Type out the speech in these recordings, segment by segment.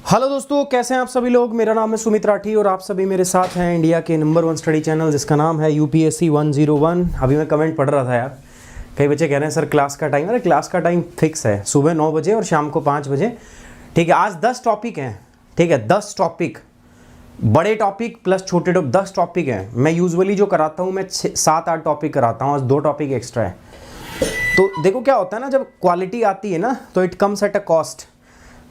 Hello दोस्तों, कैसे हैं आप सभी लोग। मेरा नाम है सुमित राठी और आप सभी मेरे साथ हैं इंडिया के नंबर 1 स्टडी चैनल जिसका नाम है यूपीएससी 101। अभी मैं कमेंट पढ़ रहा था यार, कई बच्चे कह रहे हैं सर क्लास का टाइम। अरे क्लास का टाइम फिक्स है, सुबह 9 बजे और शाम को 5 बजे। ठीक है, आज 10 टॉपिक हैं। ठीक है, 10 टॉपिक, बड़े टॉपिक प्लस छोटे टॉपिक, 10 टॉपिक हैं। मैं यूजुअली जो कराता हूँ मैं 7-8 टॉपिक कराता हूँ, आज 2 टॉपिक एक्स्ट्रा है। तो देखो क्या होता है ना, जब क्वालिटी आती है ना तो it comes at a cost.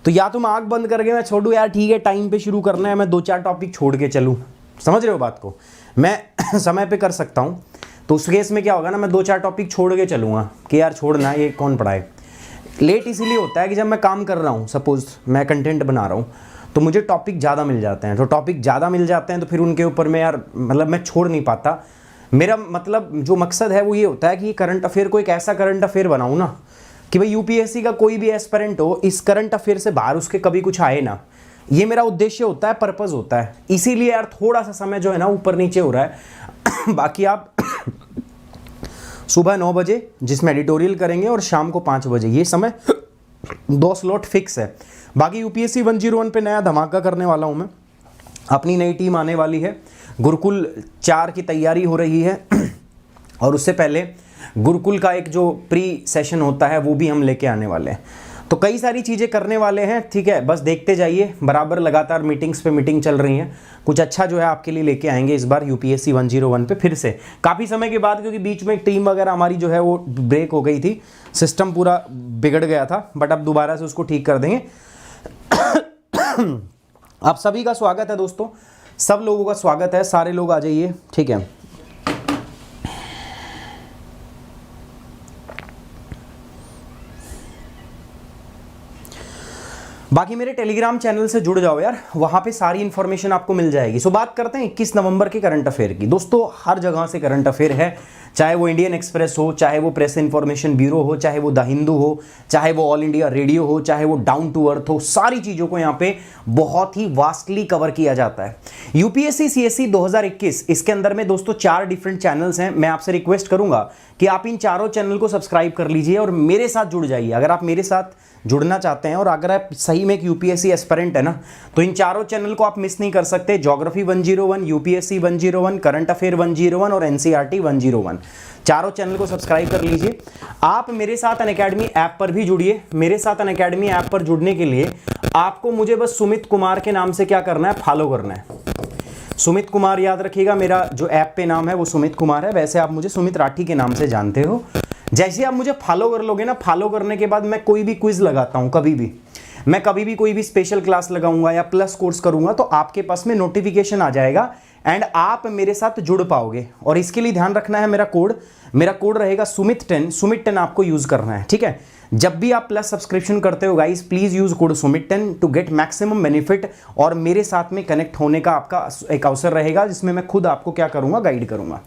तो या तो मैं आँख बंद करके मैं छोड़ूँ यार, ठीक है टाइम पे शुरू करना है, मैं 2-4 टॉपिक छोड़ के चलूँ। समझ रहे हो बात को, मैं समय पे कर सकता हूँ। तो उस केस में क्या होगा ना, मैं 2-4 टॉपिक छोड़ के चलूँगा कि यार छोड़ना, ये कौन पढ़ाए। लेट इसीलिए होता है कि जब मैं काम कर रहा हूँ, सपोज मैं कंटेंट बना रहा हूँ, तो मुझे टॉपिक ज़्यादा मिल जाते हैं। तो टॉपिक ज़्यादा मिल जाते हैं तो फिर उनके ऊपर मैं यार मतलब मैं छोड़ नहीं पाता। मेरा मतलब जो मकसद है वो ये होता है कि करंट अफेयर को एक ऐसा करंट अफेयर बनाऊँ ना कि भाई यूपीएससी का कोई भी एस्पिरेंट हो, इस करंट अफेयर से बाहर उसके कभी कुछ आए ना। ये मेरा उद्देश्य होता है, पर्पस होता है। इसीलिए यार थोड़ा सा समय जो है ना ऊपर नीचे हो रहा है। बाकी आप सुबह 9 बजे जिसमें एडिटोरियल करेंगे और शाम को 5 बजे, ये समय 2 स्लॉट फिक्स है। बाकी यूपीएससी 101 पे नया धमाका करने वाला हूँ मैं। अपनी नई टीम आने वाली है, गुरुकुल 4 की तैयारी हो रही है और उससे पहले गुरुकुल का एक जो प्री सेशन होता है वो भी हम लेके आने वाले हैं। तो कई सारी चीज़ें करने वाले हैं। ठीक है, बस देखते जाइए, बराबर लगातार मीटिंग्स पे मीटिंग चल रही हैं। कुछ अच्छा जो है आपके लिए लेके आएंगे इस बार यूपीएससी 101 पे फिर से, काफ़ी समय के बाद, क्योंकि बीच में टीम वगैरह हमारी जो है वो ब्रेक हो गई थी, सिस्टम पूरा बिगड़ गया था, बट अब दोबारा से उसको ठीक कर देंगे। आप सभी का स्वागत है दोस्तों, सब लोगों का स्वागत है, सारे लोग आ जाइए। ठीक है, बाकी मेरे टेलीग्राम चैनल से जुड़ जाओ यार, वहाँ पे सारी इन्फॉर्मेशन आपको मिल जाएगी। सो बात करते हैं 21 नवंबर के करंट अफेयर की। दोस्तों हर जगह से करंट अफेयर है, चाहे वो इंडियन एक्सप्रेस हो, चाहे वो प्रेस इन्फॉर्मेशन ब्यूरो हो, चाहे वो द हिंदू हो, चाहे वो ऑल इंडिया रेडियो हो, चाहे वो डाउन टू अर्थ हो, सारी चीज़ों को यहाँ पे बहुत ही वास्टली कवर किया जाता है। यूपीएससी सीएससी 2021, इसके अंदर में दोस्तों 4 डिफरेंट चैनल्स हैं। मैं आपसे रिक्वेस्ट करूंगा कि आप इन चारों चैनल को सब्सक्राइब कर लीजिए और मेरे साथ जुड़ जाइए। अगर आप मेरे साथ जुड़ना चाहते हैं और अगर आप सही में एक यूपीएससी एस्पिरेंट है ना, तो इन चारों चैनल को आप मिस नहीं कर सकते। ज्योग्राफी 101, यूपीएससी 101, करंट अफेयर 101 और एनसीईआरटी 101, चारों चैनल को सब्सक्राइब कर लीजिए। आप मेरे साथ अनअकैडमी ऐप पर भी जुड़िए। मेरे साथ अनअकैडमी ऐप पर जुड़ने के लिए आपको मुझे बस सुमित कुमार के नाम से क्या करना है, फॉलो करना है। सुमित कुमार याद रखिएगा, मेरा जो ऐप पे नाम है वो सुमित कुमार है। वैसे आप मुझे सुमित राठी के नाम से जानते हो। जैसे आप मुझे फॉलो कर लोगे ना, फॉलो करने के बाद मैं कोई भी क्विज लगाता हूं, कभी भी कोई भी स्पेशल क्लास लगाऊंगा या प्लस कोर्स करूंगा, तो आपके पास में नोटिफिकेशन आ जाएगा एंड आप मेरे साथ जुड़ पाओगे। और इसके लिए ध्यान रखना है, मेरा कोड रहेगा सुमित10। सुमित10 आपको यूज करना है। ठीक है, जब भी आप प्लस सब्सक्रिप्शन करते हो गाइस, प्लीज यूज कोड सुमित10 टू गेट मैक्सिमम बेनिफिट और मेरे साथ में कनेक्ट होने का आपका एक अवसर रहेगा, जिसमें मैं खुद आपको क्या करूंगा, गाइड करूंगा।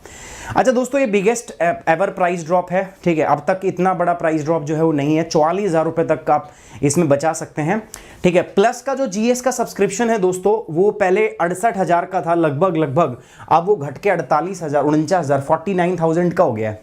अच्छा दोस्तों, ये बिगेस्ट एवर प्राइस ड्रॉप है। ठीक है, अब तक इतना बड़ा प्राइस ड्रॉप जो है वो नहीं है। 44,000 रुपए तक का आप इसमें बचा सकते हैं। ठीक है, प्लस का जो जीएस का सब्सक्रिप्शन है दोस्तों, वो पहले 68,000 का था लगभग, अब वो घट के 48,000, 49,000, 49,000 का हो गया है।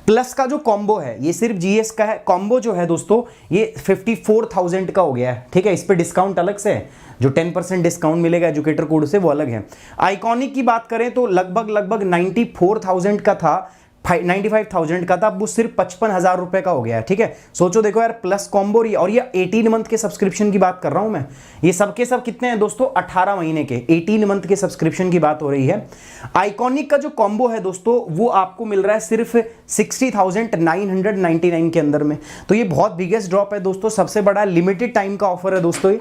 प्लस का जो कॉम्बो है, ये सिर्फ जीएस का है, कॉम्बो जो है दोस्तों ये 54,000 का हो गया है। ठीक है, इस पे डिस्काउंट अलग से है, जो 10% डिस्काउंट मिलेगा एजुकेटर कोड से, वो अलग है। आइकॉनिक की बात करें तो लगभग 94,000 का था, 95,000 का था, अब वो सिर्फ 55,000 रुपए का हो गया है। ठीक है, सोचो देखो यार, प्लस कॉम्बो और ये 18 मंथ के सब्सक्रिप्शन की बात कर रहा हूं मैं। ये सबके सब कितने हैं दोस्तों, 18 महीने के, 18 मंथ के सब्सक्रिप्शन की बात हो रही है। आइकॉनिक का जो कॉम्बो है दोस्तों, वो आपको मिल रहा है सिर्फ 60,999 के अंदर में। तो ये बहुत बिगेस्ट ड्रॉप है दोस्तों, सबसे बड़ा लिमिटेड टाइम का ऑफर है दोस्तों, ये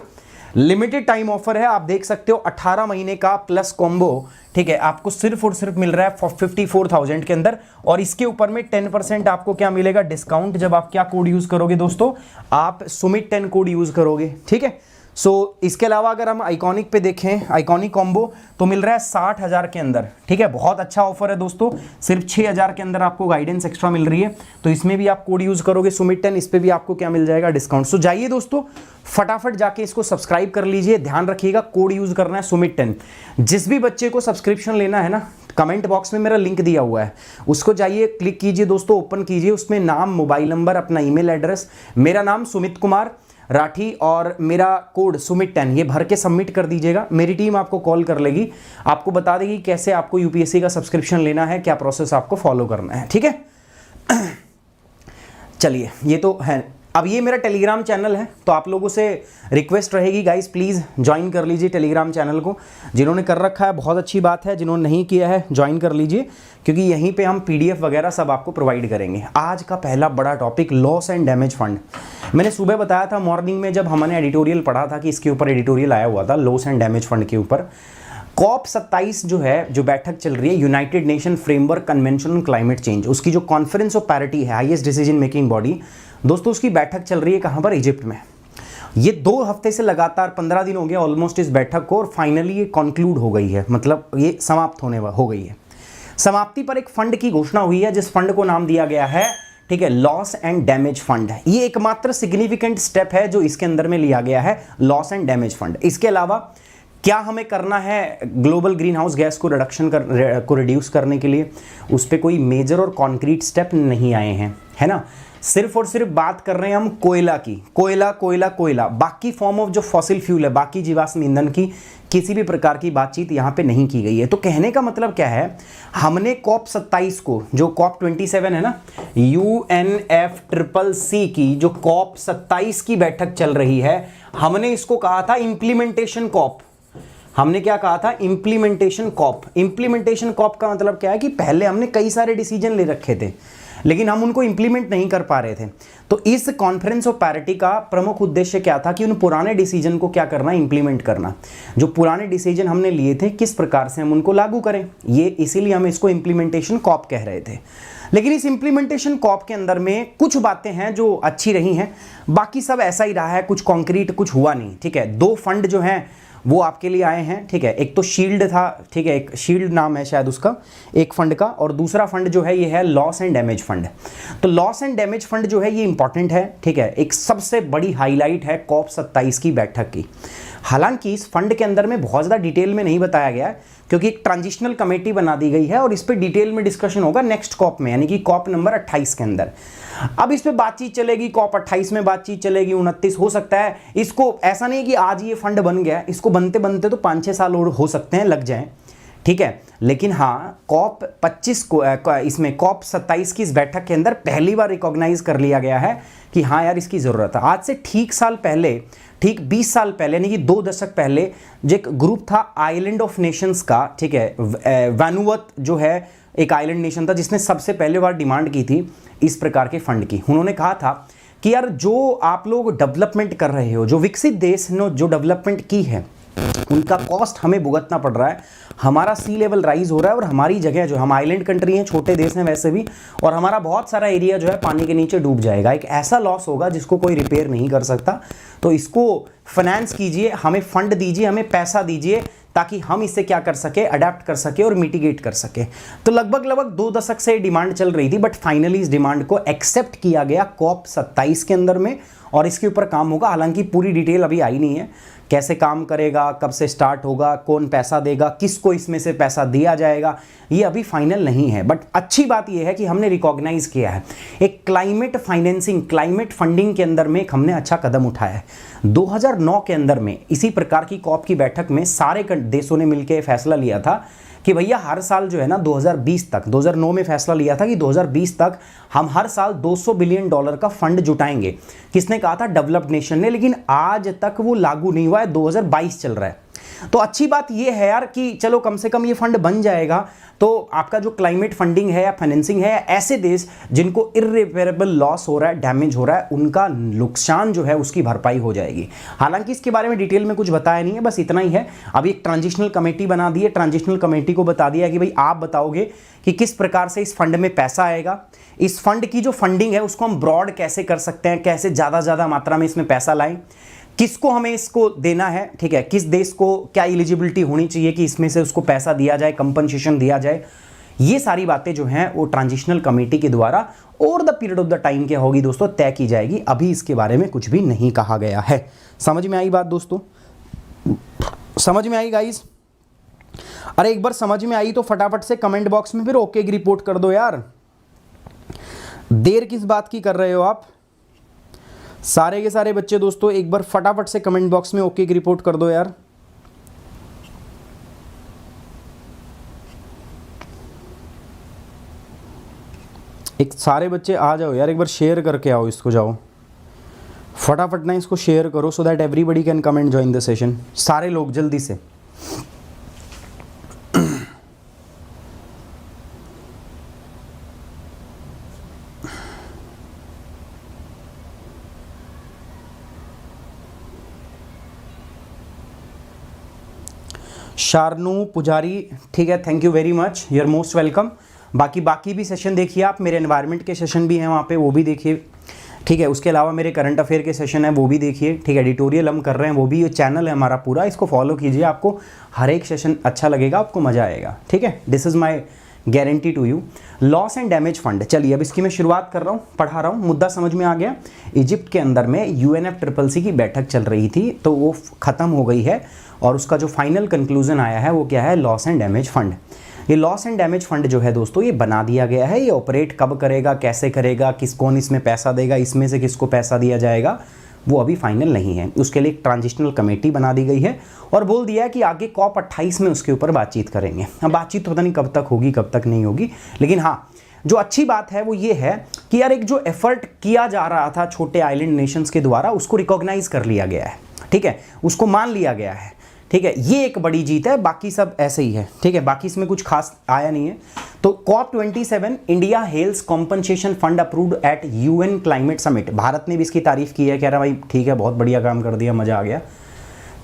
लिमिटेड टाइम ऑफर है। आप देख सकते हो 18 महीने का प्लस कॉम्बो, ठीक है, आपको सिर्फ और सिर्फ मिल रहा है 54,000 के अंदर। और इसके ऊपर में 10% आपको क्या मिलेगा, डिस्काउंट, जब आप क्या कोड यूज करोगे दोस्तों, आप सुमित10 कोड यूज करोगे। ठीक है, सो इसके अलावा अगर हम आइकॉनिक पे देखें, आइकॉनिक कॉम्बो तो मिल रहा है 60,000 के अंदर। ठीक है, बहुत अच्छा ऑफर है दोस्तों, सिर्फ 6,000 के अंदर आपको गाइडेंस एक्स्ट्रा मिल रही है। तो इसमें भी आप कोड यूज करोगे सुमित10, इस पे भी आपको क्या मिल जाएगा, डिस्काउंट। सो जाइए दोस्तों, फटाफट जाके इसको सब्सक्राइब कर लीजिए। ध्यान रखिएगा, कोड यूज करना है सुमित10। जिस भी बच्चे को सब्सक्रिप्शन लेना है ना, कमेंट बॉक्स में मेरा लिंक दिया हुआ है, उसको जाइए, क्लिक कीजिए दोस्तों, ओपन कीजिए, उसमें नाम, मोबाइल नंबर, अपना ईमेल एड्रेस, मेरा नाम सुमित कुमार, राठी और मेरा कोड सुमित10 ये भर के सबमिट कर दीजिएगा। मेरी टीम आपको कॉल कर लेगी, आपको बता देगी कैसे आपको यूपीएससी का सब्सक्रिप्शन लेना है, क्या प्रोसेस आपको फॉलो करना है, ठीक है। चलिए ये तो है। अब ये मेरा टेलीग्राम चैनल है, तो आप लोगों से रिक्वेस्ट रहेगी गाइस प्लीज़ ज्वाइन कर लीजिए टेलीग्राम चैनल को। जिन्होंने कर रखा है बहुत अच्छी बात है, जिन्होंने नहीं किया है ज्वाइन कर लीजिए, क्योंकि यहीं पे हम पीडीएफ वगैरह सब आपको प्रोवाइड करेंगे। आज का पहला बड़ा topic loss and damage fund. मैंने सुबह बताया था मॉर्निंग में जब हमने एडिटोरियल पढ़ा था कि इसके ऊपर एडिटोरियल आया हुआ था लॉस एंड डैमेज फंड के ऊपर। COP 27 जो है, जो बैठक चल रही है United Nation framework convention on climate change, उसकी जो कॉन्फ्रेंस ऑफ पैरिटी है, हाईएस्ट डिसीजन मेकिंग बॉडी, दोस्तों उसकी बैठक चल रही है कहाँ पर? इजिप्ट में। ये 2 हफ्ते से लगातार 15 दिन हो गया ऑलमोस्ट इस बैठक को, और फाइनली ये कंक्लूड हो गई है, मतलब ये समाप्त हो गई है। समाप्ति पर एक फंड की घोषणा हुई है, जिस फंड को नाम दिया गया है, ठीक है, लॉस एंड डैमेज फंड। ये एकमात्र सिग्निफिकेंट स्टेप है जो इसके अंदर में लिया गया है, लॉस एंड डैमेज फंड। इसके अलावा क्या हमें करना है ग्लोबल ग्रीन हाउस गैस को रिड्यूस करने के लिए, उस पर कोई मेजर और कॉन्क्रीट स्टेप नहीं आए हैं, है ना। सिर्फ और सिर्फ बात कर रहे हैं हम कोयला की, कोयला। बाकी फॉर्म ऑफ जो फॉसिल फ्यूल है, बाकी जीवाश्म ईंधन की किसी भी प्रकार की बातचीत यहाँ पे नहीं की गई है। तो कहने का मतलब क्या है, हमने COP 27 को, जो COP 27 है ना, UNFCCC की जो COP 27 की बैठक चल रही है, हमने इसको कहा था इम्प्लीमेंटेशन COP। हमने क्या कहा था? Implementation COP। इम्प्लीमेंटेशन COP का मतलब क्या है कि पहले हमने कई सारे डिसीजन ले रखे थे, लेकिन हम उनको इंप्लीमेंट नहीं कर पा रहे थे। तो इस कॉन्फ्रेंस ऑफ पैरिटी का प्रमुख उद्देश्य क्या था कि उन पुराने डिसीजन को क्या करना, इंप्लीमेंट करना। जो पुराने डिसीजन हमने लिए थे किस प्रकार से हम उनको लागू करें, ये इसीलिए हम इसको इम्प्लीमेंटेशन COP कह रहे थे। लेकिन इस इम्प्लीमेंटेशन COP के अंदर में कुछ बातें हैं जो अच्छी रही हैं, बाकी सब ऐसा ही रहा है, कुछ कॉन्क्रीट कुछ हुआ नहीं, ठीक है। 2 फंड जो हैं वो आपके लिए आए हैं, ठीक है। एक तो शील्ड था, ठीक है, एक शील्ड नाम है शायद उसका एक फंड का, और दूसरा फंड जो है ये है लॉस एंड डैमेज फंड। तो लॉस एंड डैमेज फंड जो है ये इंपॉर्टेंट है, ठीक है, एक सबसे बड़ी हाईलाइट है COP 27 की बैठक की। हालांकि इस फंड के अंदर में बहुत ज़्यादा डिटेल में नहीं बताया गया है, क्योंकि एक ट्रांजिशनल कमेटी बना दी गई है और इस पर डिटेल में डिस्कशन होगा नेक्स्ट COP में, यानी कि COP नंबर 28 के अंदर। अब इस पे बातचीत चलेगी, COP 28 में बातचीत चलेगी, 29 हो सकता है। इसको ऐसा नहीं है कि आज ये फंड बन गया, इसको बनते बनते तो 5-6 साल और हो सकते हैं, लग जाएं, ठीक है। लेकिन हाँ, COP 25 को इसमें COP 27 की इस बैठक के अंदर पहली बार रिकॉग्नाइज कर लिया गया है कि हाँ यार इसकी ज़रूरत है। आज से ठीक 20 साल पहले, यानी कि 2 दशक पहले, जो एक ग्रुप था आइलैंड ऑफ नेशंस का, ठीक है, वैनुअतु जो है एक आइलैंड नेशन था, जिसने सबसे पहले बार डिमांड की थी इस प्रकार के फंड की। उन्होंने कहा था कि यार जो आप लोग डेवलपमेंट कर रहे हो, जो विकसित देश ने जो डेवलपमेंट की है, उनका कॉस्ट हमें भुगतना पड़ रहा है। हमारा सी लेवल राइज हो रहा है और हमारी जगह जो हम आइलैंड कंट्री हैं, छोटे देश हैं वैसे भी, और हमारा बहुत सारा एरिया जो है पानी के नीचे डूब जाएगा। एक ऐसा लॉस होगा जिसको कोई रिपेयर नहीं कर सकता। तो इसको फाइनेंस कीजिए, हमें फंड दीजिए, हमें पैसा दीजिए, ताकि हम इससे क्या कर सके, अडेप्ट कर सके और मिटिगेट कर सके। तो लगभग 2 दशक से डिमांड चल रही थी, बट फाइनली इस डिमांड को एक्सेप्ट किया गया COP 27 के अंदर में, और इसके ऊपर काम होगा। हालांकि पूरी डिटेल अभी आई नहीं है, कैसे काम करेगा, कब से स्टार्ट होगा, कौन पैसा देगा, किसको इसमें से पैसा दिया जाएगा, ये अभी फाइनल नहीं है। बट अच्छी बात यह है कि हमने रिकॉग्नाइज किया है एक क्लाइमेट फाइनेंसिंग, क्लाइमेट फंडिंग के अंदर में एक हमने अच्छा कदम उठाया है। 2009 के अंदर में इसी प्रकार की COP की बैठक में सारे देशों ने मिलकर फैसला लिया था कि भैया हर साल जो है ना 2020 तक, 2009 में फैसला लिया था कि 2020 तक हम हर साल $200 बिलियन का फंड जुटाएंगे। किसने कहा था? डेवलप्ड नेशन ने। लेकिन आज तक वो लागू नहीं हुआ है, 2022 चल रहा है। तो अच्छी बात ये है यार कि चलो कम से कम ये फंड बन जाएगा, तो आपका जो क्लाइमेट फंडिंग है या फाइनेंसिंग है, ऐसे देश जिनको इर्रिपेरेबल लॉस हो रहा है, डैमेज हो रहा है, उनका नुकसान जो है उसकी भरपाई हो जाएगी। हालांकि इसके बारे में डिटेल में कुछ बताया नहीं है, बस इतना ही है। अभी एक ट्रांजिशनल कमेटी बना दी है, ट्रांजिशनल कमेटी को बता दिया कि भाई आप बताओगे कि किस प्रकार से इस फंड में पैसा आएगा, इस फंड की जो फंडिंग है उसको हम ब्रॉड कैसे कर सकते हैं, कैसे ज़्यादा मात्रा में इसमें पैसा लाएं, किसको हमें इसको देना है, ठीक है, किस देश को क्या एलिजिबिलिटी होनी चाहिए कि इसमें से उसको पैसा दिया जाए, कंपनसेशन दिया जाए। ये सारी बातें जो हैं वो ट्रांजिशनल कमेटी के द्वारा over the period of the time क्या होगी दोस्तों, तय की जाएगी। अभी इसके बारे में कुछ भी नहीं कहा गया है। समझ में आई बात दोस्तों? समझ में आई गाइस? अरे एक बार समझ में आई तो फटाफट से कमेंट बॉक्स में फिर ओके की रिपोर्ट कर दो यार, देर किस बात की कर रहे हो आप? सारे के सारे बच्चे दोस्तों एक बार फटाफट से कमेंट बॉक्स में ओके की रिपोर्ट कर दो यार। एक सारे बच्चे आ जाओ यार, एक बार शेयर करके आओ इसको, जाओ फटाफट ना इसको शेयर करो so that everybody can come and join the session. सारे लोग जल्दी से। शारनू पुजारी, ठीक है, thank you very much, you are most welcome. बाकी भी सेशन देखिए आप, मेरे एनवायरनमेंट के सेशन भी हैं वहाँ पे, वो भी देखिए, ठीक है। उसके अलावा मेरे करंट अफेयर के सेशन है, वो भी देखिए, ठीक है। एडिटोरियल हम कर रहे हैं, वो भी, ये चैनल है हमारा पूरा, इसको फॉलो कीजिए, आपको हर एक सेशन अच्छा लगेगा, आपको मज़ा आएगा, ठीक है। This is my guarantee to you. Loss and damage fund, चलिए अब इसकी मैं शुरुआत कर रहा हूँ, पढ़ा रहा हूँ, मुद्दा समझ में आ गया। इजिप्ट के अंदर में UNFCCC की बैठक चल रही थी, तो वो ख़त्म हो गई है और उसका जो फाइनल कंक्लूजन आया है वो क्या है, लॉस एंड डैमेज फंड। ये लॉस एंड डैमेज फंड जो है दोस्तों, ये बना दिया गया है। ये ऑपरेट कब करेगा, कैसे करेगा, कौन इसमें पैसा देगा, इसमें से किसको पैसा दिया जाएगा, वो अभी फाइनल नहीं है। उसके लिए एक ट्रांजिशनल कमेटी बना दी गई है और बोल दिया है कि आगे COP 28 में उसके ऊपर बातचीत करेंगे। अब बातचीत तो पता नहीं कब तक होगी, कब तक नहीं होगी, लेकिन हाँ, जो अच्छी बात है वो ये है कि यार एक जो एफर्ट किया जा रहा था छोटे आइलैंड नेशंस के द्वारा, उसको रिकॉग्नाइज कर लिया गया है, ठीक है, उसको मान लिया गया है, ठीक है। ये एक बड़ी जीत है, बाकी सब ऐसे ही है, ठीक है, बाकी इसमें कुछ खास आया नहीं है। तो COP27 India hails compensation fund approved at UN climate summit. Bharat ने भी इसकी तारीफ की है, कह रहा भाई ठीक है, बहुत बढ़िया काम कर दिया, मजा आ गया।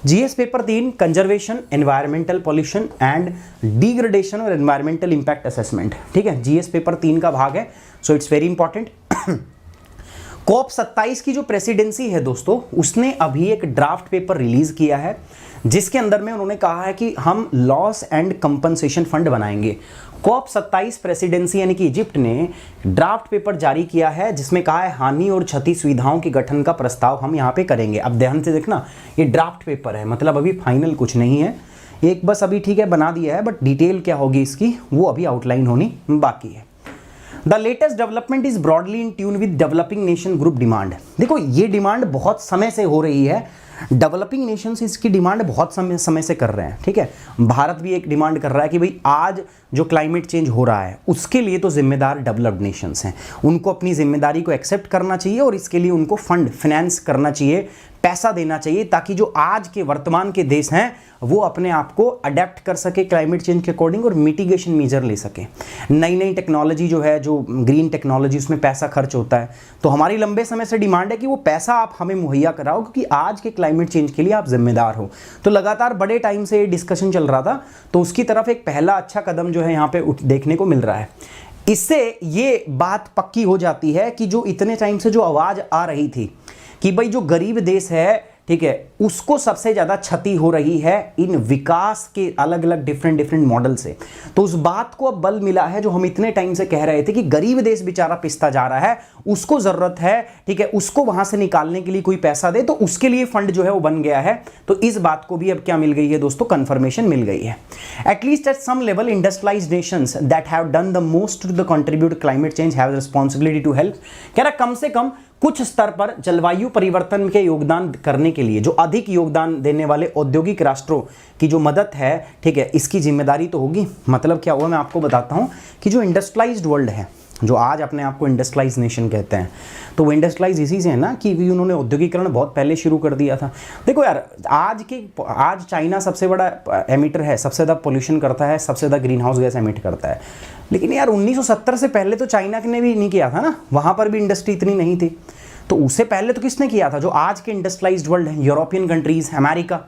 GS paper 3 conservation, environmental pollution and degradation और एनवायरमेंटल इंपैक्ट असेसमेंट, ठीक है। GS पेपर 3 का भाग है, so it's very important. COP 27 की जो प्रेसिडेंसी है दोस्तों, उसने अभी एक ड्राफ्ट पेपर रिलीज किया है, जिसके अंदर में उन्होंने कहा है कि हम लॉस एंड कंपनसेशन फंड बनाएंगे। COP 27 प्रेसिडेंसी यानी कि इजिप्ट ने ड्राफ्ट पेपर जारी किया है, जिसमें कहा है हानि और क्षति सुविधाओं के गठन का प्रस्ताव हम यहाँ पे करेंगे। अब ध्यान से देखना, ये ड्राफ्ट पेपर है, मतलब अभी फाइनल कुछ नहीं है, एक बस अभी ठीक है बना दिया है, बट डिटेल क्या होगी इसकी वो अभी आउटलाइन होनी बाकी है। The latest development is broadly in tune with developing nation group demand. देखो ये डिमांड बहुत समय से हो रही है, डेवलपिंग नेशंस इसकी डिमांड बहुत समय से कर रहे हैं, ठीक है। भारत भी एक डिमांड कर रहा है कि भाई आज जो क्लाइमेट चेंज हो रहा है उसके लिए तो जिम्मेदार डेवलप्ड नेशंस हैं, उनको अपनी जिम्मेदारी को एक्सेप्ट करना चाहिए और इसके लिए उनको फंड फाइनेंस करना चाहिए, पैसा देना चाहिए, ताकि जो आज के वर्तमान के देश हैं वो अपने आप को अडेप्ट कर सके क्लाइमेट चेंज के अकॉर्डिंग और मिटिगेशन मेजर ले सके। नई नई टेक्नोलॉजी जो है, जो ग्रीन टेक्नोलॉजी, उसमें पैसा खर्च होता है, तो हमारी लंबे समय से डिमांड है कि वो पैसा आप हमें मुहैया कराओ, क्योंकि आज के क्लाइमेट चेंज के लिए आप जिम्मेदार हो। तो लगातार बड़े टाइम से ये डिस्कशन चल रहा था, तो उसकी तरफ एक पहला अच्छा कदम जो है यहाँ पे देखने को मिल रहा है। इससे ये बात पक्की हो जाती है कि जो इतने टाइम से जो आवाज आ रही थी कि भाई जो गरीब देश है, ठीक है, उसको सबसे ज्यादा क्षति हो रही है इन विकास के अलग अलग डिफरेंट मॉडल से, तो उस बात को अब बल मिला है जो हम इतने टाइम से कह रहे थे कि गरीब देश बेचारा पिसता जा रहा है, उसको जरूरत है, ठीक है, उसको वहां से निकालने के लिए कोई पैसा दे, तो उसके लिए फंड जो है वो बन गया है। तो इस बात को भी अब क्या मिल गई है दोस्तों, कंफर्मेशन मिल गई है। At least at some level industrialised nations that have done the most to the contribute climate change have responsibility to help. कह रहा कम से कम कुछ स्तर पर जलवायु परिवर्तन के योगदान करने के लिए जो अधिक योगदान देने वाले औद्योगिक राष्ट्रों की जो मदद है, ठीक है, इसकी जिम्मेदारी तो होगी। मतलब क्या हुआ, मैं आपको बताता हूं कि जो इंडस्ट्रियलाइज्ड वर्ल्ड है, जो आज अपने आप को इंडस्ट्रियलाइज नेशन कहते हैं, तो वो इंडस्ट्रियलाइज इसी से है ना कि उन्होंने औद्योगिकरण बहुत पहले शुरू कर दिया था। देखो यार, आज चाइना सबसे बड़ा एमिटर है, सबसे ज़्यादा पोल्यूशन करता है, सबसे ज़्यादा ग्रीन हाउस गैस एमिट करता है, लेकिन यार 1970 से पहले तो चाइना ने भी नहीं किया था ना, वहाँ पर भी इंडस्ट्री इतनी नहीं थी। तो उससे पहले तो किसने किया था, जो आज के इंडस्ट्रियलाइज्ड वर्ल्ड है, यूरोपियन कंट्रीज, अमेरिका,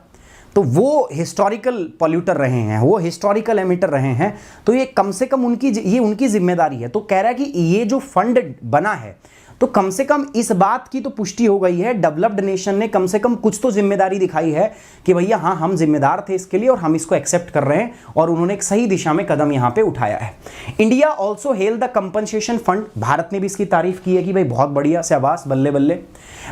तो वो हिस्टोरिकल पॉल्यूटर रहे हैं, वो हिस्टोरिकल एमिटर रहे हैं, तो ये कम से कम उनकी जिम्मेदारी है। तो कह रहा है कि ये जो फंड बना है, तो कम से कम इस बात की तो पुष्टि हो गई है, डेवलप्ड नेशन ने कम से कम कुछ तो जिम्मेदारी दिखाई है कि भैया हाँ, हम जिम्मेदार थे इसके लिए और हम इसको एक्सेप्ट कर रहे हैं, और उन्होंने एक सही दिशा में कदम यहाँ पे उठाया है। India also hello the compensation fund, Bharat ने भी इसकी तारीफ की है कि भाई बहुत बढ़िया, शाबाश, बल्ले बल्ले।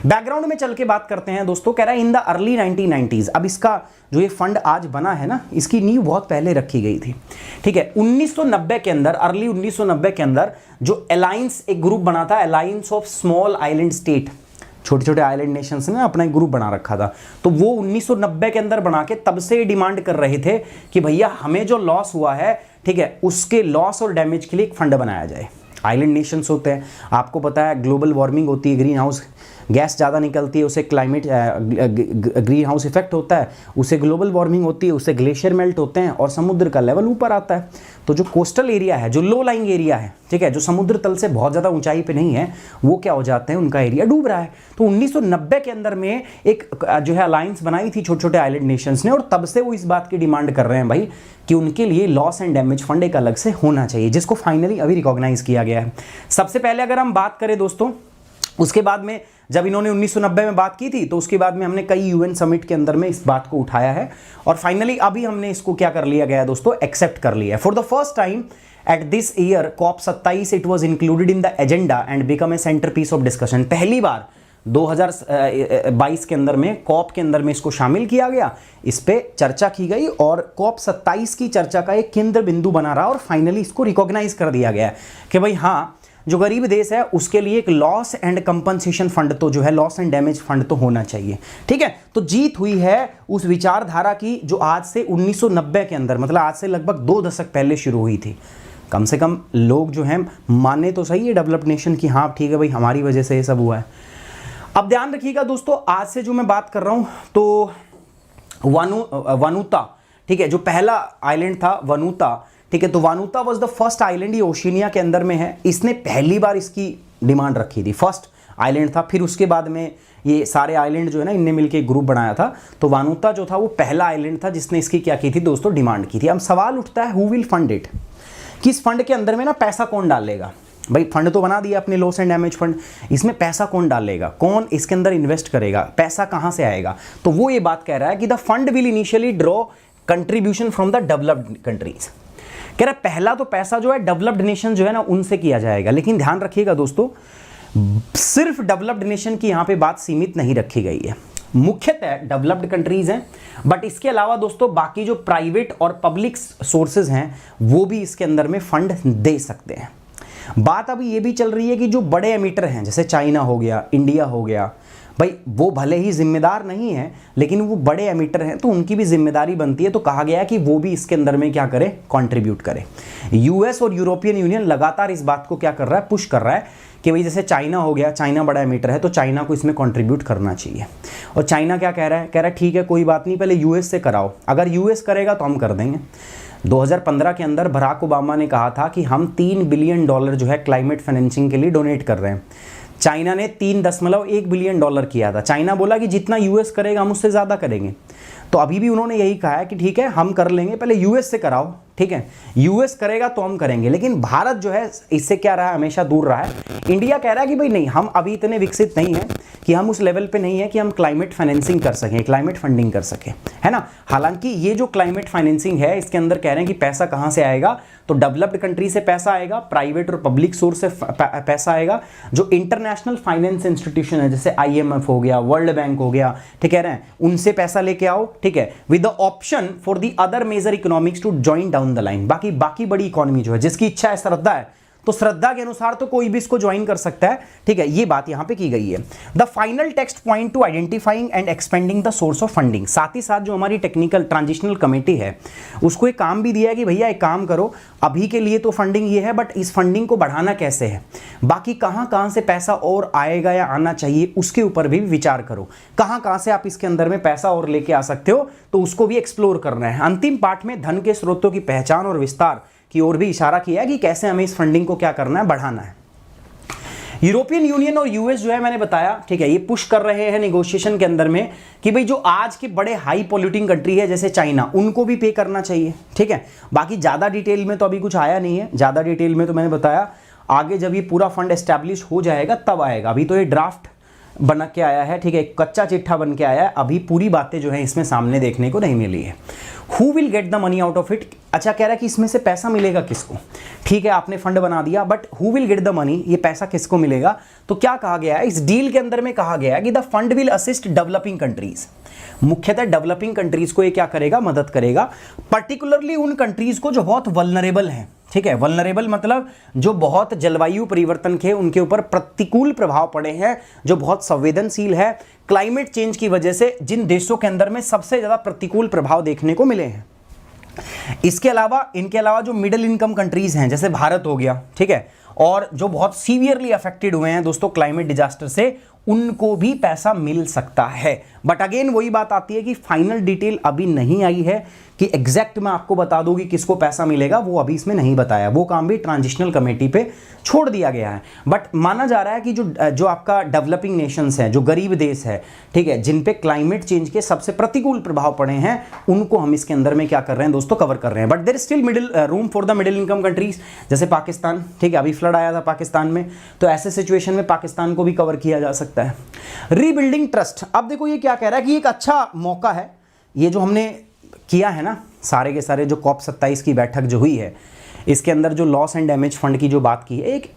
बैकग्राउंड में चल के बात करते हैं दोस्तों, कह रहा है इन द अर्ली 1990s, अब इसका जो ये फंड आज बना है ना, इसकी नींव बहुत पहले रखी गई थी, ठीक है। 1990 के अंदर, अर्ली 1990 के अंदर जो अलायंस, एक ग्रुप बना था, alliance of small island state, छोटे छोटे आइलैंड नेशंस ने अपना एक ग्रुप बना रखा था, तो वो 1990 के अंदर बना के तब से डिमांड कर रहे थे कि भैया हमें जो लॉस हुआ है, ठीक है, उसके लॉस और डैमेज के लिए एक फंड बनाया जाए। आइलैंड नेशंस होते हैं, आपको पता है ग्लोबल वार्मिंग होती है, ग्रीन हाउस गैस ज़्यादा निकलती है, उससे क्लाइमेट ग्रीन हाउस इफेक्ट होता है, उससे ग्लोबल वार्मिंग होती है, उससे ग्लेशियर मेल्ट होते हैं और समुद्र का लेवल ऊपर आता है। तो जो कोस्टल एरिया है, जो लो लाइंग एरिया है, ठीक है, जो समुद्र तल से बहुत ज़्यादा ऊंचाई पे नहीं है, वो क्या हो जाते हैं, उनका एरिया डूब रहा है। तो 1990 के अंदर में एक जो है अलायंस बनाई थी छोटे छोटे आइलैंड नेशंस ने, और तब से वो इस बात की डिमांड कर रहे हैं भाई कि उनके लिए लॉस एंड डैमेज फंड एक अलग से होना चाहिए, जिसको फाइनली अभी रिकॉग्नाइज किया गया है। सबसे पहले अगर हम बात करें दोस्तों, उसके बाद में जब इन्होंने 1990 में बात की थी, तो उसके बाद में हमने कई यूएन समिट के अंदर में इस बात को उठाया है, और फाइनली अभी हमने इसको क्या कर लिया गया दोस्तों, एक्सेप्ट कर लिया है। For the first time at this year COP27 it was included in the agenda and become a centre piece of discussion. पहली बार 2022 के अंदर में COP के अंदर में इसको शामिल किया गया, इस पे चर्चा की गई और COP27 की चर्चा का एक केंद्र बिंदु बना रहा, और फाइनली इसको रिकॉग्नाइज कर दिया गया कि भाई हाँ, जो गरीब देश है उसके लिए एक लॉस एंड कंपनसेशन फंड तो जो है, लॉस एंड डैमेज फंड तो होना चाहिए। ठीक है, तो जीत हुई है उस विचारधारा की जो आज से 1990 के अंदर, मतलब आज से लगभग 2 दशक पहले शुरू हुई थी। कम से कम लोग जो हैं माने तो सही है डेवलप्ड नेशन की, हाँ ठीक है भाई हमारी वजह से ये सब हुआ है। अब ध्यान रखिएगा दोस्तों, आज से जो मैं बात कर रहा हूं तो वनूता, ठीक है, जो पहला आइलैंड था वनूता, ठीक है, तो वानुता वॉज द फर्स्ट आइलैंड, ये ओशिनिया के अंदर में है। इसने पहली बार इसकी डिमांड रखी थी, फर्स्ट आइलैंड था। फिर उसके बाद में ये सारे आइलैंड जो है ना, इनने मिलकर एक ग्रुप बनाया था। तो वानुता जो था वो पहला आइलैंड था जिसने इसकी क्या की थी दोस्तों, डिमांड की थी। अब सवाल उठता है हु विल फंड इट, कि इस फंड के अंदर में ना पैसा कौन डालेगा। भाई फंड तो बना दिया अपने लॉस एंड डैमेज फंड, इसमें पैसा कौन डालेगा, कौन इसके अंदर इन्वेस्ट करेगा, पैसा कहाँ से आएगा। तो वो ये बात कह रहा है कि the fund will initially draw contribution from the developed countries. कह रहा पहला तो पैसा जो है डेवलप्ड नेशन जो है ना उनसे किया जाएगा। लेकिन ध्यान रखिएगा दोस्तों, सिर्फ डेवलप्ड नेशन की यहां पे बात सीमित नहीं रखी गई है, मुख्यतः डेवलप्ड कंट्रीज हैं, बट इसके अलावा दोस्तों बाकी जो प्राइवेट और पब्लिक सोर्सेज हैं वो भी इसके अंदर में फंड दे सकते हैं। बात अभी ये भी चल रही है कि जो बड़े एमिटर हैं जैसे चाइना हो गया, इंडिया हो गया, भाई वो भले ही जिम्मेदार नहीं है लेकिन वो बड़े एमिटर हैं तो उनकी भी जिम्मेदारी बनती है। तो कहा गया है कि वो भी इसके अंदर में क्या करे, कंट्रीब्यूट करे। यूएस और यूरोपियन यूनियन लगातार इस बात को क्या कर रहा है, पुश कर रहा है कि भाई जैसे चाइना हो गया, चाइना बड़ा एमिटर है तो चाइना को इसमें कंट्रीब्यूट करना चाहिए। और चाइना क्या कह रहा है, कह रहा है ठीक है कोई बात नहीं, पहले यूएस से कराओ, अगर यूएस करेगा तो हम कर देंगे। 2015 के अंदर बराक ओबामा ने कहा था कि हम $3 बिलियन जो है क्लाइमेट फाइनेंसिंग के लिए डोनेट कर रहे हैं। चाइना ने $3.1 बिलियन किया था। चाइना बोला कि जितना यूएस करेगा हम उससे ज़्यादा करेंगे। तो अभी भी उन्होंने यही कहा है कि ठीक है हम कर लेंगे, पहले यूएस से कराओ, ठीक है, यूएस करेगा तो हम करेंगे। लेकिन भारत जो है इससे क्या रहा है, हमेशा दूर रहा है। इंडिया कह रहा है कि भाई नहीं, हम अभी इतने विकसित नहीं हैं कि हम उस लेवल पे नहीं है कि हम क्लाइमेट फाइनेंसिंग कर सकें, क्लाइमेट फंडिंग कर सकें, है ना। हालांकि ये जो क्लाइमेट फाइनेंसिंग है इसके अंदर कह रहे हैं कि पैसा कहाँ से आएगा, तो डेवलप्ड कंट्री से पैसा आएगा, प्राइवेट और पब्लिक सोर्स से पैसा आएगा। जो इंटरनेशनल फाइनेंस इंस्टीट्यूशन है जैसे IMF हो गया, वर्ल्ड बैंक हो गया, ठीक है, उनसे पैसा लेके आओ, ठीक है, with the option for the other major economics to join down the line. बाकी बड़ी इकोनॉमी जो है जिसकी इच्छा है, श्रद्धा है, तो श्रद्धा के अनुसार तो कोई भी इसको ज्वाइन कर सकता है, ठीक है, ये बात यहां पे की गई है। The final text point two identifying and expanding the source of funding. साथ ही साथ जो हमारी टेक्निकल ट्रांजिशनल कमेटी है उसको एक काम भी दिया है कि भैया एक काम करो, अभी के लिए तो फंडिंग ये है बट इस फंडिंग को बढ़ाना कैसे है, बाकी कहां से पैसा और आएगा या आना चाहिए उसके ऊपर भी विचार करो, कहां से आप इसके अंदर में पैसा और लेके आ सकते हो, तो उसको भी एक्सप्लोर करना है। अंतिम पार्ट में धन के स्रोतों की पहचान और विस्तार की ओर भी इशारा किया है कि कैसे हमें इस फंडिंग को क्या करना है, बढ़ाना है। यूरोपियन यूनियन और यूएस जो है मैंने बताया, ठीक है, ये पुश कर रहे हैं नेगोशिएशन के अंदर में कि भाई जो आज के बड़े हाई पॉल्यूटिंग कंट्री है जैसे चाइना, उनको भी पे करना चाहिए, ठीक है। बाकी ज़्यादा डिटेल में तो अभी कुछ आया नहीं है, ज़्यादा डिटेल में तो मैंने बताया आगे जब ये पूरा फंड एस्टैब्लिश हो जाएगा तब आएगा। अभी तो ये ड्राफ्ट बन के आया है, ठीक है, कच्चा चिट्ठा बन के आया है, अभी पूरी बातें जो है इसमें सामने देखने को नहीं मिली है। Who will get the money out of it, अच्छा कह रहा है कि इसमें से पैसा मिलेगा किसको, ठीक है आपने फंड बना दिया but who will get the money, ये पैसा किसको मिलेगा। तो क्या कहा गया है इस डील के अंदर में, कहा गया है कि the fund will assist developing countries, मुख्यतः डेवलपिंग कंट्रीज को ये क्या करेगा, मदद करेगा, पर्टिकुलरली उन कंट्रीज को जो बहुत वल्नरेबल हैं, ठीक है। वल्नरेबल मतलब जो बहुत जलवायु परिवर्तन के उनके ऊपर प्रतिकूल प्रभाव पड़े हैं, जो बहुत संवेदनशील है क्लाइमेट चेंज की वजह से, जिन देशों के अंदर में सबसे ज्यादा प्रतिकूल प्रभाव देखने को मिले हैं। इसके अलावा इनके अलावा जो मिडिल इनकम कंट्रीज हैं जैसे भारत हो गया, ठीक है, और जो बहुत सीवियरली अफेक्टेड हुए हैं दोस्तों क्लाइमेट डिजास्टर से, उनको भी पैसा मिल सकता है। बट अगेन वही बात आती है कि फाइनल डिटेल अभी नहीं आई है कि एग्जैक्ट मैं आपको बता दूं कि किसको पैसा मिलेगा, वो अभी इसमें नहीं बताया, वो काम भी ट्रांजिशनल कमेटी पे छोड़ दिया गया है। बट माना जा रहा है कि जो आपका डेवलपिंग नेशंस हैं, जो गरीब देश है, ठीक है, जिन पे क्लाइमेट चेंज के सबसे प्रतिकूल प्रभाव पड़े हैं, उनको हम इसके अंदर में क्या कर रहे हैं दोस्तों, कवर कर रहे हैं। But there is still middle room for the middle income countries, जैसे पाकिस्तान, ठीक है, अभी फ्लड आया था पाकिस्तान में, तो ऐसे सिचुएशन में पाकिस्तान को भी कवर किया जा सकता है। रीबिल्डिंग ट्रस्ट, अब देखो ये क्या कह रहा है कि एक अच्छा मौका है, ये जो हमने किया है ना सारे के सारे, जो COP27 की बैठक जो हुई है, इसके अंदर जो लॉस एंड डैमेज फंड की जो बात की है, एक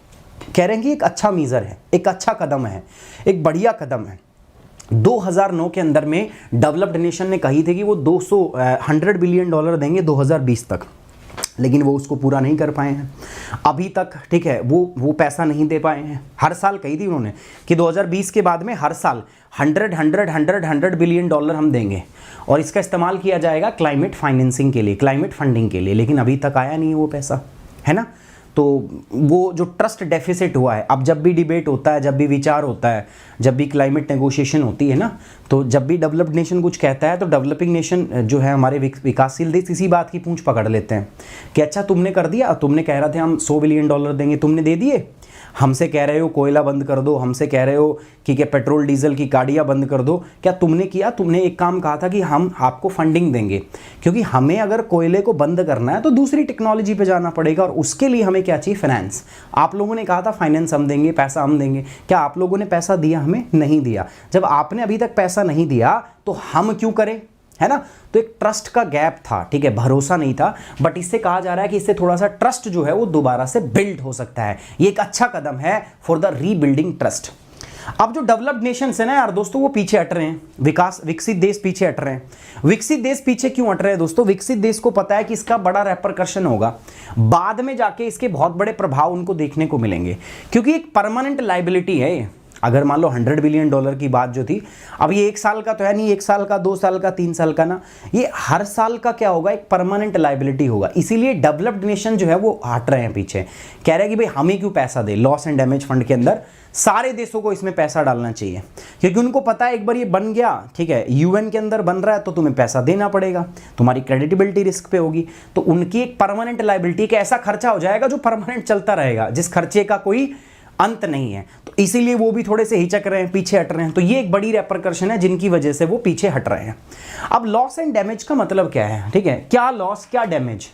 कह रहे हैं कि एक अच्छा मीजर है, एक अच्छा कदम है, एक बढ़िया कदम है। 2009 के अंदर में डेवलप्ड नेशन ने कही थी कि वो 100 बिलियन डॉलर देंगे 2020 तक, लेकिन वो उसको पूरा नहीं कर पाए हैं अभी तक, ठीक है, वो पैसा नहीं दे पाए हैं। हर साल कही थी उन्होंने कि 2020 के बाद में हर साल 100 बिलियन डॉलर हम देंगे और इसका इस्तेमाल किया जाएगा क्लाइमेट फाइनेंसिंग के लिए, क्लाइमेट फंडिंग के लिए, लेकिन अभी तक आया नहीं है वो पैसा, है ना। तो वो जो ट्रस्ट डेफिसिट हुआ है, अब जब भी डिबेट होता है, जब भी विचार होता है, जब भी क्लाइमेट नेगोशिएशन होती है ना, तो जब भी डेवलप्ड नेशन कुछ कहता है तो डेवलपिंग नेशन जो है हमारे विकासशील देश इसी बात की पूंछ पकड़ लेते हैं कि अच्छा तुमने कर दिया, तुमने कह रहे थे हम 100 बिलियन डॉलर देंगे, तुमने दे दिए, हमसे कह रहे हो कोयला बंद कर दो, हमसे कह रहे हो कि क्या पेट्रोल डीजल की गाड़ियाँ बंद कर दो, क्या तुमने किया? तुमने एक काम कहा था कि हम आपको फंडिंग देंगे, क्योंकि हमें अगर कोयले को बंद करना है तो दूसरी टेक्नोलॉजी पे जाना पड़ेगा और उसके लिए हमें क्या चाहिए? फाइनेंस। आप लोगों ने कहा था फाइनेंस हम देंगे, पैसा हम देंगे, क्या आप लोगों ने पैसा दिया? हमें नहीं दिया। जब आपने अभी तक पैसा नहीं दिया तो हम क्यों करें, है ना। तो एक ट्रस्ट का गैप था, ठीक है, भरोसा नहीं था, बट इससे कहा जा रहा है कि इससे थोड़ा सा ट्रस्ट जो है वो दोबारा से बिल्ड हो सकता है। ये एक अच्छा कदम है फॉर द रीबिल्डिंग ट्रस्ट। अब जो डेवलप्ड नेशंस है ना यार दोस्तों, वो पीछे हट रहे हैं, विकसित देश पीछे हट रहे हैं। विकसित देश पीछे क्यों हट रहे हैं दोस्तों? विकसित देश को पता है कि इसका बड़ा रेपरकशन होगा, बाद में जाके इसके बहुत बड़े प्रभाव उनको देखने को मिलेंगे, क्योंकि एक परमानेंट लाइबिलिटी है ये। अगर मान लो 100 बिलियन डॉलर की बात जो थी, अब ये 1 साल का तो है नहीं, 1 साल का, 2 साल का, 3 साल का ना, ये हर साल का क्या होगा? एक परमानेंट लाइबिलिटी होगा। इसीलिए डेवलप्ड नेशन जो है वो हट रहे हैं पीछे, कह रहे हैं कि भाई हमें क्यों पैसा दे, लॉस एंड डैमेज फंड के अंदर सारे देशों को इसमें पैसा डालना चाहिए, क्योंकि उनको पता है एक बार ये बन गया, ठीक है, यूएन के अंदर बन रहा है तो तुम्हें पैसा देना पड़ेगा, तुम्हारी क्रेडिटेबिलिटी रिस्क पे होगी। तो उनकी एक परमानेंट लाइबिलिटी का ऐसा खर्चा हो जाएगा जो परमानेंट चलता रहेगा, जिस खर्चे का कोई अंत नहीं है। तो इसीलिए वो भी थोड़े से हिचक रहे हैं, पीछे हट रहे हैं। तो ये एक बड़ी रेपरकशन है जिनकी वजह से वो पीछे हट रहे हैं। अब लॉस एंड डैमेज का मतलब क्या है, ठीक है, क्या लॉस क्या डैमेज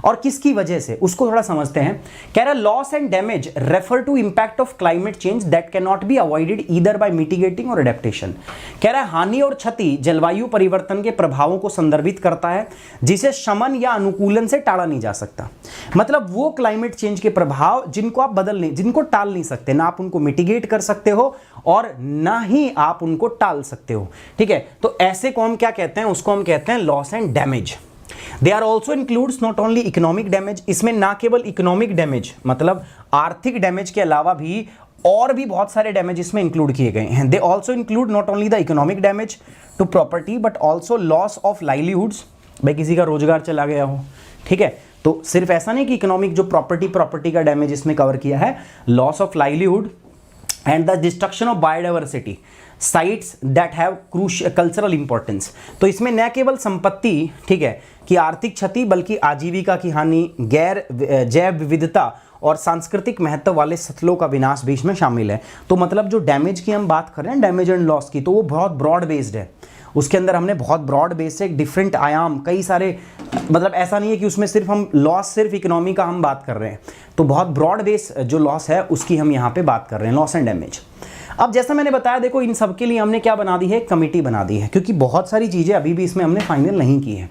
और किसकी वजह से, उसको थोड़ा समझते हैं। कह रहा है loss and damage refer to impact of climate change that can not be avoided either by mitigating और एडेप्टेशन। कह रहा है हानि और क्षति जलवायु परिवर्तन के प्रभावों को संदर्भित करता है जिसे शमन या अनुकूलन से टाला नहीं जा सकता। मतलब वो क्लाइमेट चेंज के प्रभाव जिनको आप जिनको टाल नहीं सकते, ना आप उनको मिटिगेट कर सकते हो और ना ही आप उनको टाल सकते हो, ठीक है। तो ऐसे को हम क्या कहते हैं? उसको हम कहते हैं loss and damage. They are also includes not only economic damage, इसमें ना केवल इकोनॉमिक डैमेज मतलब आर्थिक डैमेज के अलावा भी और भी बहुत सारे डैमेज इसमें इंक्लूड किए गए हैं। They also include not only the economic damage to property but also loss of livelihoods, भाई किसी का रोजगार चला गया हो, ठीक है। तो सिर्फ ऐसा नहीं कि इकोनॉमिक जो प्रॉपर्टी का डैमेज इसमें कवर किया है, loss of livelihood and the destruction of biodiversity sites that have cultural importance. तो इसमें न केवल संपत्ति, ठीक है, की आर्थिक क्षति, बल्कि आजीविका की हानि, जैव विविधता और सांस्कृतिक महत्व वाले स्थलों का विनाश भी इसमें शामिल है। तो मतलब जो डैमेज की हम बात कर रहे हैं, डैमेज एंड लॉस की, तो वो बहुत ब्रॉड बेस्ड है। उसके अंदर हमने बहुत ब्रॉड बेस से डिफरेंट आयाम, कई सारे, मतलब ऐसा नहीं है कि उसमें सिर्फ हम लॉस सिर्फ इकोनॉमी का हम बात कर रहे हैं। तो बहुत ब्रॉड बेस जो लॉस है उसकी हम यहाँ पे बात कर रहे हैं, लॉस एंड डैमेज। अब जैसा मैंने बताया, देखो इन सब के लिए हमने क्या बना दी है? कमेटी बना दी है, क्योंकि बहुत सारी चीज़ें अभी भी इसमें हमने फाइनल नहीं की है।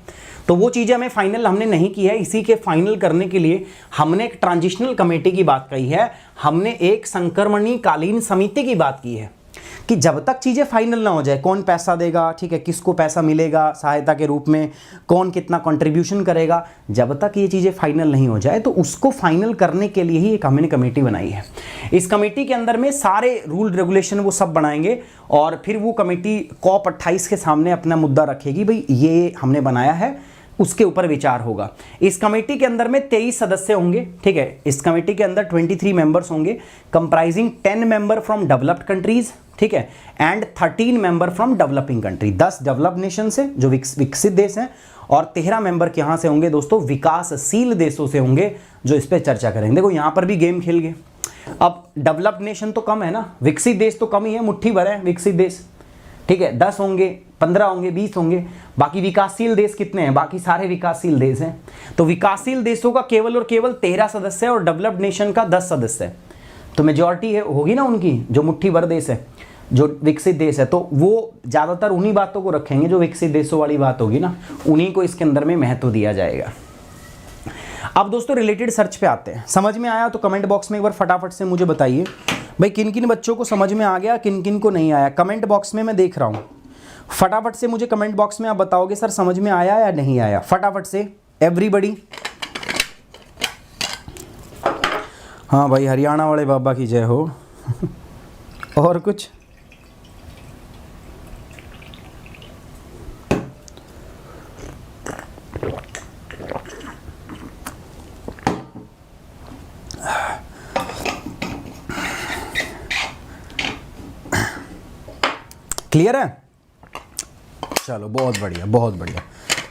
तो वो चीज़ें हमें फाइनल हमने नहीं की है, इसी के फाइनल करने के लिए हमने एक ट्रांजिशनल कमेटी की बात कही है, हमने एक संक्रमणीकालीन समिति की बात की है कि जब तक चीज़ें फाइनल ना हो जाए, कौन पैसा देगा, ठीक है, किसको पैसा मिलेगा सहायता के रूप में, कौन कितना कंट्रीब्यूशन करेगा, जब तक ये चीज़ें फाइनल नहीं हो जाए तो उसको फाइनल करने के लिए ही एक हमने कमेटी बनाई है। इस कमेटी के अंदर में सारे रूल रेगुलेशन वो सब बनाएंगे और फिर वो कमेटी COP 28 के सामने अपना मुद्दा रखेगी, भाई ये हमने बनाया है, उसके ऊपर विचार होगा। इस कमेटी के अंदर में 23 सदस्य होंगे, ठीक है। इस कमेटी के अंदर 23 मेंबर्स होंगे, comprising 10 member from developed countries, ठीक है, and 13 member from developing country, 10 developed nation से जो विकसित देश हैं, और 13 मेंबर यहाँ से होंगे दोस्तों विकासशील देशों से होंगे, जो इस पर चर्चा करेंगे। देखो यहाँ पर भी गेम खेल गए। अब डेवलप्ड नेशन तो कम है ना, विकसित देश तो कम ही है, मुट्ठी भर है विकसित देश, ठीक है, 10 होंगे, 15 होंगे, 20 होंगे। बाकी विकासशील देश कितने हैं? बाकी सारे विकासशील देश हैं। तो विकासशील देशों का केवल और केवल 13 सदस्य है और डेवलप्ड नेशन का 10 सदस्य है। तो मेजॉरिटी है होगी ना उनकी, जो मुट्ठी भर देश है, जो विकसित देश है, तो वो ज़्यादातर उन्हीं बातों को रखेंगे जो विकसित देशों वाली बात होगी ना, उन्हीं को इसके अंदर में महत्व दिया जाएगा। अब दोस्तों रिलेटेड सर्च पे आते हैं। समझ में आया तो कमेंट बॉक्स में एक बार फटाफट से मुझे बताइए भाई किन किन बच्चों को समझ में आ गया, किन किन को नहीं आया। कमेंट बॉक्स में मैं देख रहा हूँ, फटाफट से मुझे कमेंट बॉक्स में आप बताओगे सर समझ में आया या नहीं आया, फटाफट से एवरीबडी। हाँ भाई, हरियाणा वाले बाबा की जय हो। और कुछ? क्लियर है? चलो बहुत बढ़िया, बहुत बढ़िया,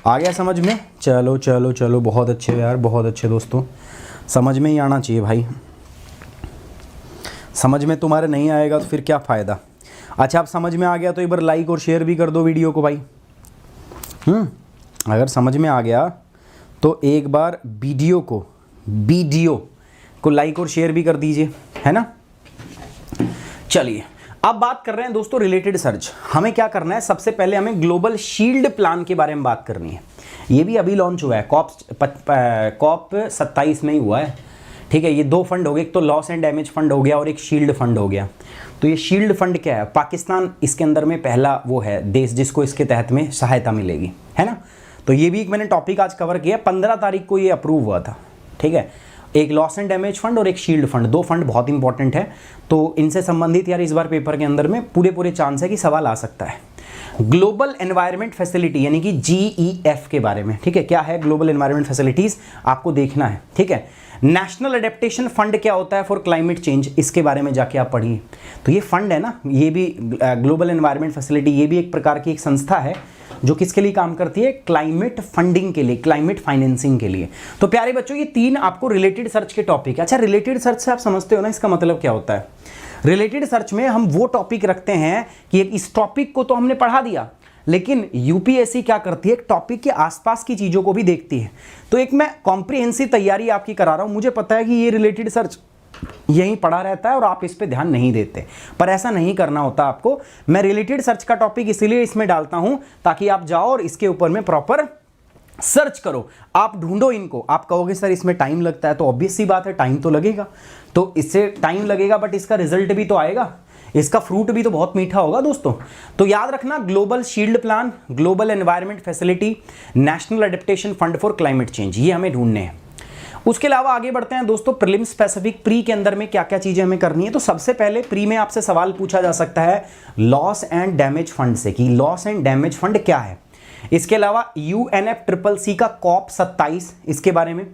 आ गया समझ में। चलो चलो चलो, बहुत अच्छे यार, बहुत अच्छे दोस्तों, समझ में ही आना चाहिए भाई। समझ में तुम्हारे नहीं आएगा तो फिर क्या फ़ायदा। अच्छा, आप समझ में आ गया तो एक बार लाइक और शेयर भी कर दो वीडियो को भाई। अगर समझ में आ गया तो एक बार वीडियो को लाइक और शेयर भी कर दीजिए, है ना। चलिए अब बात कर रहे हैं दोस्तों रिलेटेड सर्च। हमें क्या करना है, सबसे पहले हमें ग्लोबल शील्ड प्लान के बारे में बात करनी है। ये भी अभी लॉन्च हुआ है, COP 27 में ही हुआ है, ठीक है। ये 2 फंड हो गए, एक तो लॉस एंड डैमेज फंड हो गया और एक शील्ड फंड हो गया। तो ये शील्ड फंड क्या है? पाकिस्तान इसके अंदर में पहला वो है देश जिसको इसके तहत में सहायता मिलेगी, है ना। तो ये भी एक मैंने टॉपिक आज कवर किया, 15 तारीख को ये अप्रूव हुआ था, ठीक है। एक लॉस एंड डैमेज फंड और एक शील्ड फंड, 2 फंड बहुत इंपॉर्टेंट है। तो इनसे संबंधित यार इस बार पेपर के अंदर में पूरे चांस है कि सवाल आ सकता है। ग्लोबल एनवायरनमेंट फैसिलिटी यानी कि GEF के बारे में, ठीक है, क्या है ग्लोबल एनवायरनमेंट फैसिलिटीज, आपको देखना है, ठीक है। नेशनल एडेप्टेशन फंड क्या होता है फॉर क्लाइमेट चेंज, इसके बारे में जाके आप पढ़िए। तो ये फंड है ना, ये भी ग्लोबल एनवायरनमेंट फैसिलिटी, ये भी एक प्रकार की एक संस्था है जो किसके लिए काम करती है? क्लाइमेट फंडिंग के लिए, क्लाइमेट फाइनेंसिंग के लिए। तो प्यारे बच्चों ये 3 आपको रिलेटेड सर्च के टॉपिक है। अच्छा, रिलेटेड सर्च से आप समझते हो ना इसका मतलब क्या होता है? रिलेटेड सर्च में हम वो टॉपिक रखते हैं कि इस टॉपिक को तो हमने पढ़ा दिया, लेकिन यूपीएससी क्या करती है, एक टॉपिक के आसपास की चीजों को भी देखती है। तो एक मैं कॉम्प्रिहेंसिव तैयारी आपकी करा रहा हूं, मुझे पता है कि ये रिलेटेड सर्च यहीं पड़ा रहता है और आप इस पे ध्यान नहीं देते, पर ऐसा नहीं करना होता आपको। मैं रिलेटेड सर्च का टॉपिक इसीलिए इसमें डालता हूं ताकि आप जाओ और इसके ऊपर में प्रॉपर सर्च करो, आप ढूंढो इनको। आप कहोगे सर इसमें टाइम लगता है, तो ऑब्वियस सी बात है टाइम तो लगेगा, तो इससे टाइम लगेगा बट इसका रिजल्ट भी तो आएगा, इसका फ्रूट भी तो बहुत मीठा होगा दोस्तों। तो याद रखना, global shield plan, global environment facility, national adaptation fund for climate change, ये हमें ढूंढने हैं। उसके अलावा आगे बढ़ते हैं दोस्तों, प्रीलिम स्पेसिफिक प्री के अंदर में क्या क्या चीजें हमें करनी है। तो सबसे पहले प्री में आपसे सवाल पूछा जा सकता है लॉस एंड डैमेज फंड से, कि लॉस एंड डैमेज फंड क्या है। इसके अलावा UNFCCC का COP 27 इसके बारे में,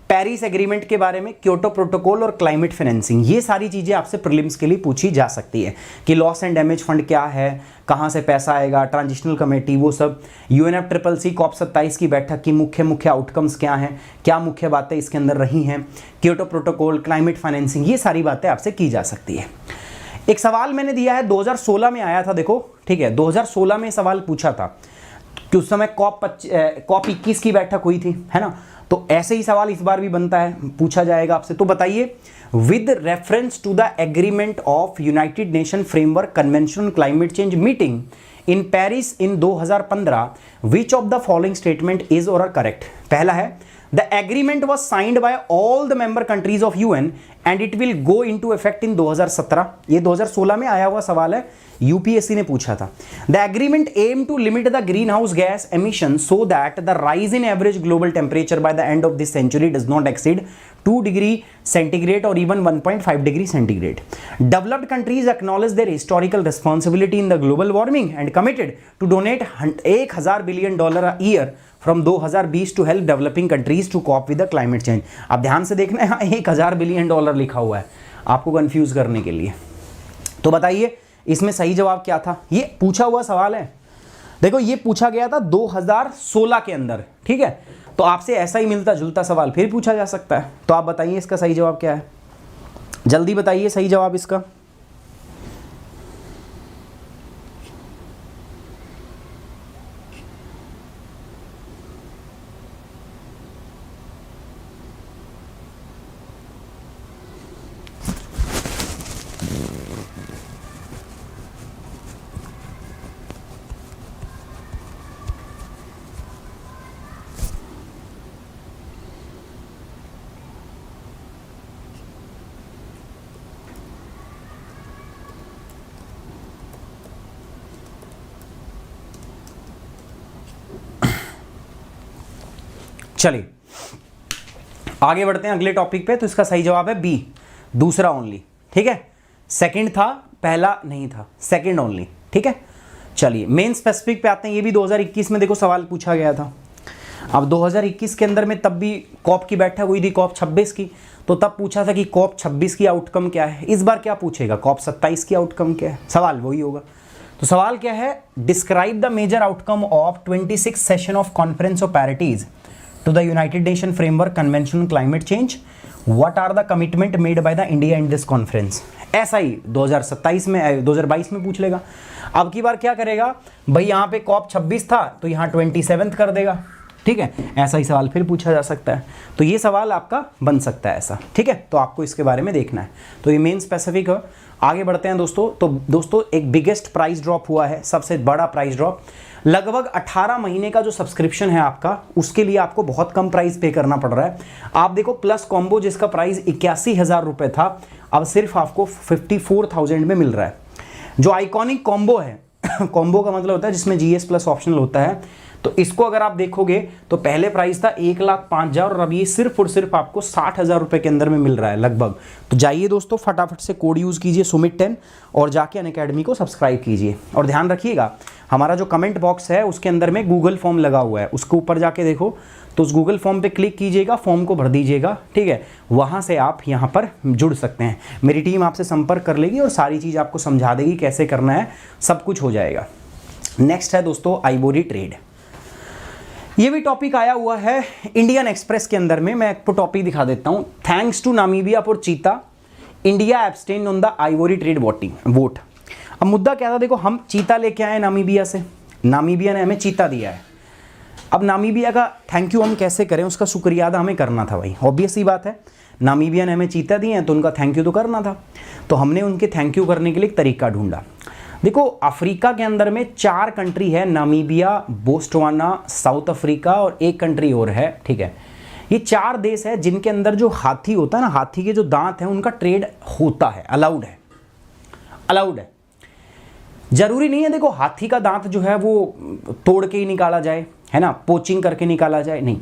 पेरिस एग्रीमेंट के बारे में, क्योटो प्रोटोकॉल और क्लाइमेट फाइनेंसिंग, ये सारी चीजें आपसे प्रीलिम्स के लिए पूछी जा सकती है कि लॉस एंड डैमेज फंड क्या है, कहां से पैसा आएगा, ट्रांजिशनल कमेटी, वो सब। UNFCCC COP 27 की बैठक की मुख्य आउटकम्स क्या हैं, क्या मुख्य बातें इसके अंदर रही हैं, क्योटो प्रोटोकॉल, क्लाइमेट फाइनेंसिंग, ये सारी बातें आपसे की जा सकती है। एक सवाल मैंने दिया है 2016 में आया था, देखो ठीक है, 2016 में सवाल पूछा था कि उस समय COP 21 की बैठक हुई थी, है ना। तो ऐसे ही सवाल इस बार भी बनता है, पूछा जाएगा आपसे। तो बताइए, with reference to the agreement of United Nation framework convention climate change meeting in Paris in 2015, which of the following statement is और आर करेक्ट। पहला है the agreement was signed by all the member countries of UN and it will go into effect in 2017। ये 2016 में आया हुआ सवाल है, UPSC ने पूछा था। The agreement aims to limit the greenhouse gas emission so that the rise in average global temperature by the end of this century does not exceed 2 degree centigrade और even 1.5 degree centigrade. Developed countries acknowledge their historical responsibility in the global warming and committed to donate $1000 billion a year from 2020 to help developing countries to cope with the climate change. आप ध्यान से देखना, यहाँ $1000 billion लिखा हुआ है आपको confuse करने के लिए। तो बताइए इसमें सही जवाब क्या था? ये पूछा हुआ सवाल है, देखो ये पूछा गया था 2016 के अंदर, ठीक है। तो आपसे ऐसा ही मिलता जुलता सवाल फिर पूछा जा सकता है। तो आप बताइए इसका सही जवाब क्या है, जल्दी बताइए सही जवाब इसका। चलिए आगे बढ़ते हैं अगले टॉपिक पे। तो इसका सही जवाब है बी, दूसरा ओनली, ठीक है। सेकंड था, पहला नहीं था, सेकंड ओनली, ठीक है। चलिए मेन स्पेसिफिक पे आते हैं। ये भी 2021 में देखो सवाल पूछा गया था। अब 2021 के अंदर में तब भी कॉप की बैठक हुई थी, कॉप 26 की, तो तब पूछा था कि कॉप 26 की आउटकम क्या है। इस बार क्या पूछेगा, कॉप 27 की आउटकम क्या है, सवाल वही होगा। तो सवाल क्या है, describe the major outcome of 26 session of conference of parties to the United Nations Framework Convention on Climate Change. What are the commitment made by the India in this conference? ऐसा ही 2022 में पूछ लेगा। अब की बार क्या करेगा भाई, यहाँ पे कॉप 26 था तो यहाँ 27 कर देगा, ठीक है। ऐसा ही सवाल फिर पूछा जा सकता है। तो ये सवाल आपका बन सकता है ऐसा, ठीक है। तो आपको इसके बारे में देखना है। तो ये मेन स्पेसिफिक है। आगे बढ़ते हैं दोस्तों। तो दोस्तों एक बिगेस्ट प्राइस ड्रॉप हुआ है, सबसे बड़ा प्राइस ड्रॉप। लगभग 18 महीने का जो सब्सक्रिप्शन है आपका, उसके लिए आपको बहुत कम प्राइस पे करना पड़ रहा है। आप देखो प्लस कॉम्बो जिसका प्राइस 81,000 रुपये था, अब सिर्फ आपको 54,000 में मिल रहा है। जो आइकॉनिक कॉम्बो है कॉम्बो का मतलब होता है जिसमें जीएस प्लस ऑप्शनल होता है। तो इसको अगर आप देखोगे तो पहले प्राइस था 1,05,000 और अब ये सिर्फ और सिर्फ आपको 60,000 रुपये के अंदर में मिल रहा है लगभग। तो जाइए दोस्तों फटाफट से कोड यूज़ कीजिए सुमित 10 और जाके अनअकैडमी को सब्सक्राइब कीजिए। और ध्यान रखिएगा हमारा जो कमेंट बॉक्स है उसके अंदर में गूगल फॉर्म लगा हुआ है, उसके ऊपर जाके देखो तो उस गूगल फॉर्म पे क्लिक कीजिएगा, फॉर्म को भर दीजिएगा, ठीक है। वहाँ से आप यहाँ पर जुड़ सकते हैं। मेरी टीम आपसे संपर्क कर लेगी और सारी चीज़ आपको समझा देगी कैसे करना है, सब कुछ हो जाएगा। नेक्स्ट है दोस्तों आइवोरी ट्रेड। ये भी टॉपिक आया हुआ है इंडियन एक्सप्रेस के अंदर में। मैं आपको टॉपिक दिखा देता हूँ। थैंक्स टू नामीबिया फॉर चीता, India abstain on the ivory trade vote. अब मुद्दा क्या था, देखो हम चीता लेके आए नामीबिया से, नामीबिया ने हमें चीता दिया है। अब नामीबिया का थैंक यू हम कैसे करें, उसका शुक्रिया अदा हमें करना था भाई, ऑब्वियस सी बात है। नामीबिया ने हमें चीता दिए हैं तो उनका थैंक यू तो करना था। तो हमने उनके थैंक यू करने के लिए एक तरीका ढूंढा। देखो अफ्रीका के अंदर में 4 कंट्री है, नामीबिया, बोस्टवाना, साउथ अफ्रीका और एक कंट्री और है, ठीक है। ये 4 देश है जिनके अंदर जो हाथी होता है ना, हाथी के जो दांत हैं उनका ट्रेड होता है, अलाउड है, अलाउड है। जरूरी नहीं है देखो हाथी का दांत जो है वो तोड़ के ही निकाला जाए, है ना, पोचिंग करके निकाला जाए, नहीं।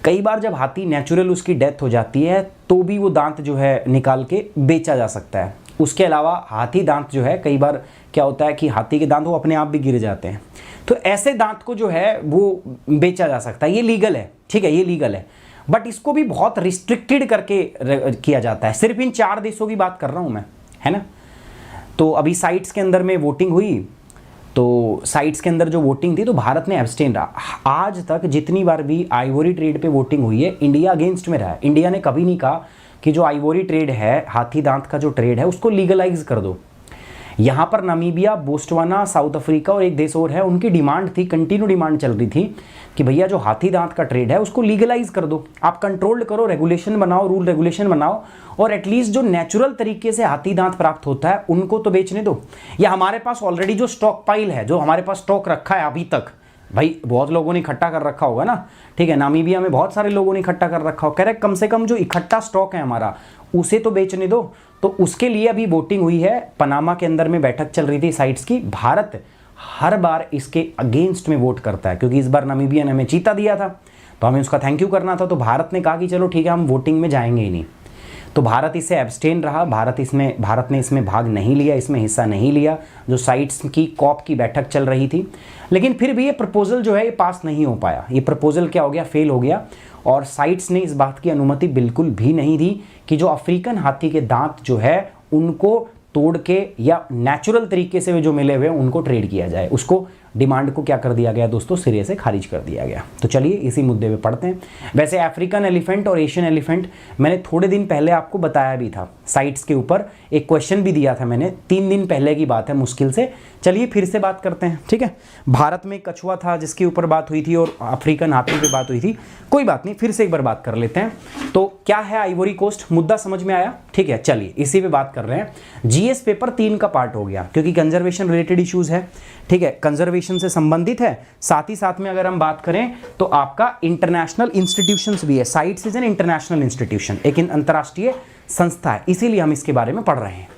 कई बार जब हाथी नेचुरल उसकी डेथ हो जाती है तो भी वो दांत जो है निकाल के बेचा जा सकता है। उसके अलावा हाथी दांत जो है, कई बार क्या होता है कि हाथी के दांत वो अपने आप भी गिर जाते हैं, तो ऐसे दांत को जो है वो बेचा जा सकता है, ये लीगल है, ठीक है, ये लीगल है। बट इसको भी बहुत रिस्ट्रिक्टेड करके किया जाता है। सिर्फ इन 4 देशों की बात कर रहा हूँ मैं, है ना। तो अभी साइट्स के अंदर में वोटिंग हुई, तो साइट्स के अंदर जो वोटिंग थी तो भारत ने एब्सटेन रहा। आज तक जितनी बार भी आइवोरी ट्रेड पे वोटिंग हुई है, इंडिया अगेंस्ट में रहा है। इंडिया ने कभी नहीं कहा कि जो आइवोरी ट्रेड है, हाथी दांत का जो ट्रेड है, उसको लीगलाइज कर दो। यहाँ पर नामीबिया, बोस्टवाना, साउथ अफ्रीका और एक देश और है, उनकी डिमांड थी, कंटिन्यू डिमांड चल रही थी कि भैया जो हाथी दांत का ट्रेड है उसको लीगलाइज कर दो, आप कंट्रोल्ड करो, रेगुलेशन बनाओ, रूल रेगुलेशन बनाओ, और एटलीस्ट जो नेचुरल तरीके से हाथी दांत प्राप्त होता है उनको तो बेचने दो। या हमारे पास ऑलरेडी जो स्टॉक पाइल है, जो हमारे पास स्टॉक रखा है अभी तक, भाई बहुत लोगों ने इकट्ठा कर रखा होगा ना, ठीक है, नामीबिया में बहुत सारे लोगों ने इकट्ठा कर रखा हो, कह रहे कम से कम जो इकट्ठा स्टॉक है हमारा उसे तो बेचने दो। तो उसके लिए अभी वोटिंग हुई है, पनामा के अंदर में बैठक चल रही थी साइट्स की। भारत हर बार इसके अगेंस्ट में वोट करता है, क्योंकि इस बार नामीबिया ने हमें चीता दिया था तो हमें उसका थैंक यू करना था। तो भारत ने कहा कि चलो ठीक है, हम वोटिंग में जाएंगे ही नहीं। तो भारत इससे एब्सटेन रहा, भारत ने इसमें भाग नहीं लिया, इसमें हिस्सा नहीं लिया जो साइट्स की कॉप की बैठक चल रही थी। लेकिन फिर भी ये प्रपोजल जो है ये पास नहीं हो पाया। ये प्रपोजल क्या हो गया, फेल हो गया। और साइट्स ने इस बात की अनुमति बिल्कुल भी नहीं दी कि जो अफ्रीकन हाथी के दांत जो है उनको तोड़ के या नेचुरल तरीके से जो मिले हुए उनको ट्रेड किया जाए। उसको डिमांड को क्या कर दिया गया दोस्तों, सिरे से खारिज कर दिया गया। तो चलिए इसी मुद्दे पे पढ़ते हैं। वैसे अफ्रीकन एलिफेंट और एशियन एलिफेंट मैंने थोड़े दिन पहले आपको बताया भी था, साइट्स के ऊपर एक क्वेश्चन भी दिया था मैंने, 3 दिन पहले की बात है मुश्किल से। चलिए फिर से बात करते हैं, ठीक है। भारत में कछुआ था जिसके ऊपर बात हुई थी और अफ्रीकन हाथी पे बात हुई थी, कोई बात नहीं, फिर से एक बार बात कर लेते हैं। तो क्या है आइवरी कोस्ट, मुद्दा समझ में आया, ठीक है। चलिए इसी पे बात कर रहे हैं। जीएस पेपर 3 का पार्ट हो गया, क्योंकि कंजर्वेशन रिलेटेड इश्यूज है, ठीक है, कंजर्वेशन से संबंधित है। साथ ही साथ में अगर हम बात करें तो आपका इंटरनेशनल इंस्टीट्यूशंस भी है। Sites is an international institution, एक अंतरराष्ट्रीय संस्था है, इसीलिए हम इसके बारे में पढ़ रहे हैं।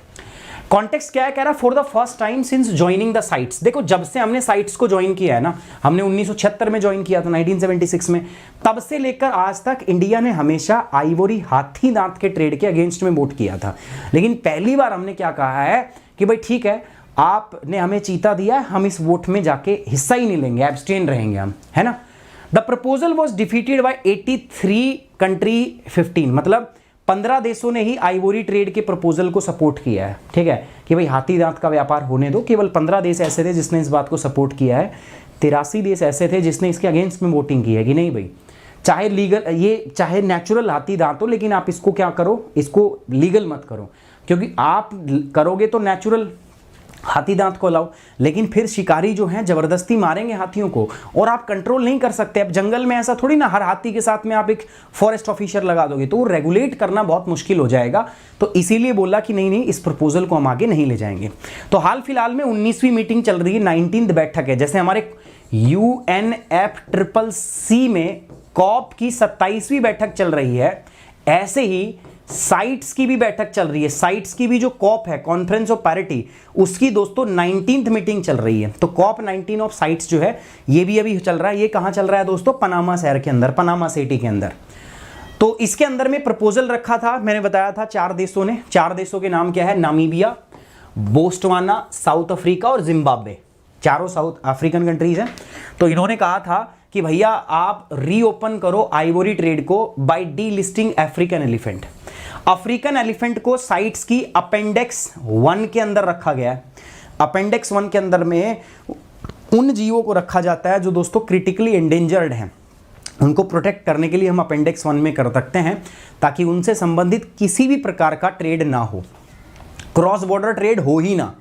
कॉन्टेक्स्ट क्या है, कह रहा for the first time since joining the sites. देखो जब से हमने साइट्स को ज्वाइन किया है ना, हमने 1976 में ज्वाइन किया था, 1976 में, तब से लेकर आज तक इंडिया ने हमेशा आइवरी हाथी दांत के ट्रेड के अगेंस्ट में वोट किया था। लेकिन पहली बार हमने क्या कहा है कि भाई ठीक है, आपने हमें चीता दिया है, हम इस वोट में जाके हिस्सा ही नहीं लेंगे, एब्सटेन रहेंगे हम, है ना। The proposal was defeated by 83 country 15, मतलब 15 देशों ने ही आइवरी ट्रेड के प्रपोजल को सपोर्ट किया है, ठीक है, कि भाई हाथी दांत का व्यापार होने दो। केवल 15 देश ऐसे थे जिसने इस बात को सपोर्ट किया है, 83 देश ऐसे थे जिसने इसके अगेंस्ट में वोटिंग की है कि नहीं भाई, चाहे लीगल, ये चाहे नेचुरल हाथी दांत हो, लेकिन आप इसको क्या करो, इसको लीगल मत करो, क्योंकि आप करोगे तो नेचुरल हाथी दांत को लाओ, लेकिन फिर शिकारी जो हैं जबरदस्ती मारेंगे हाथियों को और आप कंट्रोल नहीं कर सकते। अब जंगल में ऐसा थोड़ी ना हर हाथी के साथ में आप एक फॉरेस्ट ऑफिसर लगा दोगे, तो वो रेगुलेट करना बहुत मुश्किल हो जाएगा। तो इसीलिए बोला कि नहीं, इस प्रपोजल को हम आगे नहीं ले जाएंगे। तो हाल फिलहाल में 19वीं मीटिंग चल रही है, 19th बैठक है। जैसे हमारे UNFCCC में कॉप की 27वीं बैठक चल रही है, ऐसे ही साइट्स की भी बैठक चल रही है। साइट्स की भी जो कॉप है, कॉन्फ्रेंस ऑफ पैरिटी, उसकी दोस्तों 19th मीटिंग चल रही है। तो कॉप 19 ऑफ साइट्स जो है ये भी अभी चल रहा है। ये कहां चल रहा है दोस्तों, पनामा शहर के अंदर, पनामा सिटी के अंदर। तो इसके अंदर में प्रपोजल रखा था, मैंने बताया था 4 देशों ने। 4 देशों के नाम क्या है, नामीबिया, बोस्टवाना, साउथ अफ्रीका और जिम्बाब्वे, चारों साउथ अफ्रीकन कंट्रीज हैं। तो इन्होंने कहा था कि भैया आप रीओपन करो आइवरी ट्रेड को by delisting African elephant. African elephant को साइट्स की अपेंडेक्स 1 के अंदर रखा गया है। अपेंडेक्स 1 के अंदर में उन जीवों को रखा जाता है जो दोस्तों क्रिटिकली एंडेंजर्ड हैं, उनको प्रोटेक्ट करने के लिए हम अपेंडेक्स 1 में कर सकते हैं, ताकि उनसे संबंधित किसी भी प्रकार का ट्रेड ना हो, क्रॉस बॉर्डर ट्रेड हो ही ना।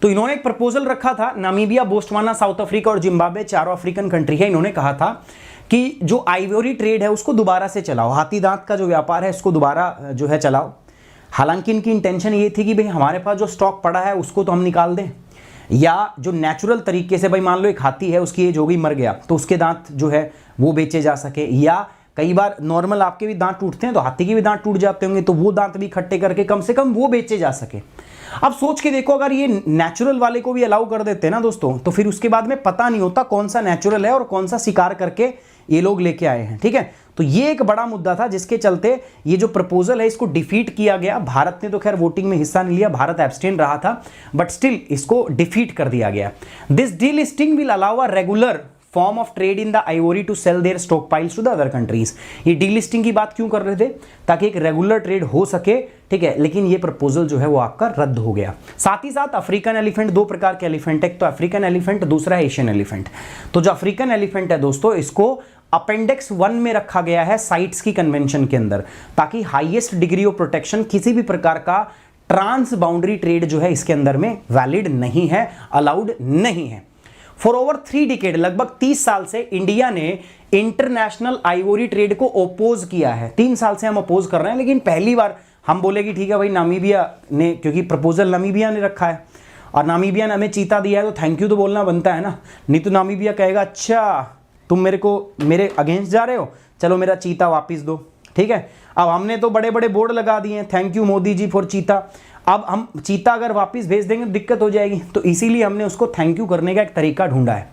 तो इन्होंने एक प्रपोजल रखा था, नामीबिया, बोस्टवाना, साउथ अफ्रीका और जिम्बाब्वे, चारों अफ्रीकन कंट्री है। इन्होंने कहा था कि जो आइवरी ट्रेड है उसको दोबारा से चलाओ, हाथी दांत का जो व्यापार है इसको दोबारा जो है चलाओ। हालांकि इनकी इंटेंशन ये थी कि भाई हमारे पास जो स्टॉक पड़ा है उसको तो हम निकाल दें, या जो नेचुरल तरीके से, भाई मान लो एक हाथी है, उसकी एज हो गई, मर गया, तो उसके दांत जो है वो बेचे जा सके। या कई बार नॉर्मल आपके भी दांत टूटते हैं तो हाथी के भी दांत टूट जाते होंगे, तो वो दांत भी इकट्ठे करके कम से कम वो बेचे जा सके। अब सोच के देखो, अगर ये नेचुरल वाले को भी अलाउ कर देते हैं ना दोस्तों, तो फिर उसके बाद में पता नहीं होता कौन सा नेचुरल है और कौन सा शिकार करके ये लोग लेके आए हैं, ठीक है। तो ये एक बड़ा मुद्दा था जिसके चलते ये जो प्रपोजल है इसको डिफीट किया गया। भारत ने तो खैर वोटिंग में हिस्सा नहीं लिया, भारत एब्सटेन रहा था, बट स्टिल इसको डिफीट कर दिया गया। This delisting will allow a regular form of trade in the ivory to sell their stockpiles to the other countries. ये डीलिस्टिंग की बात क्यों कर रहे थे, ताकि एक रेगुलर ट्रेड हो सके, ठीक है। लेकिन ये प्रपोजल जो है वो आपका रद्द हो गया। साथ ही साथ अफ्रीकन एलिफेंट, 2 प्रकार के एलिफेंट, एक तो अफ्रीकन एलिफेंट, दूसरा है एशियन एलिफेंट। तो जो अफ्रीकन एलिफेंट है दोस्तों, इसको अपेंडेक्स 1 में रखा गया है साइट्स की कन्वेंशन के अंदर, ताकि हाईएस्ट डिग्री ऑफ प्रोटेक्शन, किसी भी प्रकार का ट्रांस बाउंड्री ट्रेड जो है इसके अंदर में वैलिड नहीं है, अलाउड नहीं है। फॉर ओवर 3 डिकेड, लगभग 30 साल से इंडिया ने इंटरनेशनल आइवरी ट्रेड को ओपोज किया है। 3 साल से हम अपोज कर रहे हैं, लेकिन पहली बार हम बोले कि ठीक है भाई नामीबिया ने, क्योंकि प्रपोजल नामीबिया ने रखा है, और नामीबिया ने हमें चीता दिया है तो थैंक यू तो बोलना बनता है ना, नहीं तो नामीबिया कहेगा अच्छा तुम मेरे अगेंस्ट जा रहे हो, चलो मेरा चीता वापस दो, ठीक है। अब हमने तो बड़े बड़े बोर्ड लगा दिए हैं, thank you Modi ji for cheetah, अब हम चीता अगर वापस भेज देंगे तो दिक्कत हो जाएगी, तो इसीलिए हमने उसको थैंक यू करने का एक तरीका ढूंढा है।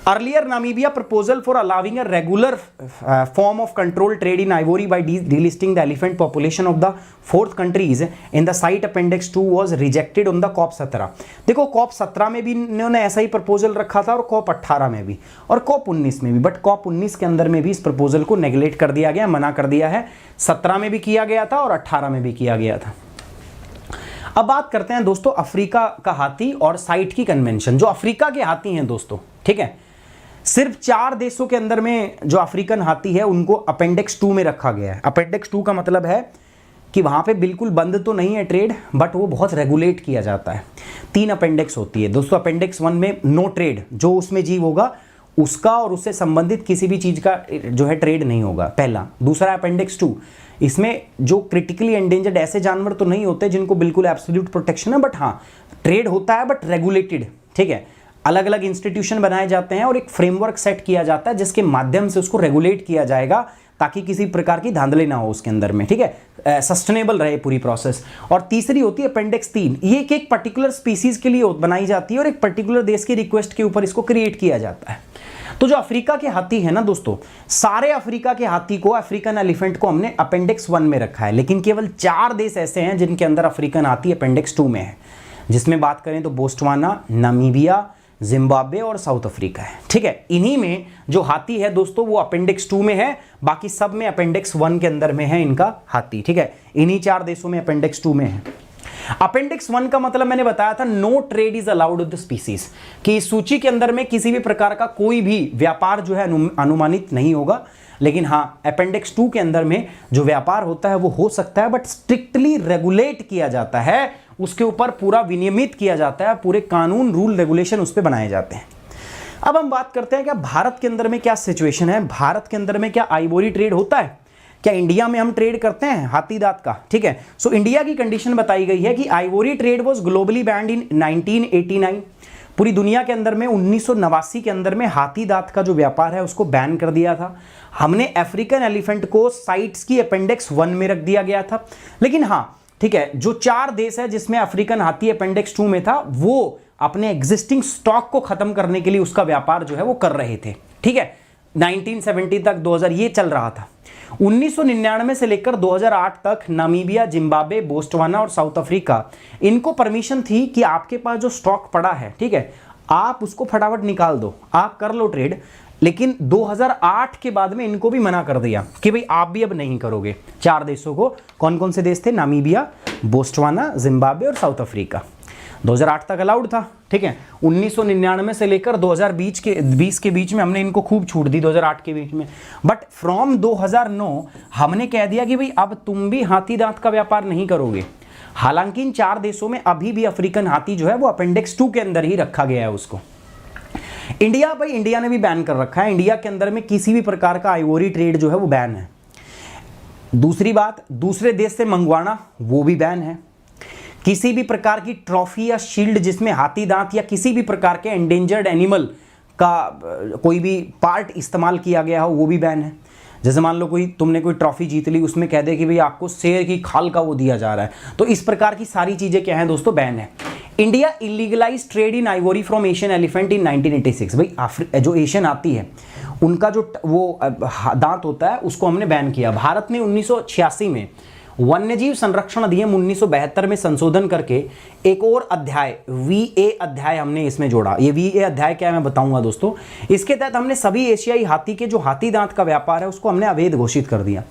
Earlier, Namibia proposal for allowing a regular form of controlled trade in ivory by delisting the elephant population of the fourth countries in the site appendix 2 was rejected on the COP17। देखो COP17 में भी इन्होंने ऐसा ही proposal रखा था और COP18 में भी और COP19 में भी, बट COP19 के अंदर में भी इस प्रपोजल को नेगलेक्ट कर दिया गया, मना कर दिया है। 17 में भी किया गया था और 18 में भी किया गया था। अब बात करते हैं दोस्तों अफ्रीका का हाथी और साइट की कन्वेंशन। जो अफ्रीका के हाथी हैं दोस्तों, ठीक है, सिर्फ 4 देशों के अंदर में जो अफ्रीकन हाथी है उनको अपेंडिक्स 2 में रखा गया है। अपेंडिक्स 2 का मतलब है कि वहां पे बिल्कुल बंद तो नहीं है ट्रेड, बट वो बहुत रेगुलेट किया जाता है। 3 अपेंडिक्स होती है दोस्तों। अपेंडिक्स 1 में नो ट्रेड, जो उसमें जीव होगा उसका और उससे संबंधित किसी भी चीज का जो है ट्रेड नहीं होगा, पहला। दूसरा अपेंडिक्स 2, इसमें जो क्रिटिकली एंडेंजर्ड ऐसे जानवर तो नहीं होते जिनको बिल्कुल एब्सोल्यूट प्रोटेक्शन है, बट हाँ ट्रेड होता है बट रेगुलेटेड, ठीक है। अलग अलग इंस्टीट्यूशन बनाए जाते हैं और एक फ्रेमवर्क सेट किया जाता है जिसके माध्यम से उसको रेगुलेट किया जाएगा ताकि किसी प्रकार की धांधली ना हो उसके अंदर में, ठीक है, सस्टेनेबल रहे पूरी प्रोसेस। और तीसरी होती है अपेंडिक्स 3, ये एक पर्टिकुलर स्पीसीज के लिए बनाई जाती है और एक पर्टिकुलर देश की रिक्वेस्ट के ऊपर इसको क्रिएट किया जाता है। तो जो अफ्रीका के हाथी है ना दोस्तों, सारे अफ्रीका के हाथी को, अफ्रीकन एलिफेंट को हमने अपेंडिक्स 1 में रखा है, लेकिन केवल 4 देश ऐसे हैं जिनके अंदर अफ्रीकन हाथी अपेंडिक्स 2 में है, जिसमें बात करें तो बोस्टवाना, नामीबिया, जिम्बाब्वे और साउथ अफ्रीका है, ठीक है। इन्हीं में जो हाथी है दोस्तों वो अपेंडिक्स 2 में है, बाकी सब में अपेंडिक्स 1 के अंदर में है इनका हाथी, ठीक है। इन्हीं 4 देशों में अपेंडिक्स 2 में है। अपेंडिक्स 1 का मतलब मैंने बताया था no trade is allowed with the species, कि इस सूची के अंदर में किसी भी प्रकार का कोई भी व्यापार जो है अनुमानित नहीं होगा। लेकिन हाँ अपेंडिक्स 2 के अंदर में जो व्यापार होता है वो हो सकता है, बट स्ट्रिक्टली रेगुलेट किया जाता है, उसके ऊपर पूरा विनियमित किया जाता है, पूरे कानून रूल रेगुलेशन उस पर बनाए जाते हैं। अब हम बात करते हैं क्या भारत के अंदर में क्या सिचुएशन है। भारत के अंदर में क्या आइवोरी ट्रेड होता है, क्या इंडिया में हम ट्रेड करते हैं हाथी दांत का, ठीक है। सो इंडिया की कंडीशन बताई गई है कि ivory trade was globally banned in 1989। पूरी दुनिया के अंदर में 1989 के अंदर में हाथी दांत का जो व्यापार है उसको बैन कर दिया था। हमने अफ्रीकन एलिफेंट को साइट्स की अपेंडिक्स 1 में रख दिया गया था। लेकिन हाँ ठीक है, जो 4 देश है जिसमें अफ्रीकन हाथी अपेंडिक्स 2 में था, वो अपने एग्जिस्टिंग स्टॉक को खत्म करने के लिए उसका व्यापार जो है वो कर रहे थे, ठीक है। 1970 तक 2000 ये चल रहा था। 1999 से लेकर 2008 तक नामीबिया, जिम्बाब्वे, बोस्टवाना और साउथ अफ्रीका, इनको परमिशन थी कि आपके पास जो स्टॉक पड़ा है, ठीक है, आप उसको फटाफट निकाल दो, आप कर लो ट्रेड। लेकिन 2008 के बाद में इनको भी मना कर दिया कि भाई आप भी अब नहीं करोगे। 4 देशों को, कौन कौन से देश थे, नामीबिया, बोस्टवाना, जिम्बाब्वे और साउथ अफ्रीका। 2008 तक अलाउड था, ठीक है। 1999 से लेकर 2020 के बीच में हमने इनको खूब छूट दी, 2008 के बीच में। बट फ्रॉम 2009 हमने कह दिया कि भाई अब तुम भी हाथी दांत का व्यापार नहीं करोगे। हालांकि इन 4 देशों में अभी भी अफ्रीकन हाथी जो है वो अपेंडिक्स 2 के अंदर ही रखा गया है उसको। इंडिया, भाई इंडिया ने भी बैन कर रखा है। इंडिया के अंदर में किसी भी प्रकार का आइवोरी ट्रेड जो है वो बैन है। दूसरी बात, दूसरे देश से मंगवाना वो भी बैन है। किसी भी प्रकार की ट्रॉफी या शील्ड जिसमें हाथी दांत या किसी भी प्रकार के एंडेंजर्ड एनिमल का कोई भी पार्ट इस्तेमाल किया गया हो वो भी बैन है। जैसे मान लो तुमने कोई ट्रॉफी जीत ली, उसमें कह दे कि भाई आपको शेर की खाल का वो दिया जा रहा है, तो इस प्रकार की सारी चीजें क्या हैं दोस्तों, बैन है। India illegalise trade in ivory from Asian elephant in 1986। भाई जो एशियन हाथी है उनका जो वो दांत होता है उसको हमने बैन किया। भारत ने 1986 में वन्यजीव संरक्षण अधिनियम 1972 में संशोधन करके एक और अध्याय, VA अध्याय हमने इसमें जोड़ा। ये VA अध्याय क्या है मैं बताऊंगा दोस्तों। इसके तहत हमने सभी एशियाई हाथी के जो हाथी दांत का व्यापार है उसको हमने अवैध घोषित कर दिया।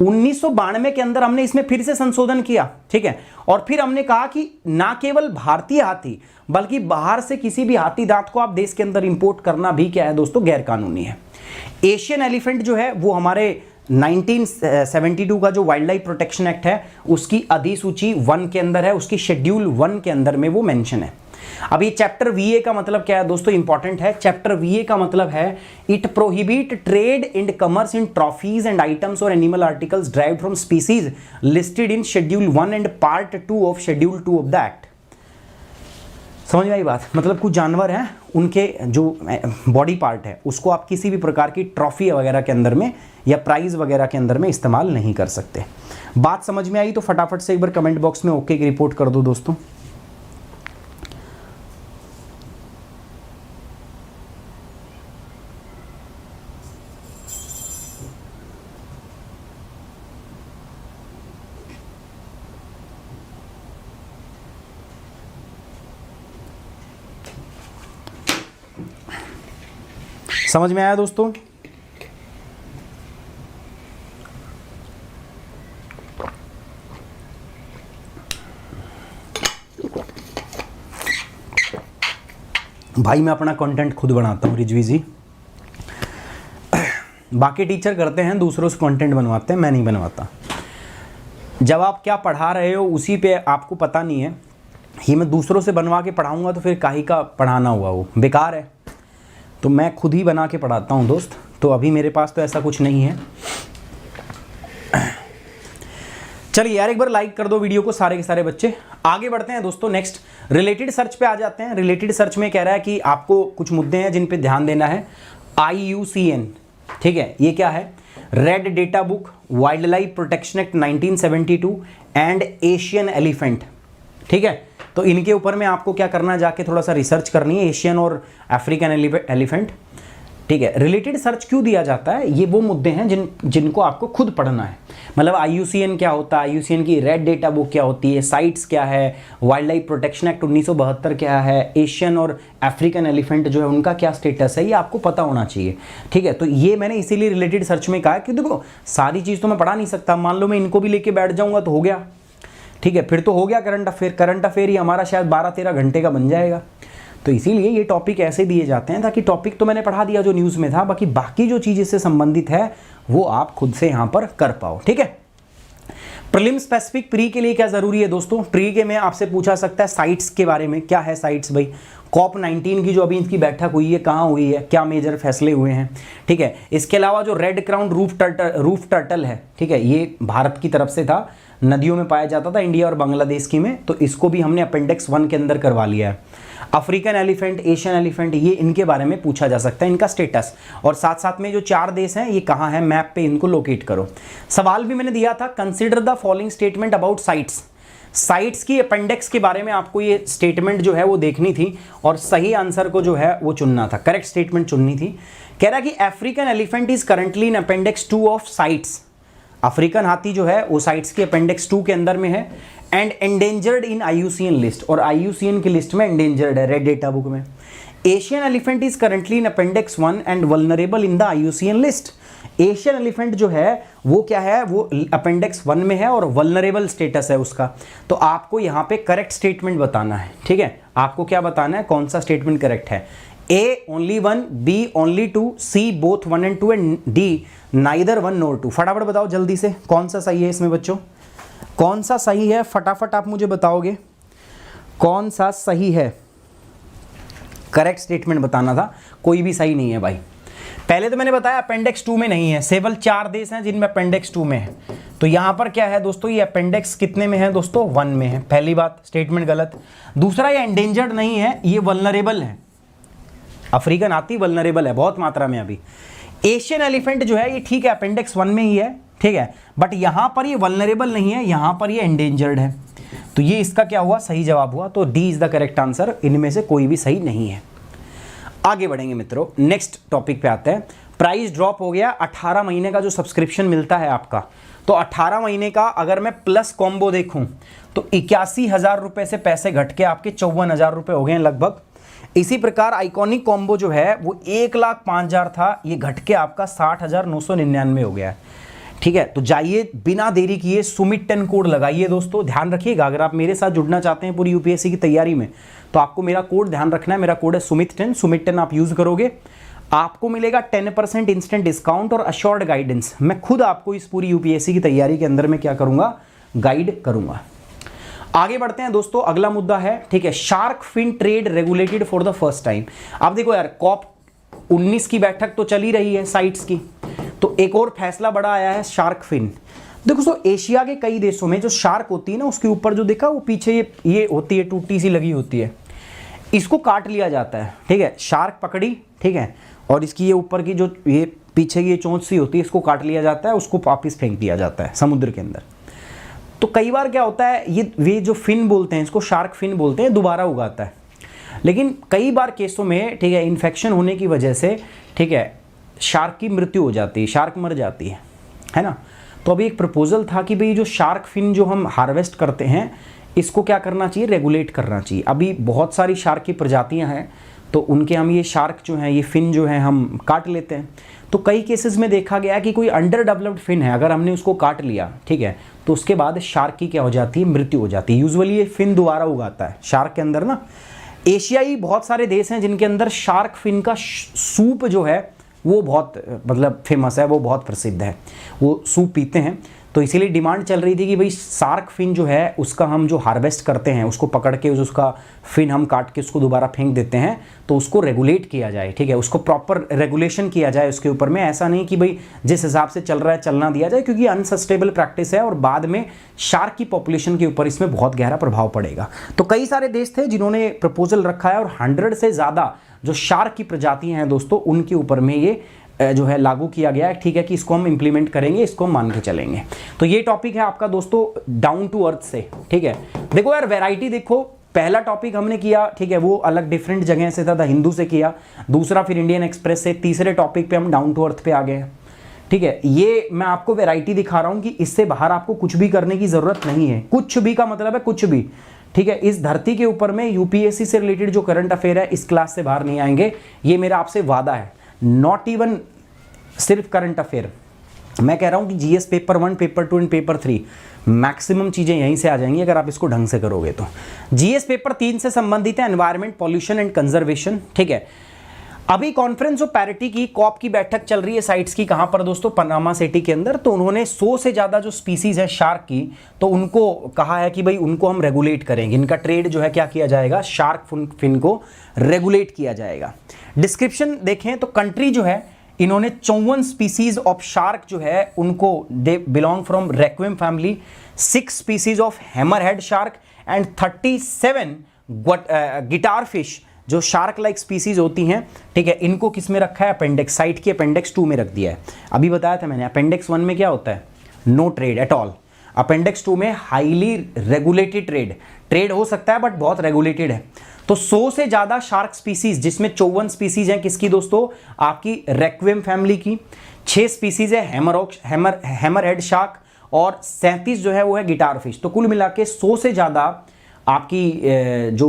1992 के अंदर हमने इसमें फिर से संशोधन किया, ठीक है। और फिर हमने कहा कि ना केवल भारतीय हाथी बल्कि बाहर से किसी भी हाथी दांत को आप देश के अंदर इंपोर्ट करना भी क्या है दोस्तों, गैर कानूनी है। एशियन एलिफेंट जो है वो हमारे 1972 का जो वाइल्ड लाइफ प्रोटेक्शन एक्ट है उसकी अधिसूची 1 के अंदर है, उसकी शेड्यूल 1 के अंदर में वो मेंशन है। अब ये चैप्टर VA का मतलब क्या है दोस्तों, इंपॉर्टेंट है। चैप्टर VA का मतलब है it prohibit trade and commerce in trophies and items और animal articles derived from species listed in schedule 1 and part 2 of schedule 2 of the act. समझ में आई बात? मतलब कुछ जानवर हैं, उनके जो बॉडी पार्ट है उसको आप किसी भी प्रकार की ट्रॉफी वगैरह के अंदर में या प्राइज वगैरह के अंदर में इस्तेमाल नहीं कर सकते। बात समझ में आई तो फटाफट से एक बार कमेंट बॉक्स में ओके की रिपोर्ट कर दो दोस्तों। समझ में आया दोस्तों? भाई मैं अपना कंटेंट खुद बनाता हूँ रिजवी जी। बाकी टीचर करते हैं, दूसरों से कंटेंट बनवाते हैं, मैं नहीं बनवाता। जब आप क्या पढ़ा रहे हो उसी पे आपको पता नहीं है, ये मैं दूसरों से बनवा के पढ़ाऊंगा तो फिर काहे का पढ़ाना हुआ, वो बेकार है। तो मैं खुद ही बना के पढ़ाता हूँ दोस्त। तो अभी मेरे पास तो ऐसा कुछ नहीं है। चलिए यार एक बार लाइक कर दो वीडियो को सारे के सारे बच्चे। आगे बढ़ते हैं दोस्तों, नेक्स्ट रिलेटेड सर्च पे आ जाते हैं। रिलेटेड सर्च में कह रहा है कि आपको कुछ मुद्दे हैं जिन पे ध्यान देना है। IUCN, ठीक है, ये क्या है? Red data book, wild life protection act 1972 and Asian elephant, ठीक है। तो इनके ऊपर में आपको क्या करना है, जाके थोड़ा सा रिसर्च करनी है, एशियन और अफ्रीकन एलिफेंट, ठीक है। रिलेटेड सर्च क्यों दिया जाता है? ये वो मुद्दे हैं जिनको आपको खुद पढ़ना है। मतलब IUCN क्या होता है, IUCN की रेड डेटा बुक क्या होती है, साइट्स क्या है, वाइल्ड लाइफ प्रोटेक्शन एक्ट 1972 क्या है, एशियन और अफ्रीकन एलिफेंट जो है उनका क्या स्टेटस है, ये आपको पता होना चाहिए, ठीक है। तो ये मैंने इसीलिए रिलेटेड सर्च में कहा है कि देखो सारी चीज़ तो मैं पढ़ा नहीं सकता। मान लो मैं इनको भी लेके बैठ जाऊँगा तो हो गया, ठीक है, फिर तो हो गया करंट अफेयर। करंट अफेयर ही हमारा शायद 12-13 घंटे का बन जाएगा। तो इसीलिए ये टॉपिक ऐसे दिए जाते हैं ताकि टॉपिक तो मैंने पढ़ा दिया जो न्यूज़ में था, बाकी जो चीज़ इससे संबंधित है वो आप खुद से यहाँ पर कर पाओ, ठीक है। प्रीलिम स्पेसिफिक प्री के लिए क्या ज़रूरी है दोस्तों? प्री के में आपसे पूछा सकता है साइट्स के बारे में। क्या है साइट्स भाई? COP19 की जो अभी इनकी बैठक हुई है कहाँ हुई है, क्या मेजर फैसले हुए हैं, ठीक है। इसके अलावा जो रेड क्राउन रूफ टर्टल है, ठीक है, ये भारत की तरफ से था, नदियों में पाया जाता था इंडिया और बांग्लादेश की में, तो इसको भी हमने अपेंडिक्स 1 के अंदर करवा लिया है। अफ्रीकन एलिफेंट, एशियन एलिफेंट, ये इनके बारे में पूछा जा सकता है, इनका स्टेटस, और साथ साथ में जो 4 देश हैं ये कहाँ है, मैप पे इनको लोकेट करो। सवाल भी मैंने दिया था, consider the following statement about sites. Sites की अपेंडिक्स के बारे में आपको ये स्टेटमेंट जो है वो देखनी थी और सही आंसर को जो है वो चुनना था, करेक्ट स्टेटमेंट चुननी थी। कह रहा कि African elephant is currently in appendix 2 of sites. African हाथी जो है वो साइट्स के अपेंडिक्स 2 के अंदर में है, and endangered in IUCN list, और IUCN की लिस्ट में एंडेंजर्ड है रेड डेटा बुक में। Asian elephant is currently in appendix 1 and vulnerable in the IUCN list. Asian elephant जो है वो क्या है, वो अपेंडिक्स 1 में है और वल्नरेबल स्टेटस है उसका। तो आपको यहाँ पे करेक्ट स्टेटमेंट बताना है, ठीक है। आपको क्या बताना है, कौन सा स्टेटमेंट करेक्ट है? A only 1, B only 2, C both 1 and 2 and D neither 1 nor 2। फटाफट बताओ जल्दी से कौन सा सही है इसमें बच्चों, कौन सा सही है? फटाफट आप मुझे बताओगे कौन सा सही है। करेक्ट स्टेटमेंट बताना था, कोई भी सही नहीं है भाई। पहले तो मैंने बताया अपेंडिक्स 2 में नहीं है, केवल 4 देश हैं जिनमें अपेंडिक्स 2 में है। तो यहाँ पर क्या है दोस्तों, ये अपेंडिक्स कितने में है दोस्तों? 1 में है। पहली बात, स्टेटमेंट गलत। दूसरा, ये एंडेंजर्ड नहीं है, ये वल्नरेबल है। अफ्रीकन हाथी वल्नरेबल है बहुत मात्रा में अभी। एशियन एलिफेंट जो है ये ठीक है अपेंडिक्स 1 में ही है, ठीक है, बट यहां पर ये वल्नरेबल नहीं है, यहां पर ये एंडेंजर्ड है। तो ये इसका क्या हुआ, सही जवाब हुआ। तो D is the correct answer, इनमें से कोई भी सही नहीं है। आगे बढ़ेंगे मित्रों, नेक्स्ट टॉपिक पे आते हैं। प्राइस ड्रॉप हो गया, 18 महीने का जो सब्सक्रिप्शन मिलता है आपका, तो 18 महीने का अगर मैं प्लस कॉम्बो देखूं तो 81,000 रुपए से पैसे घट के आपके 54,000 रुपए हो गए हैं लगभग। इसी प्रकार आइकॉनिक कॉम्बो जो है वो 1,05,000 था, ये घट के आपका 60,999 हो गया है, ठीक है। तो जाइए बिना देरी किए सुमित 10 कोड लगाइए दोस्तों। ध्यान रखिएगा, अगर आप मेरे साथ जुड़ना चाहते हैं पूरी UPSC की तैयारी में तो आपको मेरा कोड ध्यान रखना है। मेरा कोड है सुमित 10। सुमित 10 आप यूज करोगे, आपको मिलेगा 10% इंस्टेंट डिस्काउंट और अश्योर्ड गाइडेंस। मैं खुद आपको इस पूरी UPSC की तैयारी के अंदर में क्या करूंगा, गाइड करूंगा। आगे बढ़ते हैं दोस्तों, अगला मुद्दा है, ठीक है, shark fin trade regulated for the first time. अब देखो यार, COP19 की बैठक तो चली रही है साइट्स की, तो एक और फैसला बड़ा आया है शार्क फिन। देखो सो एशिया के कई देशों में जो शार्क होती है ना, उसके ऊपर जो देखा वो पीछे ये होती है, टूटी सी लगी होती है। इसको काट लिया जाता है, ठीक है, शार्क पकड़ी, ठीक है, और इसकी ये ऊपर की जो ये पीछे की ये चोंच सी होती है इसको काट लिया जाता है, उसको वापिस फेंक दिया जाता है समुद्र के अंदर। तो कई बार क्या होता है, ये जो फिन बोलते हैं इसको शार्क फिन बोलते हैं, दोबारा उगाता है। लेकिन कई बार केसों में, ठीक है, इन्फेक्शन होने की वजह से, ठीक है, शार्क की मृत्यु हो जाती है, शार्क मर जाती है ना। तो अभी एक प्रपोजल था कि भाई जो शार्क फिन जो हम हार्वेस्ट करते हैं इसको क्या करना चाहिए, रेगुलेट करना चाहिए। अभी बहुत सारी शार्क की प्रजातियां हैं तो उनके हम ये शार्क जो हैं, ये फिन जो है हम काट लेते हैं। तो कई केसेस में देखा गया कि कोई अंडर डेवलप्ड फिन है, अगर हमने उसको काट लिया, ठीक है, तो उसके बाद शार्क की क्या हो जाती है, मृत्यु हो जाती है। यूजुअली ये फिन दोबारा उगाता है शार्क के अंदर ना। एशियाई बहुत सारे देश हैं जिनके अंदर शार्क फिन का सूप जो है वो बहुत मतलब फेमस है, वो बहुत प्रसिद्ध है, वो सूप पीते हैं। तो इसीलिए डिमांड चल रही थी कि भाई शार्क फिन जो है उसका हम जो हार्वेस्ट करते हैं, उसको पकड़ के उसका फिन हम काट के उसको दोबारा फेंक देते हैं, तो उसको रेगुलेट किया जाए, ठीक है, उसको प्रॉपर रेगुलेशन किया जाए उसके ऊपर में। ऐसा नहीं कि भाई जिस हिसाब से चल रहा है चलना दिया जाए, क्योंकि अनसस्टेनेबल प्रैक्टिस है और बाद में शार्क की पॉपुलेशन के ऊपर इसमें बहुत गहरा प्रभाव पड़ेगा। तो कई सारे देश थे जिन्होंने प्रपोजल रखा है और 100 से ज़्यादा जो शार्क की प्रजातियां हैं दोस्तों, उनके ऊपर में ये जो है लागू किया गया है, ठीक है, कि इसको हम इंप्लीमेंट करेंगे, इसको हम मान के चलेंगे। तो ये टॉपिक है आपका दोस्तों डाउन टू अर्थ से, ठीक है। देखो यार वैरायटी देखो, पहला टॉपिक हमने किया, ठीक है, वो अलग डिफरेंट जगह से था, हिंदू से किया, दूसरा फिर इंडियन एक्सप्रेस से, तीसरे टॉपिक पे हम डाउन टू अर्थ पे आ गए, ठीक है। ये मैं आपको वैरायटी दिखा रहा हूं कि इससे बाहर आपको कुछ भी करने की जरूरत नहीं है। कुछ भी का मतलब है कुछ भी, ठीक है। इस धरती के ऊपर में यूपीएससी से रिलेटेड जो करंट अफेयर है इस क्लास से बाहर नहीं आएंगे, ये मेरा आपसे वादा है। नॉट इवन सिर्फ करंट अफेयर, मैं कह रहा हूं कि GS paper 1, paper 2 and paper 3 maximum चीजें यहीं से आ जाएंगी अगर आप इसको ढंग से करोगे तो। जीएस पेपर 3 से संबंधित है एनवायरमेंट, पॉल्यूशन एंड कंजर्वेशन, ठीक है। अभी कॉन्फ्रेंस ऑफ पैरिटी की कॉप की बैठक चल रही है साइट्स की, कहां पर दोस्तों, पनामा सिटी के अंदर। तो उन्होंने 100 से ज्यादा जो स्पीसीज है शार्क की, तो उनको कहा है कि भाई उनको हम रेगुलेट करेंगे, इनका ट्रेड जो है क्या किया जाएगा, शार्क फिन को रेगुलेट किया जाएगा। डिस्क्रिप्शन देखें तो कंट्री जो है इन्होंने 54 स्पीसीज ऑफ शार्क जो है उनको they belong from requiem family, 6 species of hammerhead shark and 37 guitar fish जो शार्क लाइक स्पीसीज होती हैं, ठीक है, इनको किस में रखा है, अपेंडिक्स, साइट की अपेंडिक्स 2 में रख दिया है। अभी बताया था मैंने, अपेंडिक्स 1 में क्या होता है, no trade at all. Appendix 2 में हाईली रेगुलेटेड ट्रेड हो सकता है बट बहुत रेगुलेटेड है। तो 100 से ज्यादा शार्क स्पीसीज, जिसमें 54 स्पीसीज हैं किसकी दोस्तों, आपकी रेक्विम फैमिली की, 6 स्पीसीज है हैमरहेड शार्क और 37 जो है वो है गिटार फिश। तो कुल मिला के 100 से ज्यादा आपकी जो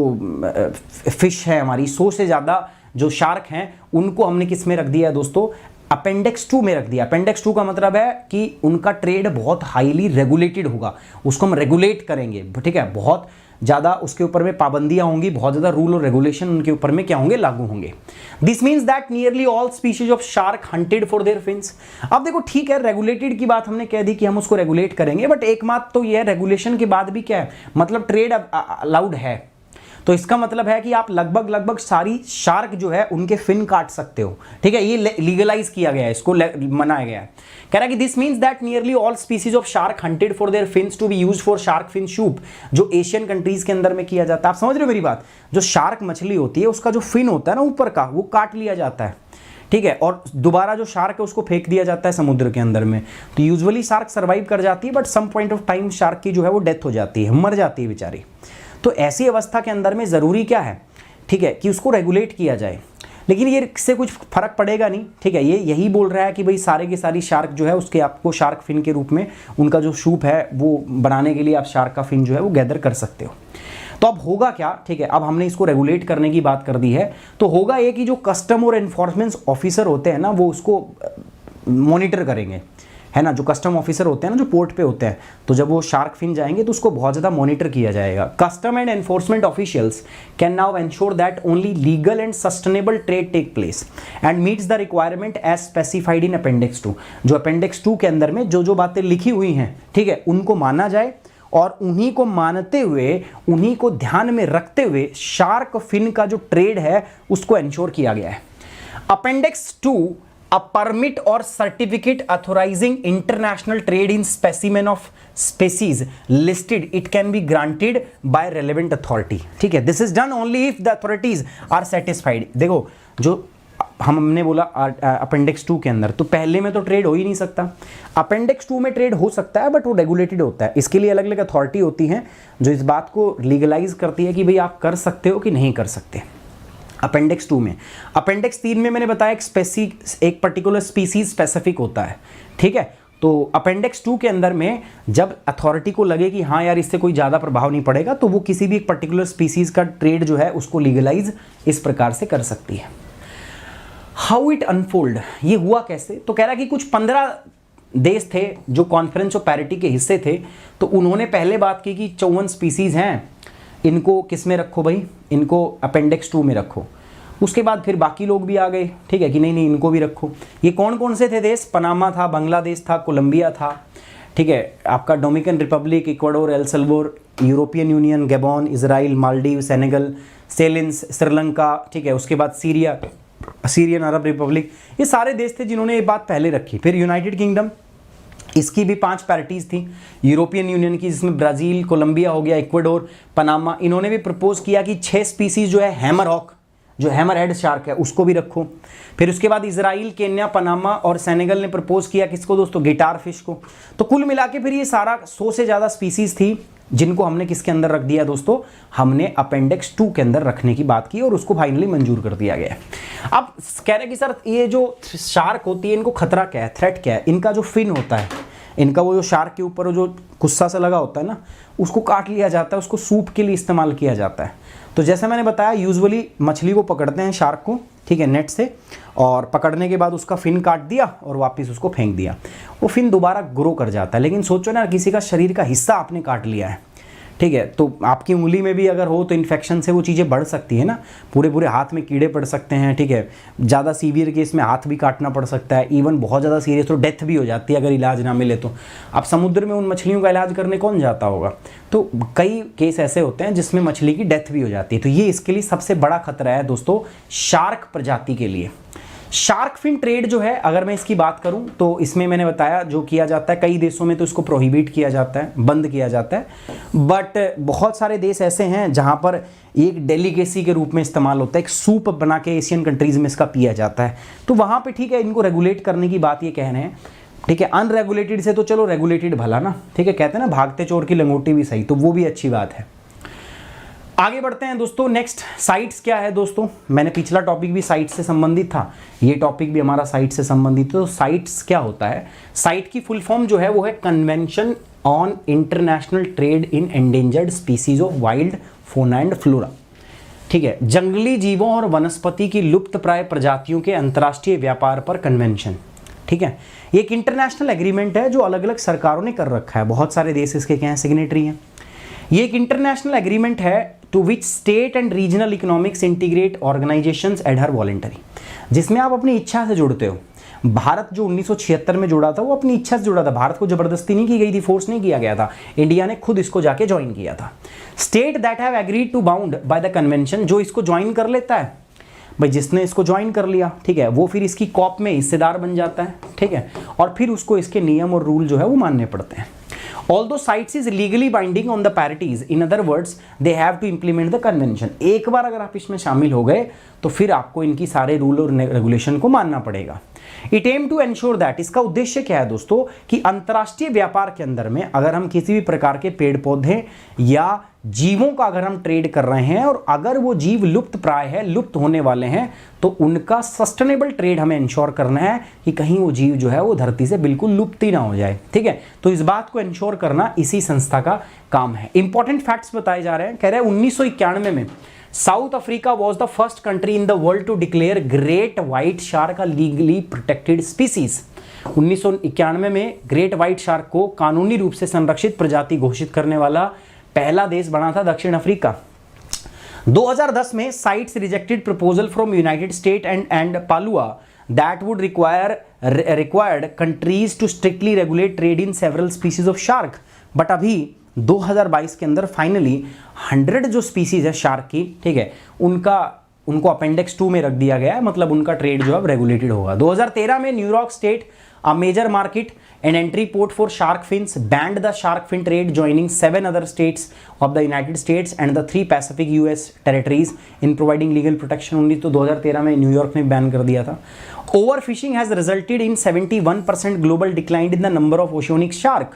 फिश है हमारी, 100 से ज्यादा जो शार्क हैं उनको हमने किस में रख दिया है दोस्तों, अपेंडिक्स 2 में रख दिया। अपेंडिक्स 2 का मतलब है कि उनका ट्रेड बहुत हाईली रेगुलेटेड होगा, उसको हम रेगुलेट करेंगे, ठीक है, बहुत ज़्यादा उसके ऊपर में पाबंदियां होंगी, बहुत ज़्यादा रूल और रेगुलेशन उनके ऊपर में क्या होंगे, लागू होंगे। This means that nearly all species of shark hunted for their fins. अब देखो ठीक है, रेगुलेटेड की बात हमने कह दी कि हम उसको रेगुलेट करेंगे, बट एक बात तो ये है, रेगुलेशन के बाद भी क्या है, मतलब ट्रेड अलाउड है। तो इसका मतलब है कि आप लगभग सारी शार्क जो है उनके फिन काट सकते हो, ठीक है, ये लीगलाइज किया गया है, इसको मनाया गया है। कह रहा है कि this means that nearly all species of shark hunted for their fins to be used for shark fin soup, जो एशियन कंट्रीज के अंदर में किया जाता है। आप समझ रहे हो मेरी बात, जो शार्क मछली होती है उसका जो फिन होता है ना ऊपर का, वो काट लिया जाता है, ठीक है, और दोबारा जो शार्क है उसको फेंक दिया जाता है समुद्र के अंदर में। तो यूजुअली शार्क सर्वाइव कर जाती है, but some point of time shark की जो है वो डेथ हो जाती है, मर जाती है बेचारी। तो ऐसी अवस्था के अंदर में ज़रूरी क्या है, ठीक है, कि उसको रेगुलेट किया जाए। लेकिन ये इससे कुछ फर्क पड़ेगा नहीं, ठीक है, ये यही बोल रहा है कि भाई सारे के सारी शार्क जो है उसके आपको शार्क फिन के रूप में उनका जो सूप है वो बनाने के लिए आप शार्क का फिन जो है वो गैदर कर सकते हो। तो अब होगा क्या, ठीक है, अब हमने इसको रेगुलेट करने की बात कर दी है, तो होगा ये कि जो कस्टम और एनफोर्समेंट ऑफिसर होते हैं ना वो उसको मॉनिटर करेंगे, है ना, जो कस्टम ऑफिसर होते हैं ना, जो पोर्ट पे होते हैं, तो जब वो शार्क फिन जाएंगे तो उसको बहुत ज़्यादा मॉनिटर किया जाएगा। Custom and enforcement officials can now ensure that only legal and sustainable trade take place and meets the requirement as specified in appendix 2। जो अपेंडिक्स 2 के अंदर में जो जो बातें लिखी हुई हैं, ठीक है, उनको माना जाए और उन्हीं को मानते हुए, उन्हीं को ध्यान में रखते हुए शार्क फिन का जो ट्रेड है उसको एंश्योर किया गया है। अपेंडिक्स 2 अ परमिट और certificate authorising international trade in specimen of species listed it can be granted by relevant authority. ठीक है, this is done only if the authorities are satisfied. देखो जो हमने बोला अपेंडिक्स 2 के अंदर, तो पहले में तो ट्रेड हो ही नहीं सकता। अपेंडिक्स 2 में ट्रेड हो सकता है बट वो रेगुलेटेड होता है। इसके लिए अलग अलग अथॉरिटी होती हैं जो इस बात को लीगलाइज करती है कि भाई आप कर सकते हो कि नहीं कर सकते। अपेंडिक्स 2 में, अपेंडिक्स 3 में मैंने बताया एक पर्टिकुलर स्पीसीज स्पेसिफिक होता है। ठीक है, तो अपेंडिक्स 2 के अंदर में जब अथॉरिटी को लगे कि हाँ यार इससे कोई ज़्यादा प्रभाव नहीं पड़ेगा, तो वो किसी भी एक पर्टिकुलर स्पीसीज का ट्रेड जो है उसको लीगलाइज इस प्रकार से कर सकती है। हाउ इट अनफोल्ड, ये हुआ कैसे? तो कह रहा कि कुछ 15 देश थे जो कॉन्फ्रेंस ऑफ पैरिटी के हिस्से थे, तो उन्होंने पहले बात की कि 54 स्पीसीज हैं, इनको किस में रखो भाई, इनको अपेंडिक्स 2 में रखो। उसके बाद फिर बाकी लोग भी आ गए, ठीक है कि नहीं नहीं इनको भी रखो। ये कौन कौन से थे देश? पनामा था, बांग्लादेश था, कोलंबिया था, ठीक है, आपका Dominican Republic, Ecuador, El Salvador, European Union, Gabon, Israel, Maldives, Senegal, सेलिन्स, श्रीलंका, ठीक है, उसके बाद सीरियन अरब रिपब्लिक, ये सारे देश थे जिन्होंने ये बात पहले रखी। फिर यूनाइटेड किंगडम, इसकी भी 5 पैरिटीज थी, यूरोपियन यूनियन की जिसमें ब्राज़ील, कोलंबिया हो गया, इक्वाडोर, पनामा, इन्होंने भी प्रपोज किया कि 6 स्पीसीज जो है हैमरहॉक, जो हैमर हेड शार्क है, उसको भी रखो। फिर उसके बाद इजराइल, केन्या, पनामा और सेनेगल ने प्रपोज किया किसको दोस्तों? गिटार फिश को। तो कुल मिला के फिर ये सारा 100 से ज़्यादा स्पीसीज थी जिनको हमने किसके अंदर रख दिया दोस्तों? हमने अपेंडिक्स 2 के अंदर रखने की बात की और उसको फाइनली मंजूर कर दिया गया। अब कह रहे कि सर ये जो शार्क होती है इनको खतरा क्या है, थ्रेट क्या है? इनका जो फिन होता है, इनका वो जो शार्क के ऊपर जो गुस्सा सा लगा होता है ना, उसको काट लिया जाता है, उसको सूप के लिए इस्तेमाल किया जाता है। तो जैसे मैंने बताया यूजुअली मछली को पकड़ते हैं, शार्क को, ठीक है, नेट से, और पकड़ने के बाद उसका फिन काट दिया और वापस उसको फेंक दिया, वो फिन दोबारा ग्रो कर जाता है। लेकिन सोचो ना, किसी का शरीर का हिस्सा आपने काट लिया है, ठीक है, तो आपकी उंगली में भी अगर हो तो इन्फेक्शन से वो चीज़ें बढ़ सकती है ना, पूरे पूरे हाथ में कीड़े पड़ सकते हैं, ठीक है, ज़्यादा सीवियर केस में हाथ भी काटना पड़ सकता है, इवन बहुत ज़्यादा सीरियस तो डेथ भी हो जाती है अगर इलाज ना मिले तो। अब समुद्र में उन मछलियों का इलाज करने कौन जाता होगा? तो कई केस ऐसे होते हैं जिसमें मछली की डेथ भी हो जाती है। तो ये इसके लिए सबसे बड़ा खतरा है दोस्तों शार्क प्रजाति के लिए। शार्क फिन ट्रेड जो है, अगर मैं इसकी बात करूं तो इसमें मैंने बताया जो किया जाता है, कई देशों में तो इसको प्रोहिबिट किया जाता है, बंद किया जाता है, बट बहुत सारे देश ऐसे हैं जहां पर एक डेलिकेसी के रूप में इस्तेमाल होता है, एक सूप बना के एशियन कंट्रीज में इसका पिया जाता है। तो वहां पे ठीक है, इनको रेगुलेट करने की बात ये कह रहे हैं, ठीक है, अनरेगुलेटेड से तो चलो रेगुलेटेड भला ना, ठीक है, कहते हैं ना भागते चोर की लंगोटी भी सही, तो वो भी अच्छी बात है। आगे बढ़ते हैं दोस्तों। नेक्स्ट साइट्स क्या है दोस्तों? मैंने पिछला टॉपिक भी साइट से संबंधित था, ये टॉपिक भी हमारा साइट से संबंधित है। तो साइट्स क्या होता है? साइट की फुल फॉर्म जो है वो है convention on international trade in endangered species of wild fauna and flora, ठीक है, जंगली जीवों और वनस्पति की लुप्त प्राय प्रजातियों के अंतर्राष्ट्रीय व्यापार पर कन्वेंशन, ठीक है। ये एक इंटरनेशनल एग्रीमेंट है जो अलग अलग सरकारों ने कर रखा है, बहुत सारे देश इसके क्या हैं, सिग्नेटरी हैं। ये एक इंटरनेशनल एग्रीमेंट है to which state and regional economics integrate organisations adhere voluntary, जिसमें आप अपनी इच्छा से जुड़ते हो। भारत जो 1976 में जुड़ा था वो अपनी इच्छा से जुड़ा था, भारत को जबरदस्ती नहीं की गई थी, फोर्स नहीं किया गया था, इंडिया ने खुद इसको जाके ज्वाइन किया था। State that have agreed to bound by the convention, जो इसको ज्वाइन कर लेता है भाई, जिसने इसको ज्वाइन कर लिया, ठीक है, वो फिर इसकी कॉप में हिस्सेदार बन जाता है, ठीक है, और फिर उसको इसके नियम और रूल जो है वो मानने पड़ते हैं। Although CITES is legally binding on the parties, in other words, they have to implement the convention. एक बार अगर आप इसमें शामिल हो गए तो फिर आपको इनकी सारे रूल और रेगुलेशन को मानना पड़ेगा। It aim to ensure that, इसका उद्देश्य क्या है दोस्तों, कि अंतर्राष्ट्रीय व्यापार के अंदर में अगर हम किसी भी प्रकार के पेड़ पौधे या जीवों का अगर हम ट्रेड कर रहे हैं और अगर वो जीव लुप्त प्राय है, लुप्त होने वाले हैं, तो उनका सस्टेनेबल ट्रेड हमें इंश्योर करना है कि कहीं वो जीव जो है वो धरती से बिल्कुल लुप्त ही ना हो जाए, ठीक है। तो इस बात को इंश्योर करना इसी संस्था का काम है। इंपॉर्टेंट फैक्ट्स बताए जा रहे हैं, कह रहे हैं 1991 में South Africa was the first country in the world to declare great white shark legally protected species. 1991 में ग्रेट व्हाइट शार्क को कानूनी रूप से संरक्षित प्रजाति घोषित करने वाला पहला देश बना था दक्षिण अफ्रीका। 2010 में CITES rejected proposal from United State and Palau that would required countries to strictly regulate trade in several species of shark. But अभी 2022 के अंदर फाइनली 100 जो स्पीसीज है शार्क की, ठीक है, उनको अपेंडिक्स 2 में रख दिया गया है, मतलब उनका ट्रेड जो है रेगुलेटेड होगा। 2013 में New York state a major market and entry port for shark fins banned the shark fin trade, joining 7 other states of the United States and the 3 Pacific US territories in providing legal protection only। तो 2013 में New York ने ban कर दिया था। Overfishing has resulted in 71% global decline in the number of oceanic shark।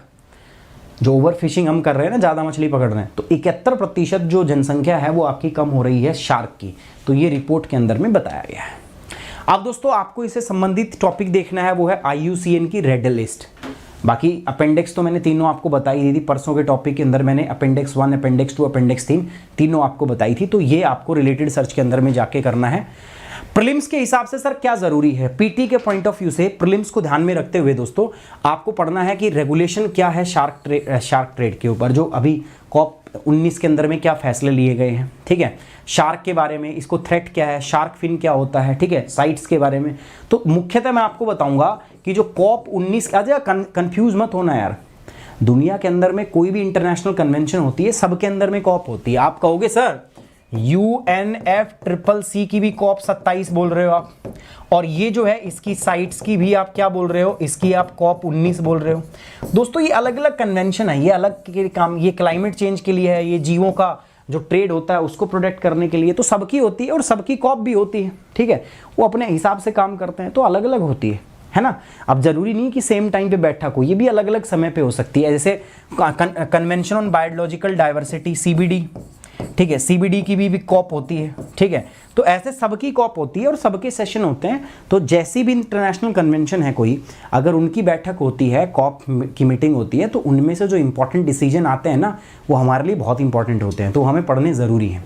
जो over fishing हम कर रहे हैं ना, ज़्यादा मछली पकड़ रहे हैं, तो 71% जो जनसंख्या है वो आपकी कम हो रही है शार्क की। तो ये रिपोर्ट के अंदर में बताया गया है। अब दोस्तों आपको इससे संबंधित टॉपिक देखना है, वो है IUCN की रेड लिस्ट। बाकी अपेंडिक्स तो मैंने तीनों आपको बताई दी थी परसों के टॉपिक के अंदर, मैंने अपेंडिक्स 1, अपेंडिक्स 2, अपेंडिक्स 3 तीनों आपको बताई थी। तो ये आपको रिलेटेड सर्च के अंदर में जाके करना है। प्रीलिम्स के हिसाब से सर क्या जरूरी है, पीटी के पॉइंट ऑफ व्यू से प्रीलिम्स को ध्यान में रखते हुए दोस्तों आपको पढ़ना है कि रेगुलेशन क्या है शार्क ट्रेड के ऊपर, जो अभी कॉप 19 के अंदर में क्या फैसले लिए गए हैं, ठीक है। शार्क के बारे में, इसको थ्रेट क्या है, शार्क फिन क्या होता है, ठीक है, साइट्स के बारे में। तो मुख्यतः मैं आपको बताऊंगा कि जो कॉप 19 कंफ्यूज मत होना यार, दुनिया के अंदर में कोई भी इंटरनेशनल कन्वेंशन होती है, सबके अंदर में कॉप होती है। आप कहोगे सर UNFCCC की भी कॉप 27 बोल रहे हो आप, और ये जो है इसकी साइट्स की भी आप क्या बोल रहे हो, इसकी आप कॉप 19 बोल रहे हो। दोस्तों ये अलग अलग कन्वेंशन है, ये अलग के काम, ये क्लाइमेट चेंज के लिए है, ये जीवों का जो ट्रेड होता है उसको प्रोटेक्ट करने के लिए, तो सबकी होती है और सबकी कॉप भी होती है, ठीक है। वो अपने हिसाब से काम करते हैं, तो अलग अलग होती है ना। अब जरूरी नहीं कि सेम टाइम पे बैठा को, ये भी अलग अलग समय पे हो सकती है। जैसे convention on biological diversity CBD, ठीक है, CBD की भी कॉप होती है, ठीक है। तो ऐसे सबकी कॉप होती है और सबके सेशन होते हैं। तो जैसी भी इंटरनेशनल कन्वेंशन है कोई, अगर उनकी बैठक होती है, कॉप की मीटिंग होती है, तो उनमें से जो इंपॉर्टेंट डिसीजन आते हैं ना, वो हमारे लिए बहुत इंपॉर्टेंट होते हैं, तो हमें पढ़ने ज़रूरी है।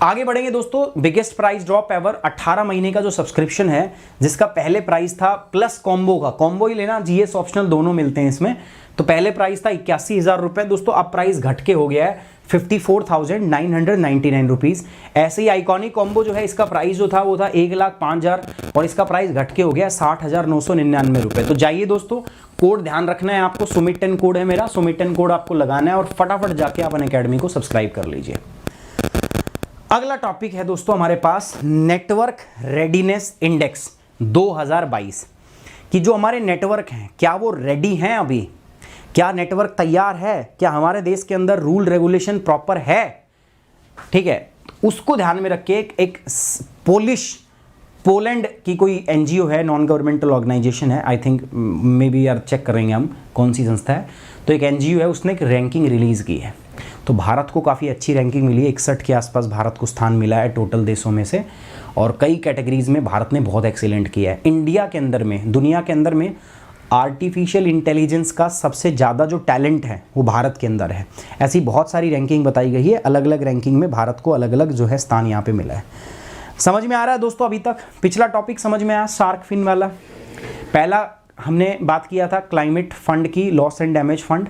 आगे बढ़ेंगे दोस्तों। बिगेस्ट प्राइस ड्रॉप एवर, 18 महीने का जो सब्सक्रिप्शन है, जिसका पहले प्राइस था प्लस कॉम्बो का, कॉम्बो ही लेना, GS ऑप्शनल दोनों मिलते हैं इसमें। तो पहले प्राइस था 81,000 रुपये दोस्तों, अब प्राइस घट के हो गया है 54,999 रुपीज़। ऐसे ही आइकॉनिक कॉम्बो जो है, इसका प्राइस जो था वो था 1,05,000 और इसका प्राइस घट के हो गया 60,999 रुपये। तो जाइए दोस्तों, कोड ध्यान रखना है आपको, सुमित 10 कोड है मेरा, सुमित 10 कोड आपको लगाना है और फटाफट जाके आप अनअकैडमी को सब्सक्राइब कर लीजिए। अगला टॉपिक है दोस्तों हमारे पास नेटवर्क रेडीनेस इंडेक्स 2022 कि जो हमारे नेटवर्क हैं क्या वो रेडी हैं, अभी क्या नेटवर्क तैयार है, क्या हमारे देश के अंदर रूल रेगुलेशन प्रॉपर है, ठीक है। उसको ध्यान में रख के एक पोलैंड की कोई NGO है, नॉन गवर्नमेंटल ऑर्गेनाइजेशन है, आई थिंक मे बी यार चेक करेंगे हम कौन सी संस्था है। तो एक NGO है, उसने एक रैंकिंग रिलीज़ की है। तो भारत को काफ़ी अच्छी रैंकिंग मिली है, 61 के आसपास भारत को स्थान मिला है टोटल देशों में से, और कई कैटेगरीज में भारत ने बहुत एक्सीलेंट किया है। इंडिया के अंदर में, दुनिया के अंदर में आर्टिफिशियल इंटेलिजेंस का सबसे ज़्यादा जो टैलेंट है वो भारत के अंदर है। ऐसी बहुत सारी रैंकिंग बताई गई है, अलग अलग रैंकिंग में भारत को अलग अलग जो है स्थान यहाँ पे मिला है। समझ में आ रहा है दोस्तों अभी तक? पिछला टॉपिक समझ में आया, शार्क फिन वाला। पहला हमने बात किया था क्लाइमेट फंड की, लॉस एंड डैमेज फंड।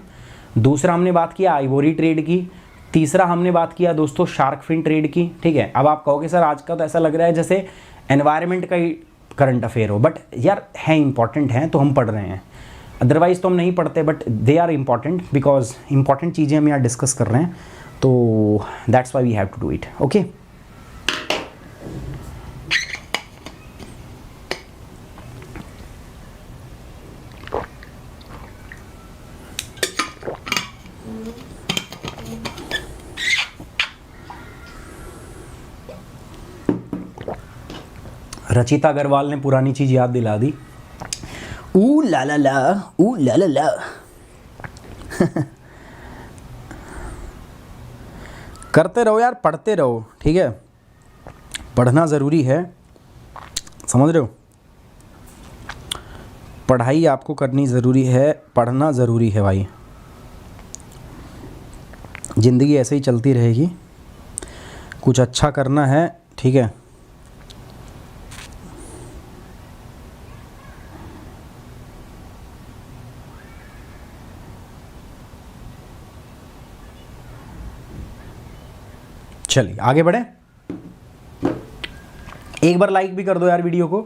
दूसरा हमने बात किया आइवोरी ट्रेड की। तीसरा हमने बात किया दोस्तों शार्क फिन ट्रेड की, ठीक है। अब आप कहोगे सर आज का तो ऐसा लग रहा है जैसे एनवायरनमेंट का ही करंट अफेयर हो, बट यार है इंपॉर्टेंट हैं तो हम पढ़ रहे हैं, अदरवाइज तो हम नहीं पढ़ते, but they are important because important चीज़ें हम यहाँ डिस्कस कर रहे हैं, तो that's why we have to do it, okay. Rachita Agarwal ने पुरानी चीज याद दिला दी, ऊ ला ला ला, ऊ ला ला ला। करते रहो यार, पढ़ते रहो, ठीक है, पढ़ना ज़रूरी है, समझ रहे हो। पढ़ाई आपको करनी ज़रूरी है, पढ़ना ज़रूरी है भाई, ज़िंदगी ऐसे ही चलती रहेगी, कुछ अच्छा करना है, ठीक है। चलिए आगे बढ़े। एक बार लाइक भी कर दो यार, वीडियो को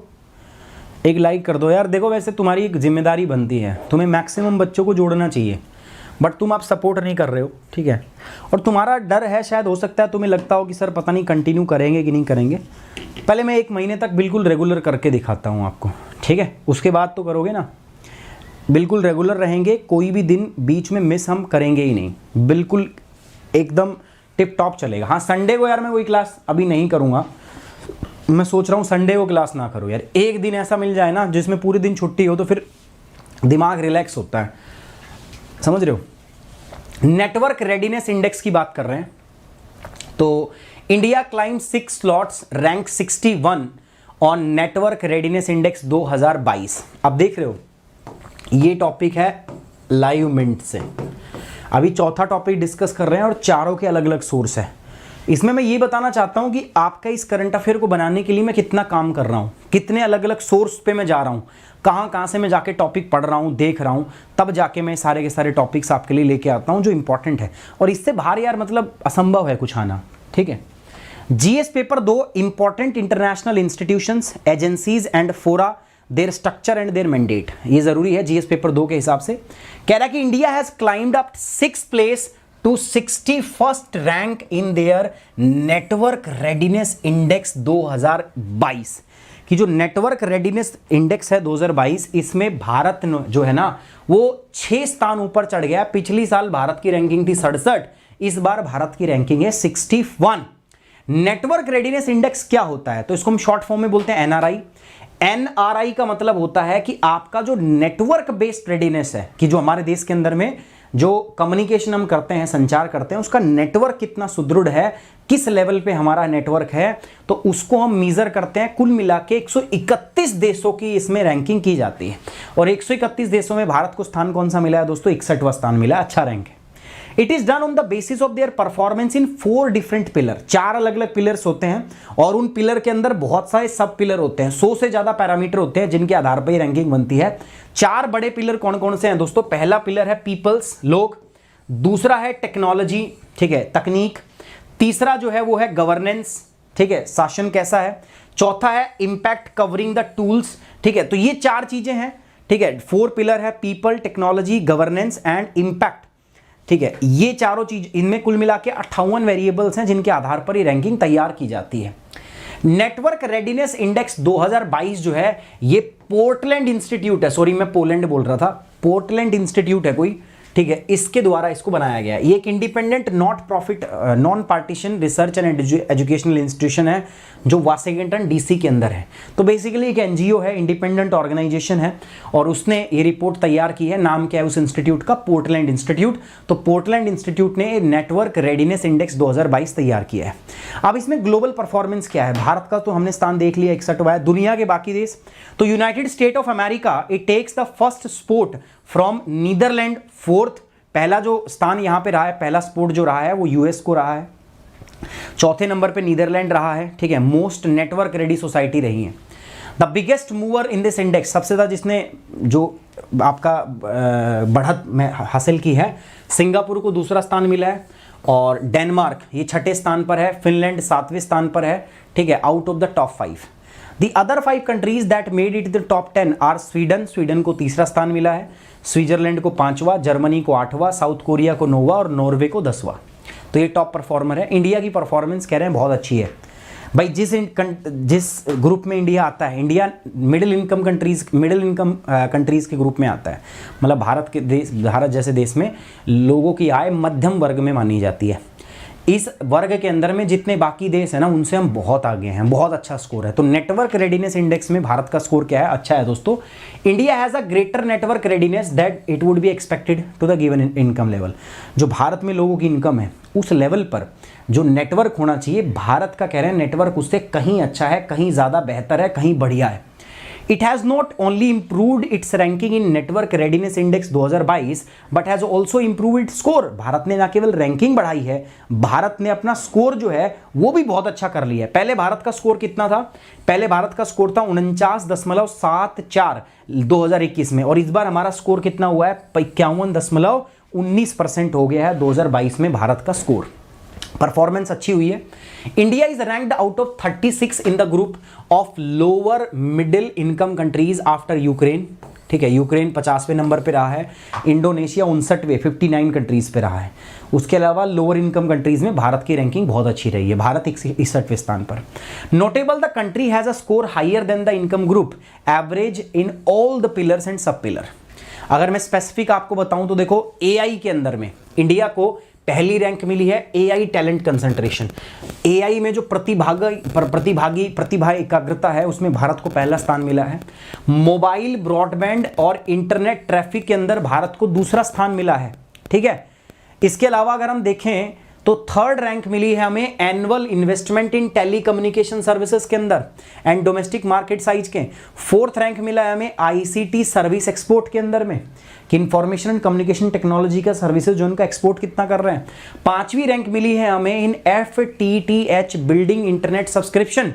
एक लाइक कर दो यार। देखो वैसे तुम्हारी एक जिम्मेदारी बनती है, तुम्हें मैक्सिमम बच्चों को जोड़ना चाहिए, बट तुम आप सपोर्ट नहीं कर रहे हो, ठीक है। और तुम्हारा डर है, शायद हो सकता है तुम्हें लगता हो कि सर पता नहीं कंटिन्यू करेंगे कि नहीं करेंगे। पहले मैं 1 महीने तक बिल्कुल रेगुलर करके दिखाता हूँ आपको, ठीक है, उसके बाद तो करोगे ना। बिल्कुल रेगुलर रहेंगे, कोई भी दिन बीच में मिस हम करेंगे ही नहीं, बिल्कुल एकदम टिप टॉप चलेगा। हाँ, संडे को यार मैं वही क्लास अभी नहीं करूँगा, मैं सोच रहा हूँ संडे को क्लास ना करूँ यार। एक दिन ऐसा मिल जाए ना जिसमें पूरे दिन छुट्टी हो, तो फिर दिमाग रिलैक्स होता है, समझ रहे हो। नेटवर्क रेडीनेस इंडेक्स की बात कर रहे हैं, तो India climb 6 slots, rank 61 on network readiness index 2022। अब देख रहे हो, ये टॉपिक है लाइव मिंट से। अभी चौथा टॉपिक डिस्कस कर रहे हैं और चारों के अलग अलग सोर्स है। इसमें मैं ये बताना चाहता हूं कि आपका इस करंट अफेयर को बनाने के लिए मैं कितना काम कर रहा हूं, कितने अलग अलग सोर्स पे मैं जा रहा हूं, कहां से मैं जाके टॉपिक पढ़ रहा हूं, देख रहा हूं, तब जाके मैं सारे के सारे टॉपिक्स आपके लिए लेके आता हूं जो इंपॉर्टेंट है। और इससे बाहर यार मतलब असंभव है कुछ आना, ठीक है। GS paper 2, important international institutions, agencies and fora, their structure and their mandate. ये जरूरी है जीएस पेपर 2 के हिसाब से। कह रहा है कि India has climbed up 6 place to 61st rank in their network readiness index 2022। कि जो नेटवर्क रेडीनेस इंडेक्स है 2022, इसमें भारत जो है ना वो 6 स्थान ऊपर चढ़ गया। पिछली साल भारत की रैंकिंग थी 67, इस बार भारत की रैंकिंग है 61। नेटवर्क रेडीनेस इंडेक्स क्या होता है, तो इसको हम शॉर्ट फॉर्म में बोलते हैं एनआरआई। एनआरआई का मतलब होता है कि आपका जो नेटवर्क बेस्ड रेडीनेस है, कि जो हमारे देश के अंदर में जो कम्युनिकेशन हम करते हैं, संचार करते हैं, उसका नेटवर्क कितना सुदृढ़ है, किस लेवल पे हमारा नेटवर्क है, तो उसको हम मीजर करते हैं। कुल मिला के 131 देशों की इसमें रैंकिंग की जाती है और 131 देशों में भारत को स्थान कौन सा मिला है दोस्तों, 61वां स्थान मिला, अच्छा रैंक है। It is done on the basis of their performance in 4 different pillar. 4 अलग अलग पिलर्स होते हैं और उन पिलर के अंदर बहुत सारे सब पिलर होते हैं, 100 से ज्यादा पैरामीटर होते हैं जिनके आधार पर रैंकिंग बनती है। 4 बड़े पिलर कौन कौन से हैं दोस्तों? पहला पिलर है पीपल्स, लोग। दूसरा है टेक्नोलॉजी, ठीक है, तकनीक। तीसरा जो है वो है गवर्नेंस, ठीक है, शासन कैसा है। चौथा है इंपैक्ट कवरिंग द टूल्स, ठीक है। तो ये 4 चीजें हैं, ठीक है। 4 पिलर है, people, technology, governance and impact, ठीक है। ये चारों चीज, इनमें कुल मिला के 58 वेरिएबल्स हैं जिनके आधार पर ये रैंकिंग तैयार की जाती है। नेटवर्क रेडीनेस इंडेक्स 2022 जो है ये पोर्टलैंड इंस्टीट्यूट है, सॉरी मैं पोलैंड बोल रहा था, पोर्टलैंड इंस्टीट्यूट है कोई, ठीक है, इसके द्वारा इसको बनाया गया है। ये एक independent not profit non partition research and educational institution है जो वाशिंगटन डीसी के अंदर है। तो बेसिकली एक एनजीओ है, इंडिपेंडेंट ऑर्गेनाइजेशन है और उसने ये रिपोर्ट तैयार की है। नाम क्या है उस इंस्टीट्यूट का? Portland institute. तो पोर्टलैंड इंस्टीट्यूट ने नेटवर्क रेडीनेस इंडेक्स 2022 तैयार किया है। अब इसमें ग्लोबल परफॉर्मेंस क्या है? भारत का तो हमने स्थान देख लिया 61वां है। दुनिया के बाकी देश, तो United State of America it takes the first sport from Netherland 4th। पहला जो स्थान यहां पे रहा है, पहला स्पोर्ट जो रहा है वो यूएस को रहा है। चौथे नंबर पे नीदरलैंड रहा है, ठीक है। मोस्ट नेटवर्क रेडी सोसाइटी रही है। The biggest mover in this index, सबसे ज्यादा जिसने जो आपका बढ़त में हासिल की है, सिंगापुर को दूसरा स्थान मिला है और डेनमार्क ये 6ठे स्थान पर है, फिनलैंड 7वें स्थान पर है, ठीक है, out of the top 5। The other 5 countries that made it the top 10 are Sweden को तीसरा स्थान मिला है, स्विट्जरलैंड को 5वां, जर्मनी को 8वां, साउथ कोरिया को 9वां और नॉर्वे को 10वां। तो ये टॉप परफॉर्मर है। इंडिया की परफॉर्मेंस कह रहे हैं बहुत अच्छी है भाई। जिस ग्रुप में इंडिया आता है, इंडिया मिडिल इनकम कंट्रीज के ग्रुप में आता है। मतलब भारत जैसे देश में लोगों की आय मध्यम वर्ग में मानी जाती है। इस वर्ग के अंदर में जितने बाकी देश है ना उनसे हम बहुत आगे हैं, बहुत अच्छा स्कोर है। तो नेटवर्क रेडीनेस इंडेक्स में भारत का स्कोर क्या है? अच्छा है दोस्तों। India has a greater network readiness that it would be expected to the given income level. जो भारत में लोगों की इनकम है उस लेवल पर जो नेटवर्क होना चाहिए, भारत का कह रहे हैं नेटवर्क उससे कहीं अच्छा है, कहीं ज़्यादा बेहतर है, कहीं बढ़िया है। It has not only improved its ranking in Network Readiness Index 2022 but has also improved its score। Bharat ने ना केवल रैंकिंग बढ़ाई है, भारत ने अपना स्कोर जो है वो भी बहुत अच्छा कर लिया है। पहले भारत का स्कोर कितना था? पहले भारत का स्कोर था 49.74 2021 में और इस बार हमारा स्कोर कितना हुआ है? 51.19% हो गया है 2022 में भारत का स्कोर। परफॉर्मेंस अच्छी हुई है। India is ranked out of 36 in the group of lower middle income countries after Ukraine. ठीक है, यूक्रेन 50वें नंबर पे रहा है, इंडोनेशिया 59वें 59 कंट्रीज़ पे रहा है। उसके अलावा लोअर इनकम कंट्रीज़ में भारत की रैंकिंग बहुत अच्छी रही है, भारत 61वें स्थान पर। Notable the country has a score higher than the income group average in all the pillars and sub pillar. अगर मैं स्पेसिफिक आपको बताऊं तो देखो, एआई के अंदर में इंडिया को पहली रैंक मिली है, एआई टैलेंट कंसंट्रेशन। एआई में जो प्रतिभा एकाग्रता है उसमें भारत को पहला स्थान मिला है। मोबाइल ब्रॉडबैंड और इंटरनेट ट्रैफिक के अंदर भारत को दूसरा स्थान मिला है, ठीक है। इसके अलावा अगर हम देखें तो थर्ड रैंक मिली है हमें एनुअल इन्वेस्टमेंट इन टेलीकम्युनिकेशन सर्विसेज के अंदर एंड डोमेस्टिक मार्केट साइज के। फोर्थ रैंक मिला है हमें आईसीटी सर्विस एक्सपोर्ट के अंदर में, कि इंफॉर्मेशन एंड कम्युनिकेशन टेक्नोलॉजी का सर्विसेज जो उनका एक्सपोर्ट कितना कर रहे हैं। पांचवी रैंक मिली है हमें इन FTTH building internet subscription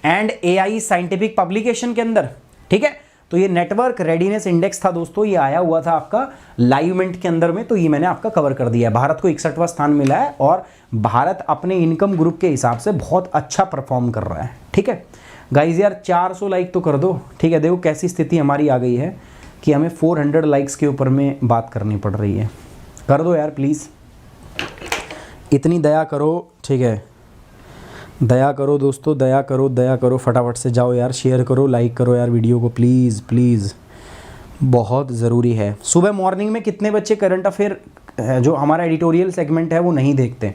and AI scientific publication के अंदर, ठीक है। तो ये नेटवर्क रेडीनेस इंडेक्स था दोस्तों, ये आया हुआ था आपका लाइवमेंट के अंदर में, तो ये मैंने आपका कवर कर दिया है। भारत को 61वां स्थान मिला है और भारत अपने इनकम ग्रुप के हिसाब से बहुत अच्छा परफॉर्म कर रहा है, ठीक है। गाइज यार 400 लाइक तो कर दो, ठीक है। देखो कैसी स्थिति हमारी आ गई है कि हमें 400 लाइक्स के ऊपर में बात करनी पड़ रही है। कर दो यार प्लीज़, इतनी दया करो, ठीक है। दया करो दोस्तों, दया करो, फटाफट से जाओ यार, शेयर करो, लाइक करो यार वीडियो को, प्लीज़ प्लीज़, बहुत ज़रूरी है। सुबह मॉर्निंग में कितने बच्चे करंट अफेयर जो हमारा एडिटोरियल सेगमेंट है वो नहीं देखते?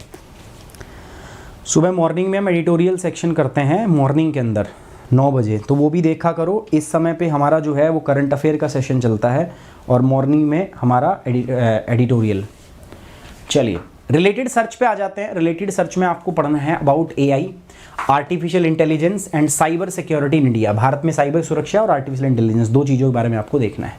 सुबह मॉर्निंग में हम एडिटोरियल सेक्शन करते हैं मॉर्निंग के अंदर 9 बजे, तो वो भी देखा करो। इस समय पे हमारा जो है वो करंट अफेयर का सेशन चलता है और मॉर्निंग में हमारा एडिटोरियल। चलिए रिलेटेड सर्च पे आ जाते हैं। रिलेटेड सर्च में आपको पढ़ना है about AI, artificial intelligence and cyber security in India. Bharat में साइबर सुरक्षा और आर्टिफिशियल इंटेलिजेंस, दो चीज़ों के बारे में आपको देखना है।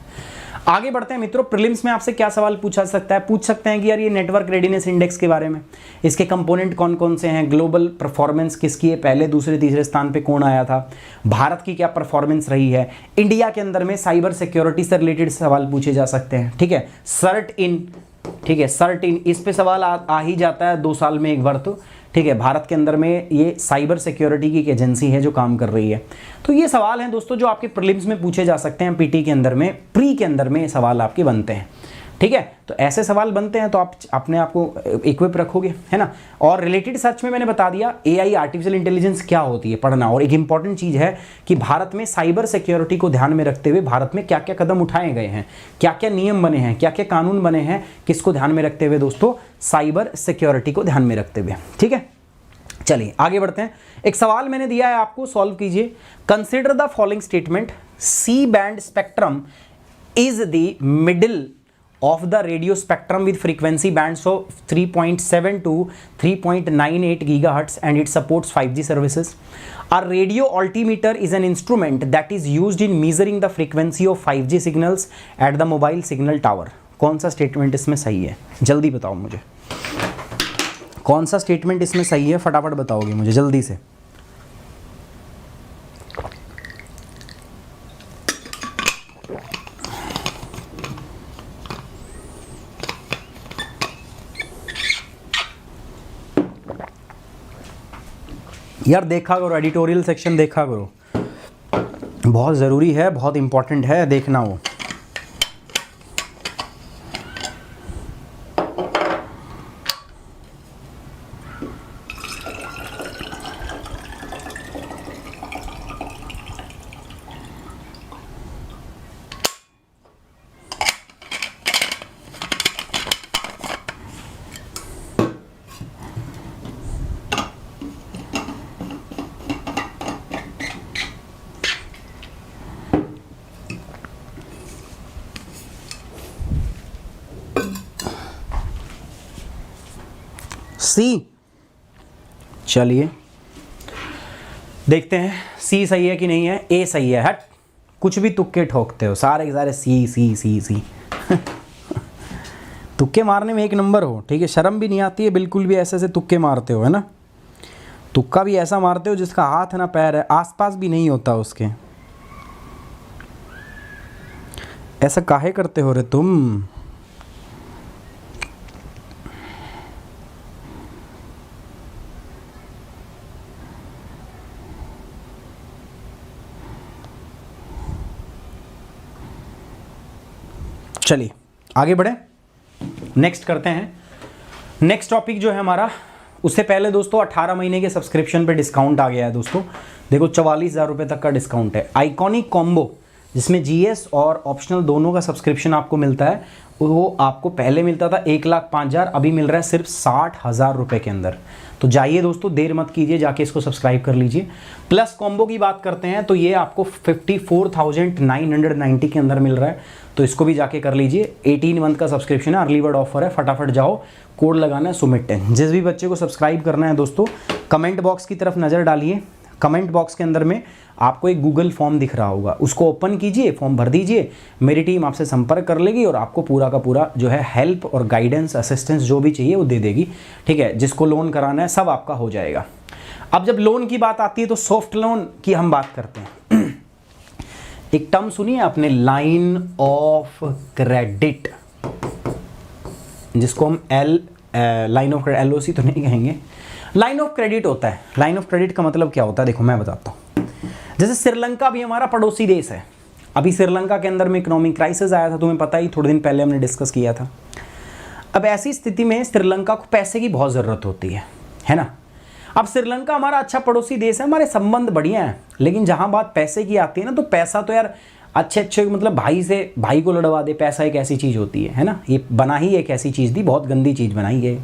आगे बढ़ते हैं मित्रों। प्रीलिम्स में आपसे क्या सवाल पूछा सकता है? पूछ सकते हैं कि यार ये नेटवर्क रेडीनेस इंडेक्स के बारे में, इसके कंपोनेंट कौन कौन से हैं, ग्लोबल परफॉर्मेंस किसकी है, पहले दूसरे तीसरे स्थान पे कौन आया था, भारत की क्या परफॉर्मेंस रही है, इंडिया के अंदर में साइबर सिक्योरिटी से रिलेटेड सवाल पूछे जा सकते हैं, ठीक है। सर्ट इन, ठीक है, सर्ट इन, इस पे सवाल आ ही जाता है 2 साल में एक बार तो, ठीक है। भारत के अंदर में ये साइबर सिक्योरिटी की एक एजेंसी है जो काम कर रही है। तो ये सवाल हैं दोस्तों जो आपके प्रीलिम्स में पूछे जा सकते हैं, पीटी के अंदर में, प्री के अंदर में सवाल आपके बनते हैं, ठीक है। तो ऐसे सवाल बनते हैं तो आप अपने आप को इक्विप रखोगे, है ना। और रिलेटेड सर्च में मैंने बता दिया एआई आर्टिफिशियल इंटेलिजेंस क्या होती है, पढ़ना। और एक इंपॉर्टेंट चीज़ है कि भारत में साइबर सिक्योरिटी को ध्यान में रखते हुए भारत में क्या क्या कदम उठाए गए हैं, क्या क्या नियम बने हैं, क्या क्या कानून बने हैं, किसको ध्यान में रखते हुए दोस्तों, साइबर सिक्योरिटी को ध्यान में रखते हुए, ठीक है। चलिए आगे बढ़ते हैं। एक सवाल मैंने दिया है आपको, सॉल्व कीजिए। Consider the following statement, C band spectrum is the middle of the radio spectrum with frequency bands of 3.7 to 3.98 gigahertz and it supports 5G services. A radio altimeter is an instrument that is used in measuring the frequency of 5G signals at the mobile signal tower. कौन सा statement इसमें सही है? जल्दी बताओ मुझे, कौन सा स्टेटमेंट इसमें सही है, फटाफट बताओगे मुझे जल्दी से। यार देखा करो, एडिटोरियल सेक्शन देखा करो, बहुत ज़रूरी है, बहुत इंपॉर्टेंट है, देखना वो। सी, चलिए देखते हैं सी सही है कि नहीं है। ए सही है। हट, कुछ भी तुक्के ठोकते हो, सारे के सारे सी सी सी सी तुक्के मारने में एक नंबर हो, ठीक है। शर्म भी नहीं आती है बिल्कुल भी, ऐसे ऐसे तुक्के मारते हो, है ना। तुक्का भी ऐसा मारते हो जिसका हाथ ना पैर है, आसपास भी नहीं होता उसके। ऐसा काहे करते हो रे तुम? चलिए आगे बढ़े, नेक्स्ट करते हैं। नेक्स्ट टॉपिक जो है हमारा, उससे पहले दोस्तों 18 महीने के सब्सक्रिप्शन पे डिस्काउंट आ गया है दोस्तों। देखो 44,000 रुपये तक का डिस्काउंट है। आइकॉनिक कॉम्बो जिसमें जीएस और ऑप्शनल दोनों का सब्सक्रिप्शन आपको मिलता है, वो आपको पहले मिलता था 1,05,000, अभी मिल रहा है सिर्फ 60,000 रुपये के अंदर। तो जाइए दोस्तों, देर मत कीजिए, जाके इसको सब्सक्राइब कर लीजिए। प्लस कॉम्बो की बात करते हैं तो ये आपको 54,990 के अंदर मिल रहा है, तो इसको भी जाके कर लीजिए। 18 मंथ का सब्सक्रिप्शन है, अर्ली बर्ड ऑफर है, फटाफट जाओ, कोड लगाना है सुमित10। जिस भी बच्चे को सब्सक्राइब करना है दोस्तों, कमेंट बॉक्स की तरफ नज़र डालिए। कमेंट बॉक्स के अंदर में आपको एक गूगल फॉर्म दिख रहा होगा, उसको ओपन कीजिए, फॉर्म भर दीजिए, मेरी टीम आपसे संपर्क कर लेगी और आपको पूरा का पूरा जो है हेल्प और गाइडेंस, असिस्टेंस जो भी चाहिए वो दे देगी, ठीक है। जिसको लोन कराना है सब आपका हो जाएगा। अब जब लोन की बात आती है तो सॉफ्ट लोन की हम बात करते हैं। एक टर्म सुनिए आपने, लाइन ऑफ क्रेडिट, जिसको हम लाइन ऑफ LOC तो नहीं कहेंगे, लाइन ऑफ क्रेडिट होता है। लाइन ऑफ क्रेडिट का मतलब क्या होता है, देखो मैं बताता हूँ। जैसे श्रीलंका भी हमारा पड़ोसी देश है, अभी श्रीलंका के अंदर में इकोनॉमिक क्राइसिस आया था, तुम्हें पता ही, थोड़े दिन पहले हमने डिस्कस किया था। अब ऐसी स्थिति में श्रीलंका को पैसे की बहुत ज़रूरत होती है ना। अब श्रीलंका हमारा अच्छा पड़ोसी देश है, हमारे संबंध बढ़िया हैं, लेकिन जहाँ बात पैसे की आती है ना, तो पैसा तो यार अच्छे मतलब भाई से भाई को लड़वा दे, पैसा एक ऐसी चीज़ होती है ना। ये बना ही एक ऐसी चीज़ थी, बहुत गंदी चीज़ बनाई है।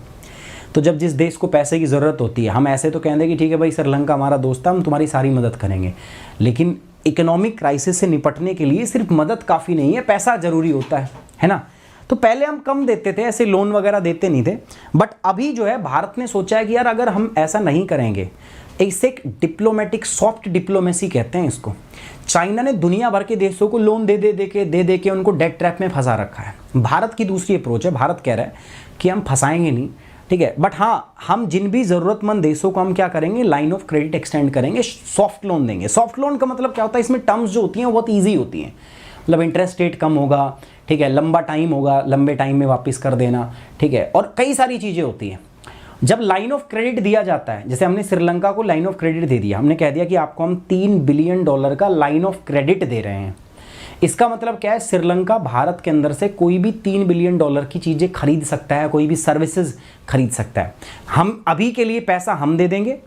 तो जब जिस देश को पैसे की ज़रूरत होती है, हम ऐसे तो कहते कि ठीक है भाई श्रीलंका हमारा दोस्त है, हम तुम्हारी सारी मदद करेंगे, लेकिन इकोनॉमिक क्राइसिस से निपटने के लिए सिर्फ मदद काफ़ी नहीं है, पैसा ज़रूरी होता है ना। तो पहले हम कम देते थे, ऐसे लोन वगैरह देते नहीं थे, बट अभी जो है भारत ने सोचा है कि यार अगर हम ऐसा नहीं करेंगे, इससे एक डिप्लोमेटिक, सॉफ्ट डिप्लोमेसी कहते हैं इसको। चाइना ने दुनिया भर के देशों को लोन दे दे के उनको डेट ट्रैप में फंसा रखा है। भारत की दूसरी अप्रोच है, भारत कह रहा है कि हम फंसाएंगे नहीं, ठीक है, बट हाँ हम जिन भी ज़रूरतमंद देशों को हम क्या करेंगे, लाइन ऑफ क्रेडिट एक्सटेंड करेंगे, सॉफ्ट लोन देंगे। सॉफ्ट लोन का मतलब क्या होता है, इसमें टर्म्स जो होती हैं वो बहुत ईजी होती हैं, मतलब इंटरेस्ट रेट कम होगा, ठीक है, लंबा टाइम होगा, लंबे टाइम में वापस कर देना, ठीक है, और कई सारी चीज़ें होती हैं। जब लाइन ऑफ क्रेडिट दिया जाता है, जैसे हमने श्रीलंका को लाइन ऑफ क्रेडिट दे दिया, हमने कह दिया कि आपको हम $3 बिलियन का लाइन ऑफ क्रेडिट दे रहे हैं, इसका मतलब क्या है, श्रीलंका भारत के अंदर से कोई भी $3 बिलियन की चीज़ें खरीद सकता है, कोई भी सर्विसेज खरीद सकता है। हम अभी के लिए पैसा हम दे देंगे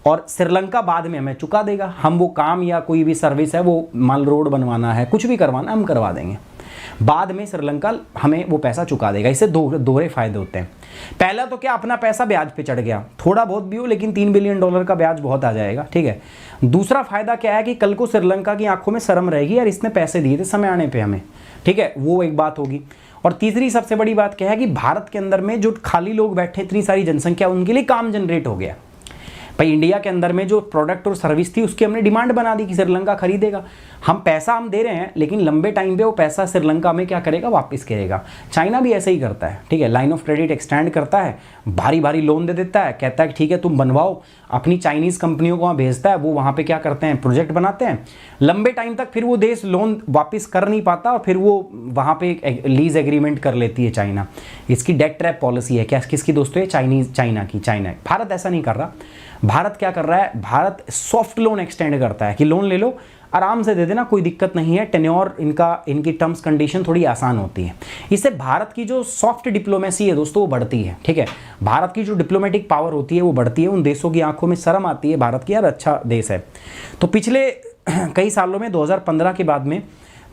और श्रीलंका बाद में हमें चुका देगा। हम वो काम या कोई भी सर्विस है, वो माल रोड बनवाना है, कुछ भी करवाना हम करवा देंगे, बाद में श्रीलंका हमें वो पैसा चुका देगा। इससे दोहरे फायदे होते हैं। पहला तो क्या, अपना पैसा ब्याज पे चढ़ गया, थोड़ा बहुत भी हो, लेकिन $3 बिलियन का ब्याज बहुत आ जाएगा, ठीक है। दूसरा फायदा क्या है कि कल को श्रीलंका की आंखों में शर्म रहेगी, यार इसने पैसे दिए थे समय आने पे हमें, ठीक है, वो एक बात होगी। और तीसरी सबसे बड़ी बात क्या है कि भारत के अंदर में जो खाली लोग बैठे, इतनी सारी जनसंख्या, उनके लिए काम जनरेट हो गया। भाई इंडिया के अंदर में जो प्रोडक्ट और सर्विस थी उसकी हमने डिमांड बना दी कि श्रीलंका खरीदेगा। हम पैसा हम दे रहे हैं, लेकिन लंबे टाइम पे वो पैसा श्रीलंका में क्या करेगा, वापस करेगा। चाइना भी ऐसे ही करता है, ठीक है, लाइन ऑफ क्रेडिट एक्सटेंड करता है, भारी भारी लोन दे देता है, कहता है कि ठीक है तुम बनवाओ, अपनी चाइनीज़ कंपनियों को वहाँ भेजता है, वो वहाँ पे क्या करते हैं, प्रोजेक्ट बनाते हैं, लंबे टाइम तक फिर वो देश लोन वापस कर नहीं पाता और फिर वो वहाँ पे एक लीज एग्रीमेंट कर लेती है चाइना। इसकी डेट ट्रैप पॉलिसी है, क्या किसकी दोस्तों, ये चाइना की। भारत ऐसा नहीं कर रहा। भारत क्या कर रहा है, भारत सॉफ्ट लोन एक्सटेंड करता है कि लोन ले लो, आराम से दे देना, कोई दिक्कत नहीं है, टेन्योर इनकी टर्म्स कंडीशन थोड़ी आसान होती है। इससे भारत की जो सॉफ्ट डिप्लोमेसी है दोस्तों वो बढ़ती है, ठीक है, भारत की जो डिप्लोमेटिक पावर होती है वो बढ़ती है, उन देशों की आंखों में शर्म आती है भारत की, यार अच्छा देश है। तो पिछले कई सालों में 2015 के बाद में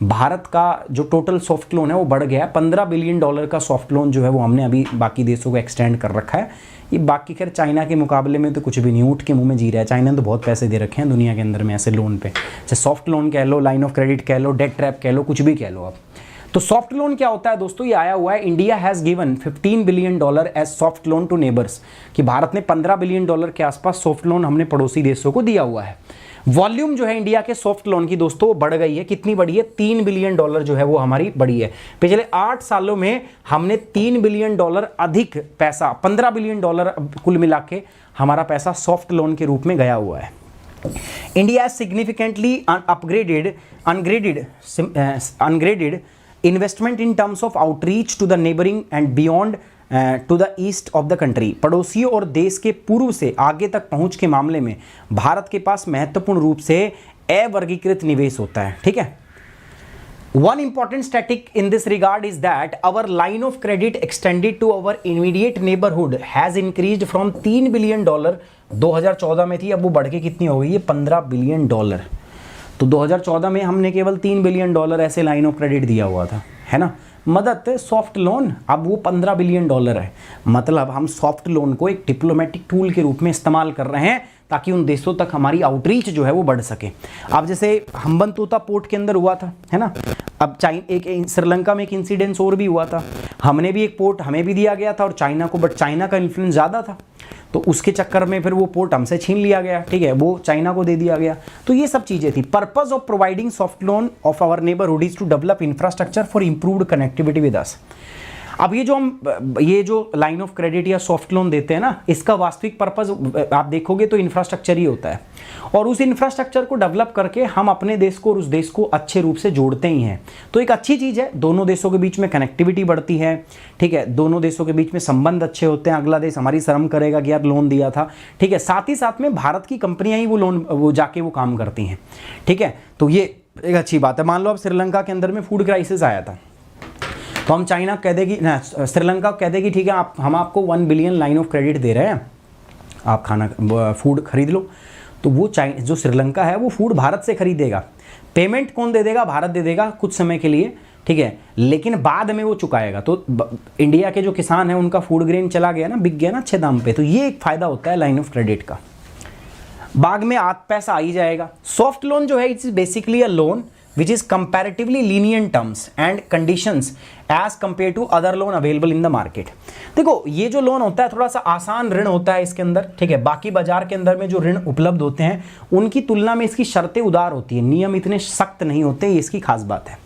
भारत का जो टोटल सॉफ्ट लोन है वो बढ़ गया है। $15 बिलियन का सॉफ्ट लोन जो है वो हमने अभी बाकी देशों को एक्सटेंड कर रखा है। ये बाकी खैर चाइना के मुकाबले में तो कुछ भी नहीं, ऊँट के मुंह में जी रहा है। चाइना ने तो बहुत पैसे दे रखे हैं दुनिया के अंदर में ऐसे लोन पे, चाहे सॉफ्ट लोन कह लो, लाइन ऑफ क्रेडिट कह लो, डेट ट्रैप कह लो, कुछ भी कह लो आप। तो सॉफ्ट लोन क्या होता है दोस्तों, ये आया हुआ है, India has given $15 billion as soft loan to neighbours, कि भारत ने $15 बिलियन के आसपास सॉफ्ट लोन हमने पड़ोसी देशों को दिया हुआ है। वॉल्यूम जो है इंडिया के सॉफ्ट लोन की दोस्तों वो बढ़ गई है, कितनी बढ़ी है, $3 बिलियन जो है वो हमारी बढ़ी है। पिछले 8 सालों में हमने $3 बिलियन अधिक पैसा, $15 बिलियन कुल मिला के हमारा पैसा सॉफ्ट लोन के रूप में गया हुआ है। India significantly ungraded investment in terms of outreach to the neighboring and beyond to the east of the country. पड़ोसियों और देश के पूर्व से आगे तक पहुंच के मामले में भारत के पास महत्वपूर्ण रूप से अवर्गीकृत निवेश होता है, ठीक है। One important static in this regard is that our line of credit extended to our immediate neighborhood has increased from $3 billion 2014 में थी, अब वो बढ़ के कितनी हो गई है, $15 बिलियन। तो 2014 में हमने केवल $3 बिलियन ऐसे लाइन ऑफ क्रेडिट दिया हुआ था, है ना, मदद सॉफ्ट लोन, अब वो $15 बिलियन है। मतलब हम सॉफ्ट लोन को एक डिप्लोमेटिक टूल के रूप में इस्तेमाल कर रहे हैं ताकि उन देशों तक हमारी आउटरीच जो है वो बढ़ सके। अब जैसे हम्बनतोता पोर्ट के अंदर हुआ था, है ना, अब एक श्रीलंका में एक इंसिडेंस और भी हुआ था, हमने भी एक पोर्ट हमें भी दिया गया था और चाइना को, बट चाइना का इन्फ्लुएंस ज़्यादा था, तो उसके चक्कर में फिर वो पोर्ट हमसे छीन लिया गया, ठीक है, वो चाइना को दे दिया गया। तो ये सब चीज़ें थी। Purpose of providing soft loan of our neighbourhood is to develop infrastructure for improved connectivity with us. अब ये जो लाइन ऑफ क्रेडिट या सॉफ्ट लोन देते हैं ना, इसका वास्तविक पर्पस आप देखोगे तो इंफ्रास्ट्रक्चर ही होता है, और उस इंफ्रास्ट्रक्चर को डेवलप करके हम अपने देश को और उस देश को अच्छे रूप से जोड़ते ही हैं। तो एक अच्छी चीज़ है, दोनों देशों के बीच में कनेक्टिविटी बढ़ती है, ठीक है, दोनों देशों के बीच में संबंध अच्छे होते हैं, अगला देश हमारी शर्म करेगा कि यार लोन दिया था, ठीक है, साथ ही साथ में भारत की कंपनियां ही वो जाके वो काम करती हैं, ठीक है। तो ये एक अच्छी बात है। मान लो अब श्रीलंका के अंदर में फूड क्राइसिस आया था, तो हम चाइना कह देगी ना, श्रीलंका कह देगी ठीक है, हम आपको 1 बिलियन लाइन ऑफ क्रेडिट दे रहे हैं, आप फूड खरीद लो। तो वो जो श्रीलंका है वो फूड भारत से खरीदेगा, पेमेंट कौन दे देगा, भारत दे देगा कुछ समय के लिए, ठीक है, लेकिन बाद में वो चुकाएगा। तो इंडिया के जो किसान हैं उनका फूड ग्रेन चला गया ना, बिक गया ना अच्छे दाम पे। तो ये एक फायदा होता है लाइन ऑफ क्रेडिट का, बाद में पैसा आ ही जाएगा। सॉफ्ट लोन जो है it's basically a loan which is comparatively lenient terms and conditions as compared to other loan available in the market। देखो ये जो लोन होता है थोड़ा सा आसान ऋण होता है इसके अंदर, ठीक है, बाकी बाजार के अंदर में जो ऋण उपलब्ध होते हैं उनकी तुलना में इसकी शर्तें उदार होती है, नियम इतने सख्त नहीं होते, ये इसकी खास बात है।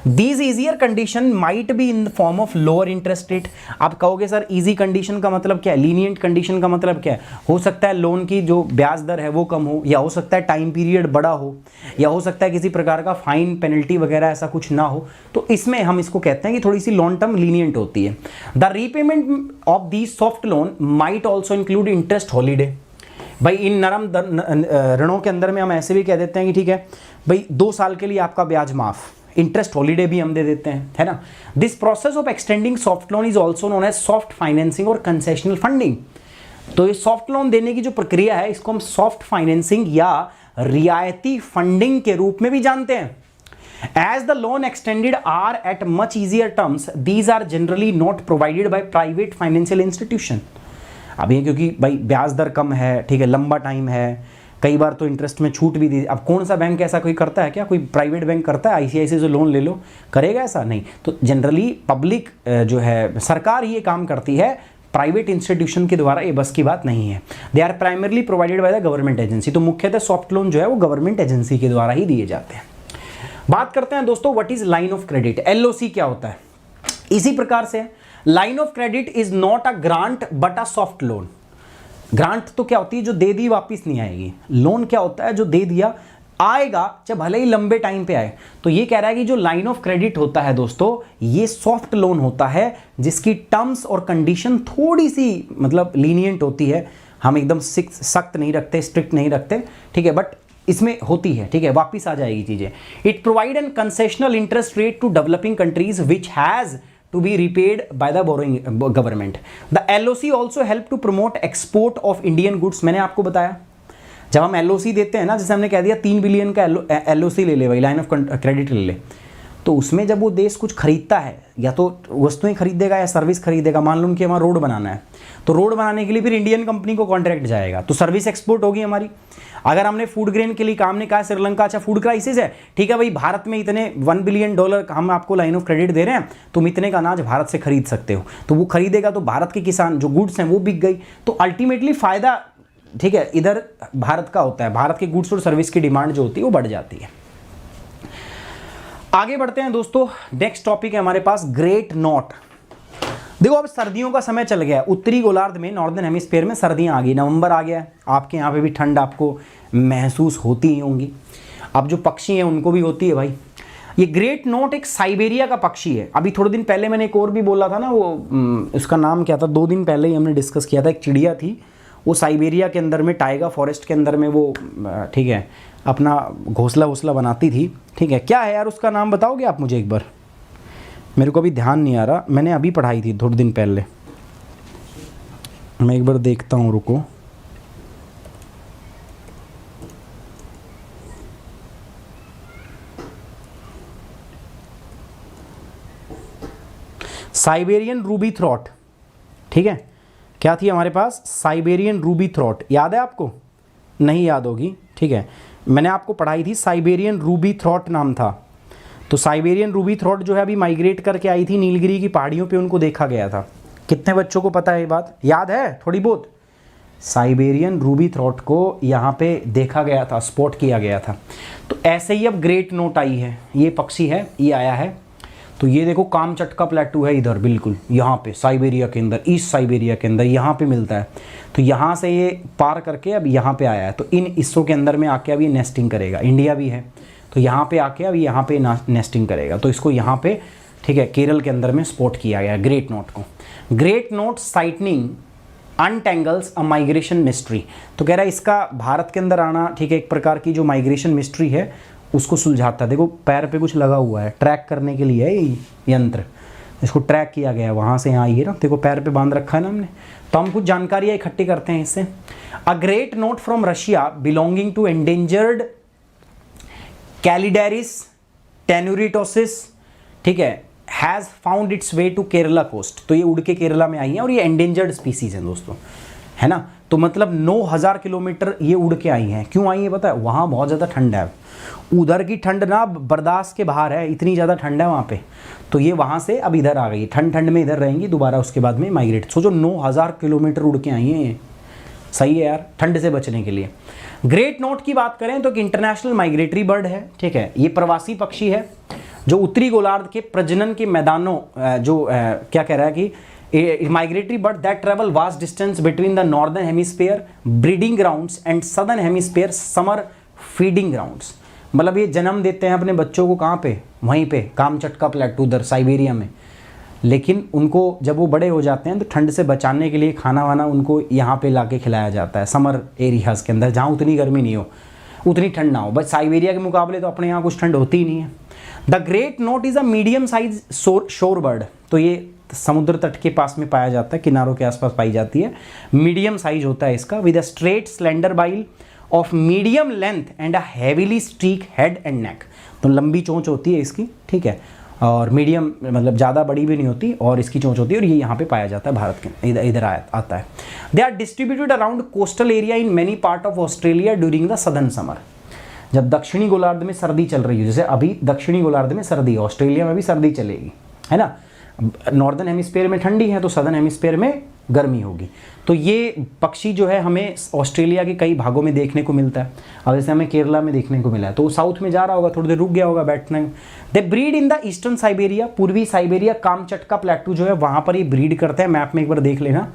These easier condition might be in the form of lower interest rate। आप कहोगे सर इजी कंडीशन का मतलब क्या है, लीनियंट कंडीशन का मतलब क्या है, हो सकता है लोन की जो ब्याज दर है वो कम हो, या हो सकता है टाइम पीरियड बड़ा हो, या हो सकता है किसी प्रकार का फाइन पेनल्टी वगैरह ऐसा कुछ ना हो। तो इसमें हम इसको कहते हैं कि थोड़ी सी लॉन्ग टर्म लीनियंट होती है। The repayment of the soft loan might also include interest holiday. भाई इन नरम ऋणों के अंदर में हम ऐसे भी कह देते हैं कि ठीक है भाई 2 साल के लिए आपका ब्याज माफ, इंटरेस्ट हॉलीडे भी हम दे देते हैं, है ना। This process of extending soft loan is also known as soft financing और कंसेशनल फंडिंग। तो ये सॉफ्ट लोन देने की जो प्रक्रिया है इसको हम सॉफ्ट फाइनेंसिंग या रियायती फंडिंग के रूप में भी जानते हैं। As the loan extended are at much easier terms, these are generally not provided by private financial institution। अब ये क्योंकि भाई ब्याज दर कम है, ठीक है, लंबा टाइम है, कई बार तो इंटरेस्ट में छूट भी दी। अब कौन सा बैंक ऐसा कोई करता है क्या, कोई प्राइवेट बैंक करता है आईसीआईसी से लोन ले लो, करेगा ऐसा नहीं। तो जनरली पब्लिक जो है सरकार ही ये काम करती है, प्राइवेट इंस्टीट्यूशन के द्वारा ये बस की बात नहीं है। They are primarily provided by the government agency. तो मुख्यतः सॉफ्ट लोन जो है वो गवर्नमेंट एजेंसी के द्वारा ही दिए जाते हैं। बात करते हैं दोस्तों what is line of credit, LOC क्या होता है। इसी प्रकार से line of credit is not a grant but a soft loan. Grant तो क्या होती है, जो दे दी वापस नहीं आएगी। लोन क्या होता है, जो दे दिया आएगा, चाहे भले ही लंबे टाइम पे आए। तो ये कह रहा है कि जो लाइन ऑफ क्रेडिट होता है दोस्तों, ये सॉफ्ट लोन होता है जिसकी टर्म्स और कंडीशन थोड़ी सी मतलब लीनियंट होती है। हम एकदम सख्त नहीं रखते, स्ट्रिक्ट नहीं रखते, ठीक है, बट इसमें होती है, ठीक है, वापिस आ जाएगी चीजें। It provide an concessional interest rate to developing countries which has to be repaid by the borrowing government. The LOC also help to promote export of Indian goods। मैंने आपको बताया जब हम LOC देते हैं ना, जैसे हमने कह दिया 3 बिलियन का LOC ले ले भाई, लाइन ऑफ क्रेडिट ले ले, तो उसमें जब वो देश कुछ खरीदता है, या तो वस्तुएं खरीदेगा या सर्विस खरीदेगा। मान लो उनके वहाँ रोड बनाना है, तो रोड बनाने के लिए फिर इंडियन कंपनी को कॉन्ट्रैक्ट जाएगा, तो सर्विस एक्सपोर्ट होगी हमारी। अगर हमने फूड ग्रेन के लिए काम ने कहा श्रीलंका अच्छा फूड क्राइसिस है, ठीक है भाई, भारत में इतने $1 बिलियन हम आपको लाइन ऑफ क्रेडिट दे रहे हैं, तुम इतने का अनाज भारत से खरीद सकते हो। तो वो खरीदेगा, तो भारत के किसान जो गुड्स हैं वो बिक गई, तो अल्टीमेटली फायदा, ठीक है, इधर भारत का होता है। भारत के गुड्स और सर्विस की डिमांड जो होती है वो बढ़ जाती है। आगे बढ़ते हैं दोस्तों, नेक्स्ट टॉपिक है हमारे पास ग्रेट नॉट। देखो अब सर्दियों का समय चल गया है, उत्तरी गोलार्ध में, नॉर्दर्न हेमिस्फीयर में सर्दियां आ गई, नवंबर आ गया है, आपके यहाँ पे भी ठंड आपको महसूस होती ही होंगी। अब जो पक्षी हैं उनको भी होती है भाई। ये ग्रेट नोट एक साइबेरिया का पक्षी है। अभी थोड़े दिन पहले मैंने एक और भी बोला था ना, वो उसका नाम क्या था, 2 दिन पहले ही हमने डिस्कस किया था, एक चिड़िया थी वो साइबेरिया के अंदर में टाइगर फॉरेस्ट के अंदर में वो, ठीक है, अपना घोंसला वोसला बनाती थी, ठीक है। क्या है यार उसका नाम बताओगे आप मुझे एक बार, मेरे को अभी ध्यान नहीं आ रहा, मैंने अभी पढ़ाई थी थोड़े दिन पहले, मैं एक बार देखता हूँ, रुको। साइबेरियन रूबी थ्रॉट, ठीक है। क्या थी हमारे पास, साइबेरियन रूबी थ्रॉट, याद है आपको? नहीं याद होगी, ठीक है। मैंने आपको पढ़ाई थी, साइबेरियन रूबी थ्रॉट नाम था। तो साइबेरियन रूबी थ्रॉट जो है अभी माइग्रेट करके आई थी नीलगिरी की पहाड़ियों पे, उनको देखा गया था। कितने बच्चों को पता है ये बात, याद है थोड़ी बहुत? साइबेरियन रूबी थ्रॉट को यहाँ पे देखा गया था, स्पॉट किया गया था। तो ऐसे ही अब ग्रेट नोट आई है, ये पक्षी है, ये आया है। तो ये देखो कामचटका प्लेटू है इधर, बिल्कुल यहाँ पे साइबेरिया के अंदर, ईस्ट साइबेरिया के अंदर यहाँ पे मिलता है। तो यहाँ से ये पार करके अब यहाँ पे आया है। तो इन हिस्सों के अंदर में आके अब ये नेस्टिंग करेगा। इंडिया भी है तो यहाँ पे आके अब यहाँ पे नेस्टिंग करेगा। तो इसको यहाँ पे, ठीक है, केरल के अंदर में स्पॉट किया गया ग्रेट नोट को। Great knot sighting untangles a migration mystery. तो कह रहा है इसका भारत के अंदर आना, ठीक है, एक प्रकार की जो माइग्रेशन मिस्ट्री है उसको सुलझाता है। देखो पैर पे कुछ लगा हुआ है, ट्रैक करने के लिए है ये यंत्र, इसको ट्रैक किया गया है वहाँ से यहाँ आई है ना, देखो पैर पे बांध रखा है ना हमने। तो हम कुछ जानकारियाँ इकट्ठी करते हैं इससे। A great knot from Russia belonging to endangered Calidris tenuirostris, ठीक है, has found its way to Kerala coast. तो ये उड़ के केरला में आई है और ये एंडेंजर्ड स्पीसीज हैं दोस्तों, है ना। तो मतलब 9000 किलोमीटर ये उड़ के आई हैं। क्यों आई है पता है? वहाँ बहुत ज़्यादा ठंड है, उधर की ठंड ना बर्दाश्त के बाहर है, इतनी ज़्यादा ठंड है वहाँ पे। तो ये वहाँ से अब इधर आ गई, ठंड में इधर रहेंगी दोबारा, उसके बाद में माइग्रेट। सोचो 9000 किलोमीटर उड़ के आई हैं ये, सही है यार, ठंड से बचने के लिए। ग्रेट नोट की बात करें तो एक इंटरनेशनल माइग्रेटरी बर्ड है, ठीक है। ये प्रवासी पक्षी है जो उत्तरी गोलार्ध के प्रजनन के मैदानों क्या कह रहा है कि migratory bird that travel vast distance between the northern hemisphere breeding grounds and southern hemisphere summer feeding grounds. मतलब ये जन्म देते हैं अपने बच्चों को कहाँ पे, वहीं पे कामचटका प्लेटू उधर साइबेरिया में। लेकिन उनको जब वो बड़े हो जाते हैं तो ठंड से बचाने के लिए खाना वाना उनको यहाँ पे लाके खिलाया जाता है समर एरियाज़ के अंदर, जहाँ उतनी गर्मी नहीं हो, उतनी ठंड ना हो। बट साइबेरिया के मुकाबले तो अपने यहाँ कुछ ठंड होती ही नहीं है। The great note is a medium size शोर बर्ड। तो ये समुद्र तट के पास में पाया जाता है, किनारों के आसपास पाई जाती है। मीडियम साइज होता है इसका, with a straight slender bile of medium length and a heavily streak head and neck. तो लंबी चोंच होती है इसकी, ठीक है, और मीडियम मतलब ज़्यादा बड़ी भी नहीं होती, और इसकी चोंच होती है, और ये यहाँ पे पाया जाता है भारत के इधर आता है। They are distributed around coastal area in many part of Australia during the southern summer. जब दक्षिणी गोलार्ध में सर्दी चल रही है, जैसे अभी दक्षिणी गोलार्ध में सर्दी है, ऑस्ट्रेलिया में भी सर्दी चलेगी, है ना। नॉर्दर्न हेमिस्फीयर में ठंडी है तो सदर्न हेमिस्फीयर में गर्मी होगी। तो ये पक्षी जो है हमें ऑस्ट्रेलिया के कई भागों में देखने को मिलता है। अब जैसे हमें केरला में देखने को मिला है, तो वो साउथ में जा रहा होगा, थोड़ी देर रुक गया होगा बैठने में। They breed in the eastern Siberia, पूर्वी साइबेरिया कामचटका प्लेटू जो है वहाँ पर ये ब्रीड करते हैं। मैप में एक बार देख लेना।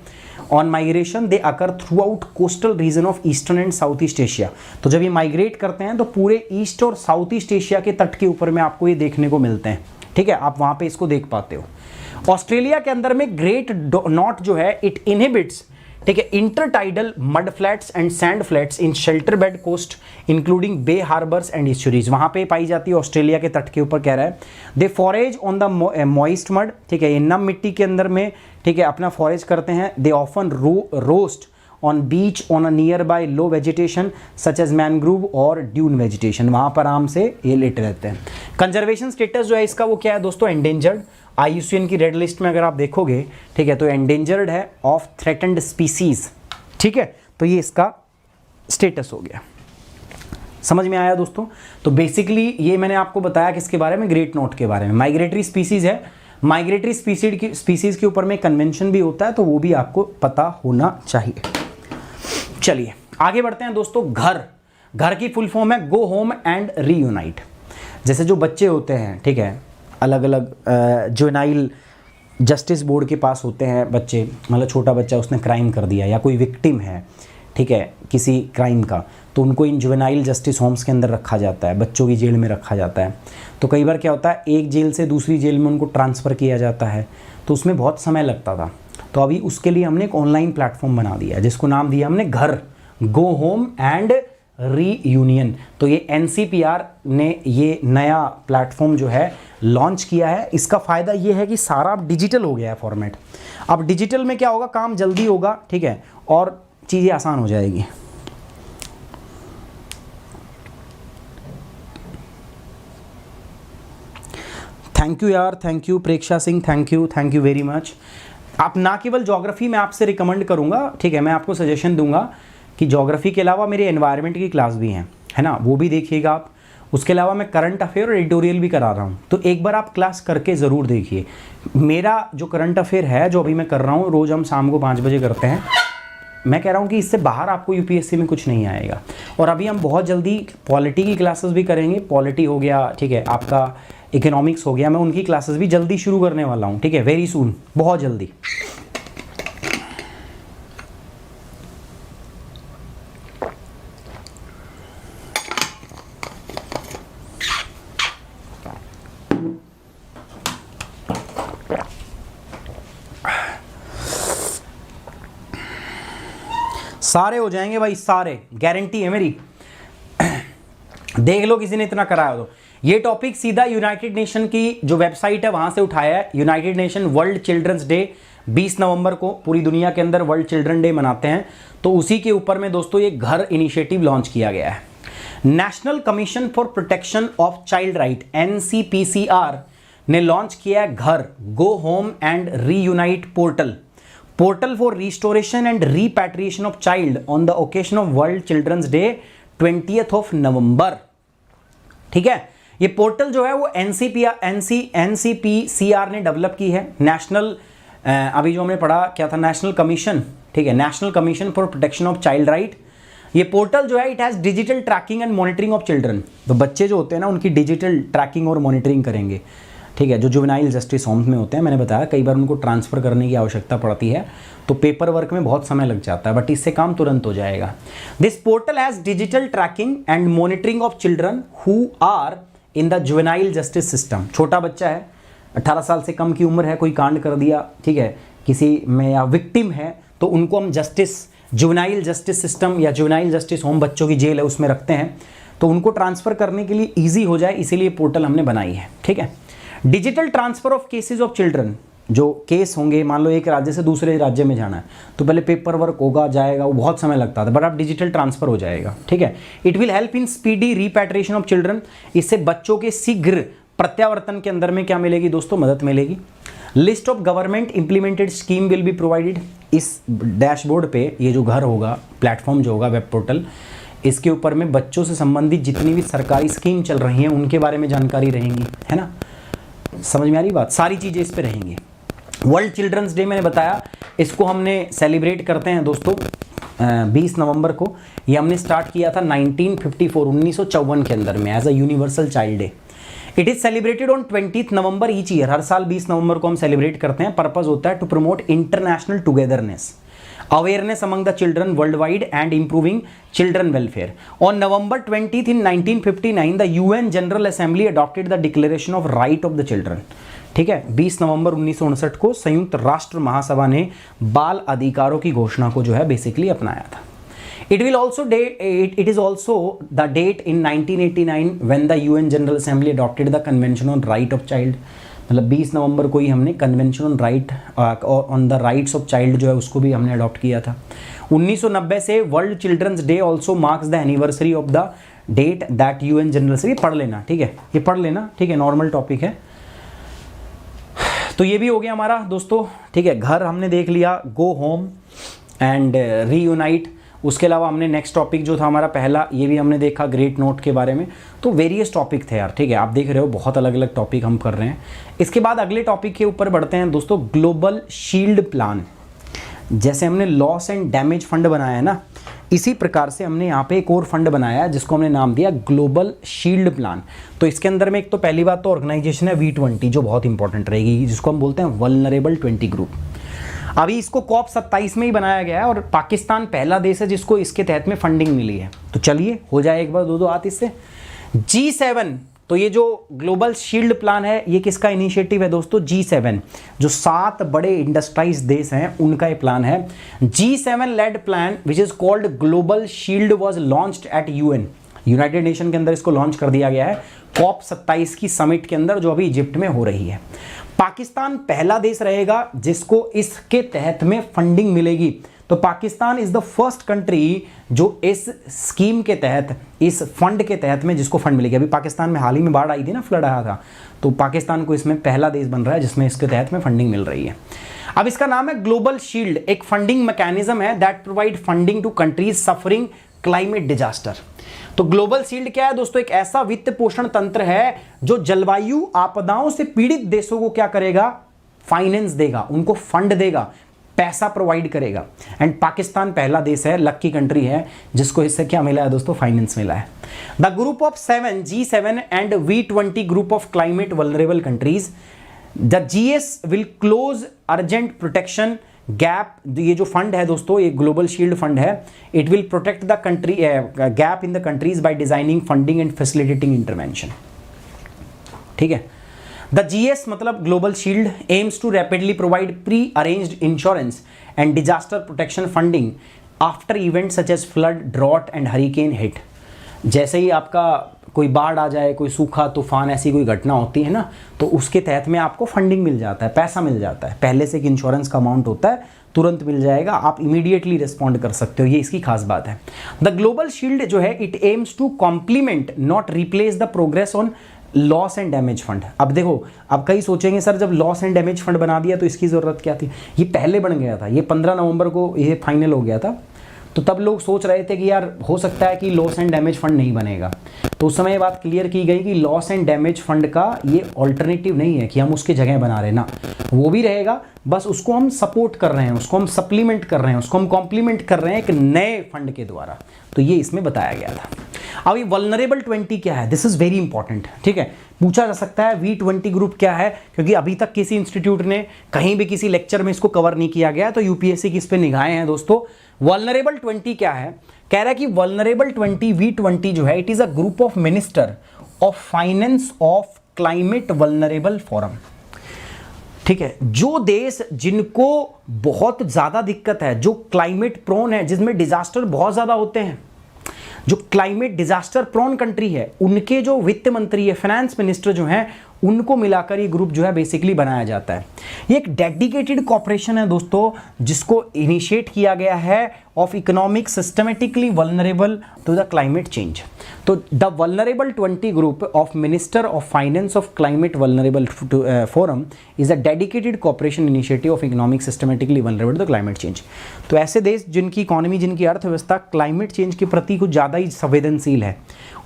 On migration they occur through out coastal region of eastern and south east Asia. तो जब ये माइग्रेट करते हैं तो पूरे ईस्ट और साउथ ईस्ट एशिया के तट के ऊपर में आपको ये देखने को मिलते हैं, ठीक है, आप वहाँ पे इसको देख पाते हो। ऑस्ट्रेलिया के अंदर में ग्रेट नॉट जो है इट इनहिबिट्स, ठीक है, intertidal mud flats and sand flats in shelter bed coast including bay harbours and estuaries. वहाँ पे पाई जाती है ऑस्ट्रेलिया के तट के ऊपर, कह रहा है। They forage on the moist mud, ठीक है, ये नम मिट्टी के अंदर में, ठीक है, अपना फॉरेज करते हैं। They often roost on beach on a nearby low vegetation such as mangrove और ड्यून वेजिटेशन। वहाँ पर आराम से ये लेटे रहते हैं। कंजर्वेशन स्टेटस जो है इसका वो क्या है दोस्तों, एंडेंजर्ड। IUCN की रेड लिस्ट में अगर आप देखोगे, ठीक है, तो एंडेंजर्ड है ऑफ थ्रेटन्ड स्पीसीज, ठीक है। तो ये इसका स्टेटस हो गया। समझ में आया दोस्तों? तो बेसिकली ये मैंने आपको बताया किसके बारे में, ग्रेट नोट के बारे में। माइग्रेटरी स्पीसीज है, माइग्रेटरी स्पीसीज के ऊपर में कन्वेंशन भी होता है, तो वो भी आपको पता होना चाहिए। चलिए आगे बढ़ते हैं दोस्तों। घर की फुल फॉर्म है गो होम एंड रीयूनाइट। जैसे जो बच्चे होते हैं, ठीक है, अलग अलग जुवेनाइल जस्टिस बोर्ड के पास होते हैं बच्चे, मतलब छोटा बच्चा उसने क्राइम कर दिया या कोई विक्टिम है, ठीक है, किसी क्राइम का, तो उनको इन जुवेनाइल जस्टिस होम्स के अंदर रखा जाता है, बच्चों की जेल में रखा जाता है। तो कई बार क्या होता है, एक जेल से दूसरी जेल में उनको ट्रांसफ़र किया जाता है, तो उसमें बहुत समय लगता था। तो अभी उसके लिए हमने एक ऑनलाइन प्लेटफॉर्म बना दिया है जिसको नाम दिया हमने घर, गो होम एंड रीयूनियन। तो ये एनसीपीआर ने ये नया प्लेटफॉर्म जो है लॉन्च किया है। इसका फ़ायदा ये है कि सारा अब डिजिटल हो गया है फॉर्मेट। अब डिजिटल में क्या होगा, काम जल्दी होगा, ठीक है, और चीज़ें आसान हो जाएगी। थैंक यू यार, thank you Preksha Singh, thank you very much. आप ना केवल ज्योग्राफी मैं आपसे रिकमेंड करूंगा, ठीक है, मैं आपको सजेशन दूंगा कि ज्योग्राफी के अलावा मेरे एनवायरनमेंट की क्लास भी हैं, है ना, वो भी देखिएगा आप। उसके अलावा मैं करंट अफेयर और एडिटोरियल भी करा रहा हूँ, तो एक बार आप क्लास करके ज़रूर देखिए। मेरा जो करंट अफेयर है जो अभी मैं कर रहा हूँ, रोज़ हम शाम को 5 बजे करते हैं। मैं कह रहा हूँ कि इससे बाहर आपको यूपीएससी में कुछ नहीं आएगा। और अभी हम बहुत जल्दी पॉलिटी की क्लासेस भी करेंगे। पॉलिटी हो गया, ठीक है, आपका इकोनॉमिक्स हो गया, मैं उनकी क्लासेस भी जल्दी शुरू करने वाला हूँ, ठीक है, वेरी सून, बहुत जल्दी। सारे हो जाएंगे भाई, सारे, गारंटी है मेरी। देख लो किसी ने इतना कराया हो तो। ये टॉपिक सीधा यूनाइटेड नेशन की जो वेबसाइट है वहां से उठाया है। United Nation World children's day 20 नवंबर को पूरी दुनिया के अंदर वर्ल्ड चिल्ड्रन डे मनाते हैं, तो उसी के ऊपर में दोस्तों ये घर इनिशिएटिव लॉन्च किया गया है। National commission for protection of child right NCPCR ने लॉन्च किया है घर, go home and reunite portal for restoration and repatriation of child on the occasion of world children's day 20 नवंबर। ठीक है, ये पोर्टल जो है वो NCPCR ने डेवलप की है। नेशनल, अभी जो हमने पढ़ा क्या था, नेशनल कमीशन, ठीक है, national commission for protection of child right. ये पोर्टल जो है it has digital tracking and monitoring of children. तो बच्चे जो होते हैं ना उनकी डिजिटल ट्रैकिंग और मॉनिटरिंग करेंगे, ठीक है, जो जुवेनाइल जस्टिस होम्स में होते हैं। मैंने बताया कई बार उनको ट्रांसफ़र करने की आवश्यकता पड़ती है, तो पेपर वर्क में बहुत समय लग जाता है, बट इससे काम तुरंत हो जाएगा। This portal has digital tracking and monitoring of children who are in the juvenile justice system. छोटा बच्चा है, 18 साल से कम की उम्र है, कोई कांड कर दिया, ठीक है, किसी में, या विक्टिम है, तो उनको हम जुवेनाइल जस्टिस सिस्टम या जुवेनाइल जस्टिस होम, बच्चों की जेल है, उसमें रखते हैं। तो उनको ट्रांसफ़र करने के लिए ईजी हो जाए, इसीलिए पोर्टल हमने बनाई है। ठीक है, digital transfer of cases of children, जो केस होंगे, मान लो एक राज्य से दूसरे राज्य में जाना है, तो पहले पेपर वर्क होगा, जाएगा, वो बहुत समय लगता था, बट अब डिजिटल ट्रांसफ़र हो जाएगा। ठीक है, it will help in speedy repatriation of children. इससे बच्चों के शीघ्र प्रत्यावर्तन के अंदर में क्या मिलेगी दोस्तों, मदद मिलेगी। List of government implemented scheme will be provided. इस डैशबोर्ड पे ये जो घर होगा, प्लेटफॉर्म जो होगा, वेब पोर्टल, इसके ऊपर में बच्चों से संबंधित जितनी भी सरकारी स्कीम चल रही हैं उनके बारे में जानकारी रहेंगी, है ना, समझ में आ रही बात, सारी चीज़ें इस पे रहेंगी। वर्ल्ड चिल्ड्रंस डे मैंने बताया, इसको हमने सेलिब्रेट करते हैं दोस्तों 20 नवंबर को। ये हमने स्टार्ट किया था 1954 के अंदर में as a universal child day. It is celebrated on 20 November each year. हर साल 20 नवंबर को हम सेलिब्रेट करते हैं। पर्पस होता है to promote international togetherness, awareness among the children worldwide and improving children welfare. On November 20th in 1959 the UN General Assembly adopted the Declaration of Right of the Children. ठीक है, 20 नवंबर 1959 को संयुक्त राष्ट्र महासभा ने बाल अधिकारों की घोषणा को जो है बेसिकली अपनाया था। It is also the date in 1989 when the UN General Assembly adopted the Convention on Right of Child. मतलब 20 नवंबर को ही हमने convention on the rights of child जो है उसको भी हमने अडॉप्ट किया था। 1990 से World children's Day also marks the anniversary of the date that UN General say, पढ़ लेना, ठीक है, ये पढ़ लेना, ठीक है, नॉर्मल टॉपिक है। तो ये भी हो गया हमारा दोस्तों, ठीक है, घर हमने देख लिया, गो होम एंड रीयूनाइट। उसके अलावा हमने नेक्स्ट टॉपिक जो था हमारा पहला, ये भी हमने देखा ग्रेट नोट के बारे में। तो वेरियस टॉपिक थे यार, ठीक है, आप देख रहे हो बहुत अलग अलग टॉपिक हम कर रहे हैं। इसके बाद अगले टॉपिक के ऊपर बढ़ते हैं दोस्तों, ग्लोबल शील्ड प्लान। जैसे हमने लॉस एंड डैमेज फंड बनाया है ना, इसी प्रकार से हमने यहाँ पे एक और फंड बनाया है जिसको हमने नाम दिया ग्लोबल शील्ड प्लान। तो इसके अंदर में एक तो पहली बात तो ऑर्गेनाइजेशन है V20 जो बहुत इंपॉर्टेंट रहेगी, जिसको हम बोलते हैं वल्नरेबल 20 ग्रुप। अभी इसको COP 27 में ही बनाया गया है और पाकिस्तान पहला देश है जिसको इसके तहत में फंडिंग मिली है। तो चलिए हो जाए एक बार दो हाथ इससे। G7, तो ये जो ग्लोबल शील्ड प्लान है ये किसका इनिशिएटिव है दोस्तों? G7, जो 7 बड़े इंडस्ट्राइज देश हैं उनका ये प्लान है। G7 led plan which is called Global Shield was launched at UN, United Nation के अंदर इसको लॉन्च कर दिया गया है COP27 की समिट के अंदर, जो अभी इजिप्ट में हो रही है। पाकिस्तान पहला देश रहेगा जिसको इसके तहत में फंडिंग मिलेगी। तो Pakistan is the first country जो इस स्कीम के तहत, इस फंड के तहत में जिसको फंड मिलेगी। अभी पाकिस्तान में हाल ही में बाढ़ आई थी ना, फ्लड आया था, तो पाकिस्तान को इसमें पहला देश बन रहा है जिसमें इसके तहत में फंडिंग मिल रही है। अब इसका नाम है ग्लोबल शील्ड, एक फंडिंग मैकेनिज्म है that provide funding to countries suffering climate disaster. तो ग्लोबल शील्ड क्या है दोस्तों? एक ऐसा वित्त पोषण तंत्र है जो जलवायु आपदाओं से पीड़ित देशों को क्या करेगा? फाइनेंस देगा, उनको फंड देगा, पैसा प्रोवाइड करेगा। एंड पाकिस्तान पहला देश है, लक्की कंट्री है, जिसको इससे क्या मिला है दोस्तों? फाइनेंस मिला है। The group of 7 G7 and V20 group of climate vulnerable countries, the GS will close urgent protection gap. ये जो फंड है दोस्तों, ये ग्लोबल शील्ड फंड है, it will protect the country gap in the countries by designing funding and facilitating intervention. ठीक है। The GS मतलब Global Shield aims to rapidly provide pre arranged insurance and disaster protection funding after event such as flood, drought and hurricane hit. जैसे ही आपका कोई बाढ़ आ जाए, कोई सूखा, तूफान, ऐसी कोई घटना होती है ना, तो उसके तहत में आपको फंडिंग मिल जाता है, पैसा मिल जाता है, पहले से एक इंश्योरेंस का अमाउंट होता है, तुरंत मिल जाएगा, आप इमीडिएटली रिस्पॉन्ड कर सकते हो। ये इसकी खास बात है। द ग्लोबल शील्ड जो है it aims to complement not replace the progress on loss and damage fund. अब देखो, अब कई सोचेंगे सर जब लॉस एंड डैमेज फंड बना दिया तो इसकी ज़रूरत क्या थी? ये पहले बन गया था, ये 15 नवंबर को ये फाइनल हो गया था, तो तब लोग सोच रहे थे कि यार हो सकता है कि लॉस एंड डैमेज फंड नहीं बनेगा। तो उस समय ये बात क्लियर की गई कि लॉस एंड डैमेज फंड का ये ऑल्टरनेटिव नहीं है कि हम उसकी जगह बना रहे ना, वो भी रहेगा, बस उसको हम सपोर्ट कर रहे हैं, उसको हम सप्लीमेंट कर रहे हैं, उसको हम कॉम्प्लीमेंट कर रहे हैं एक नए फंड के द्वारा। तो ये इसमें बताया गया था। अब ये वल्नरेबल 20 क्या है? This is very important. ठीक है, पूछा जा सकता है V20 ग्रुप क्या है, क्योंकि अभी तक किसी इंस्टीट्यूट ने कहीं भी किसी लेक्चर में इसको कवर नहीं किया गया, तो यूपीएससी की इस पे निगाहें हैं दोस्तों। वल्नरेबल 20 क्या है? कह रहा है कि वल्नरेबल 20 V20 जो है it is a group of minister of finance of climate vulnerable forum. ठीक है, जो देश जिनको बहुत ज्यादा दिक्कत है, जो क्लाइमेट प्रोन है, जिसमें डिजास्टर बहुत ज्यादा होते हैं, जो क्लाइमेट डिजास्टर प्रोन कंट्री है, उनके जो वित्त मंत्री है, फाइनेंस मिनिस्टर जो हैं, उनको मिलाकर ये ग्रुप जो है बेसिकली बनाया जाता है। ये एक डेडिकेटेड कॉर्पोरेशन है दोस्तों, जिसको इनिशिएट किया गया है of economic systematically vulnerable to the climate change. तो the vulnerable 20 group of minister of finance of climate vulnerable forum is a dedicated corporation initiative of economic systematically vulnerable to the climate change. तो ऐसे देश जिनकी economy, जिनकी अर्थव्यवस्था climate change के प्रति कुछ ज़्यादा ही संवेदनशील है,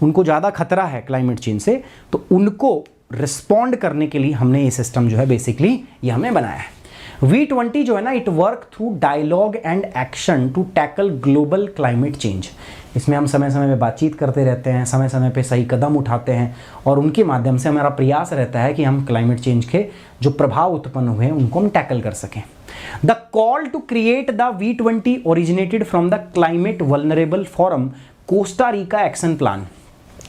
उनको ज़्यादा खतरा है क्लाइमेट चेंज से, तो उनको रिस्पॉन्ड करने के लिए हमने ये सिस्टम जो है बेसिकली ये हमने बनाया है। V20 जो है ना, it work through dialogue and action to tackle global climate change. इसमें हम समय समय पे बातचीत करते रहते हैं, समय समय पे सही कदम उठाते हैं, और उनके माध्यम से हमारा प्रयास रहता है कि हम क्लाइमेट चेंज के जो प्रभाव उत्पन्न हुए हैं उनको हम टैकल कर सकें। The call to create the V20 originated from the climate vulnerable forum Costa Rica action plan.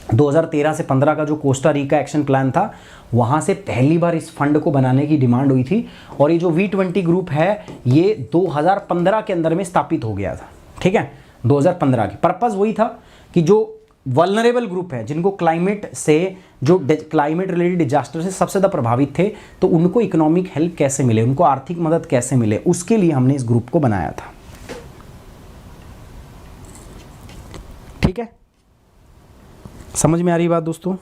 2013 से 15 का जो कोस्टा रिका एक्शन प्लान था, वहाँ से पहली बार इस फंड को बनाने की डिमांड हुई थी, और ये जो V20 ग्रुप है ये 2015 के अंदर में स्थापित हो गया था। ठीक है, 2015 की पर्पस वही था कि जो वल्नरेबल ग्रुप है, जिनको क्लाइमेट से, जो क्लाइमेट रिलेटेड डिजास्टर से सबसे ज़्यादा प्रभावित थे, तो उनको इकोनॉमिक हेल्प कैसे मिले, उनको आर्थिक मदद कैसे मिले, उसके लिए हमने इस ग्रुप को बनाया था। ठीक है, समझ में आ रही बात दोस्तों?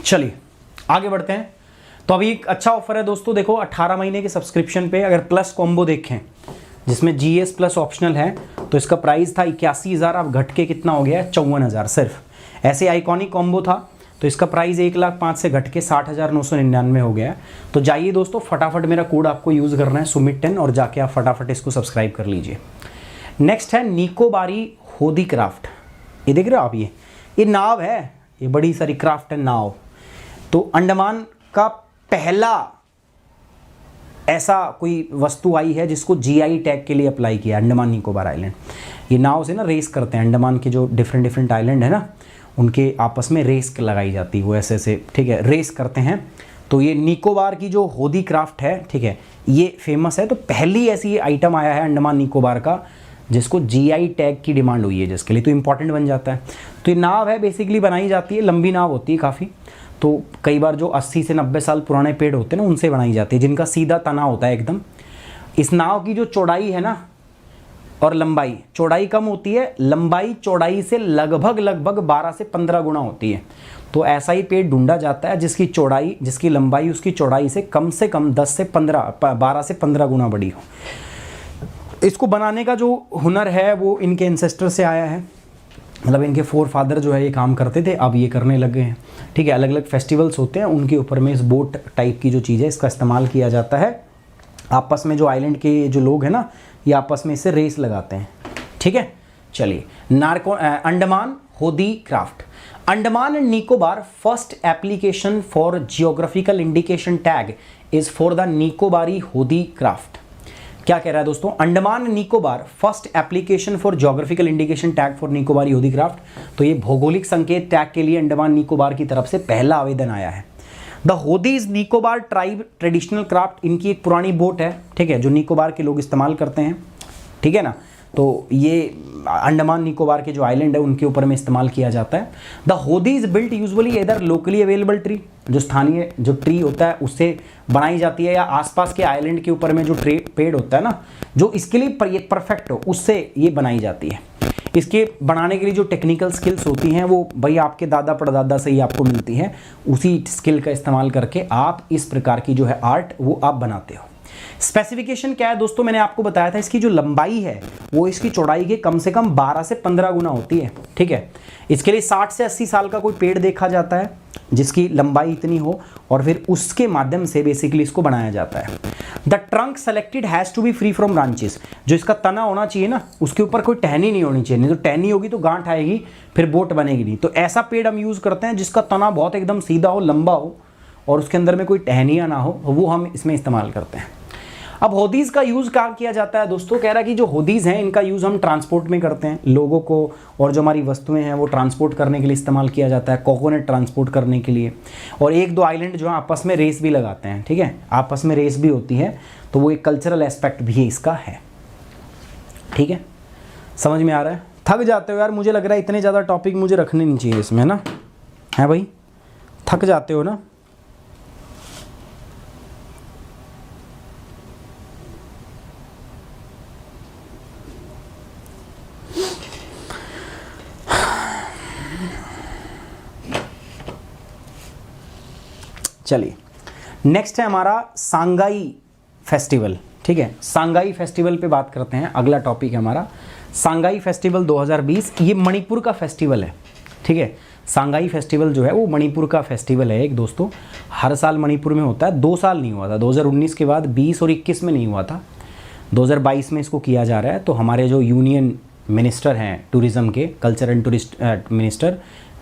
चलिए आगे बढ़ते हैं। तो अभी एक अच्छा ऑफर है दोस्तों, देखो 18 महीने के सब्सक्रिप्शन पे अगर प्लस कॉम्बो देखें जिसमें GS प्लस ऑप्शनल है, तो इसका प्राइस था 81,000, अब घट के कितना हो गया है? 54,000 सिर्फ। ऐसे आइकॉनिक कॉम्बो था तो इसका प्राइस 1,05,000 से घट के 60,999 हो गया है। तो जाइए दोस्तों, फटाफट मेरा कोड आपको यूज़ करना है SUMIT10, और जाके आप फटाफट इसको सब्सक्राइब कर लीजिए। नेक्स्ट है निकोबारी होदी क्राफ्ट। ये देख रहे हो आप, ये नाव है, ये बड़ी सारी क्राफ्ट है नाव। तो अंडमान का पहला ऐसा कोई वस्तु आई है जिसको जीआई टैग के लिए अप्लाई किया, अंडमान निकोबार आइलैंड। ये नाव से ना रेस करते हैं, अंडमान के जो डिफरेंट डिफरेंट आइलैंड है ना, उनके आपस में रेस लगाई जाती है, वो ऐसे ऐसे, ठीक है, रेस करते हैं। तो ये निकोबार की जो होदी क्राफ्ट है, ठीक है, ये फेमस है। तो पहली ऐसी आइटम आया है अंडमान निकोबार का जिसको जीआई टैग की डिमांड हुई है, जिसके लिए तो इंपॉर्टेंट बन जाता है। तो ये नाव है, बेसिकली बनाई जाती है, लंबी नाव होती है काफ़ी। तो कई बार जो 80 से 90 साल पुराने पेड़ होते हैं ना, उनसे बनाई जाती है, जिनका सीधा तना होता है एकदम। इस नाव की जो चौड़ाई है ना और लंबाई, चौड़ाई कम होती है, लंबाई चौड़ाई से लगभग 12 से 15 गुना होती है। तो ऐसा ही पेड़ ढूंढा जाता है जिसकी चौड़ाई, जिसकी लंबाई उसकी चौड़ाई से कम 12 से 15 गुना बड़ी हो। इसको बनाने का जो हुनर है वो इनके एंसेस्टर से आया है, मतलब इनके फोर फादर जो है ये काम करते थे, अब ये करने लगे हैं, ठीक है। अलग अलग फेस्टिवल्स होते हैं, उनके ऊपर में इस बोट टाइप की जो चीज़ है इसका इस्तेमाल किया जाता है। आपस में जो आइलैंड के जो लोग हैं ना, ये आपस में इससे रेस लगाते हैं, ठीक है। चलिए, अंडमान होदी craft. Andaman and Nicobar first application for geographical indication tag is for the Nicobari होदी क्राफ्ट। क्या कह रहा है दोस्तों, Andaman Nicobar first application for geographical indication tag for Nicobari होदी क्राफ्ट। तो ये भौगोलिक संकेत टैग के लिए अंडमान निकोबार की तरफ से पहला आवेदन आया है। द होदीज निकोबार ट्राइब ट्रेडिशनल क्राफ्ट, इनकी एक पुरानी बोट है, ठीक है, जो निकोबार के लोग इस्तेमाल करते हैं, ठीक है ना। तो ये अंडमान निकोबार के जो आइलैंड है उनके ऊपर में इस्तेमाल किया जाता है। द होदीज बिल्ट यूजुअली इधर लोकली अवेलेबल ट्री, जो स्थानीय जो ट्री होता है उससे बनाई जाती है, या आसपास के आइलैंड के ऊपर में जो पेड़ होता है ना, जो इसके लिए परफेक्ट हो, उससे ये बनाई जाती है। इसके बनाने के लिए जो टेक्निकल स्किल्स होती हैं वो भाई आपके दादा परदादा से ही आपको मिलती है, उसी स्किल का इस्तेमाल करके आप इस प्रकार की जो है आर्ट वो आप बनाते हो। स्पेसिफिकेशन क्या है दोस्तों, मैंने आपको बताया था, इसकी जो लंबाई है वो इसकी चौड़ाई के कम से कम 12 से 15 गुना होती है, ठीक है। इसके लिए 60 से 80 साल का कोई पेड़ देखा जाता है जिसकी लंबाई इतनी हो, और फिर उसके माध्यम से बेसिकली इसको बनाया जाता है। The trunk selected has to be free from branches, जो इसका तना होना चाहिए ना, उसके ऊपर कोई टहनी नहीं होनी चाहिए, नहीं तो टहनी होगी तो गांठ आएगी, फिर बोट बनेगी नहीं। तो ऐसा पेड़ हम यूज़ करते हैं जिसका तना बहुत एकदम सीधा हो, लंबा हो, और उसके अंदर में कोई टहनियाँ ना हो, वो हम इसमें इस्तेमाल करते हैं। अब होदीज़ का यूज़ क्या किया जाता है दोस्तों, कह रहा है कि जो होदीज़ हैं इनका यूज़ हम ट्रांसपोर्ट में करते हैं, लोगों को और जो हमारी वस्तुएं हैं वो ट्रांसपोर्ट करने के लिए इस्तेमाल किया जाता है, कोकोनट ट्रांसपोर्ट करने के लिए, और एक दो आइलैंड जो है आपस में रेस भी लगाते हैं, ठीक है, आपस में रेस भी होती है, तो वो एक कल्चरल एस्पेक्ट भी इसका है, ठीक है। समझ में आ रहा है? थक जाते हो यार, मुझे लग रहा है इतने ज़्यादा टॉपिक मुझे रखने नहीं चाहिए इसमें ना, है भाई, थक जाते हो ना। चलिए, नेक्स्ट है हमारा सांगाई फेस्टिवल, ठीक है। सांगाई फेस्टिवल पे बात करते हैं, अगला टॉपिक है हमारा सांगाई फेस्टिवल 2020। ये मणिपुर का फेस्टिवल है, ठीक है। सांगाई फेस्टिवल जो है वो मणिपुर का फेस्टिवल है एक दोस्तों, हर साल मणिपुर में होता है, 2 साल नहीं हुआ था, 2019 के बाद 20 और 21 में नहीं हुआ था, 2022 में इसको किया जा रहा है। तो हमारे जो यूनियन मिनिस्टर हैं टूरिज़्म के, कल्चर एंड टूरिस्ट मिनिस्टर,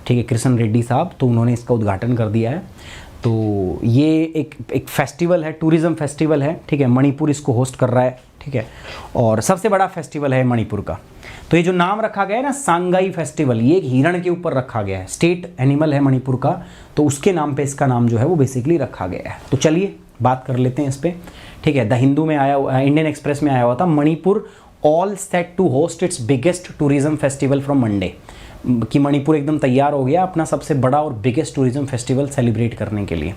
ठीक है, कृष्ण रेड्डी साहब, तो उन्होंने इसका उद्घाटन कर दिया है। तो ये एक फेस्टिवल है, टूरिज़्म फेस्टिवल है, ठीक है, मणिपुर इसको होस्ट कर रहा है, ठीक है, और सबसे बड़ा फेस्टिवल है मणिपुर का। तो ये जो नाम रखा गया है ना सांगाई फेस्टिवल, ये एक हिरण के ऊपर रखा गया है, स्टेट एनिमल है मणिपुर का, तो उसके नाम पे इसका नाम जो है वो बेसिकली रखा गया है। तो चलिए बात कर लेते हैं इस पर, ठीक है। द हिंदू में आया हुआ, इंडियन एक्सप्रेस में आया हुआ था, Manipur all set to host its biggest tourism festival from Monday, कि मणिपुर एकदम तैयार हो गया अपना सबसे बड़ा और बिगेस्ट टूरिज्म फेस्टिवल सेलिब्रेट करने के लिए।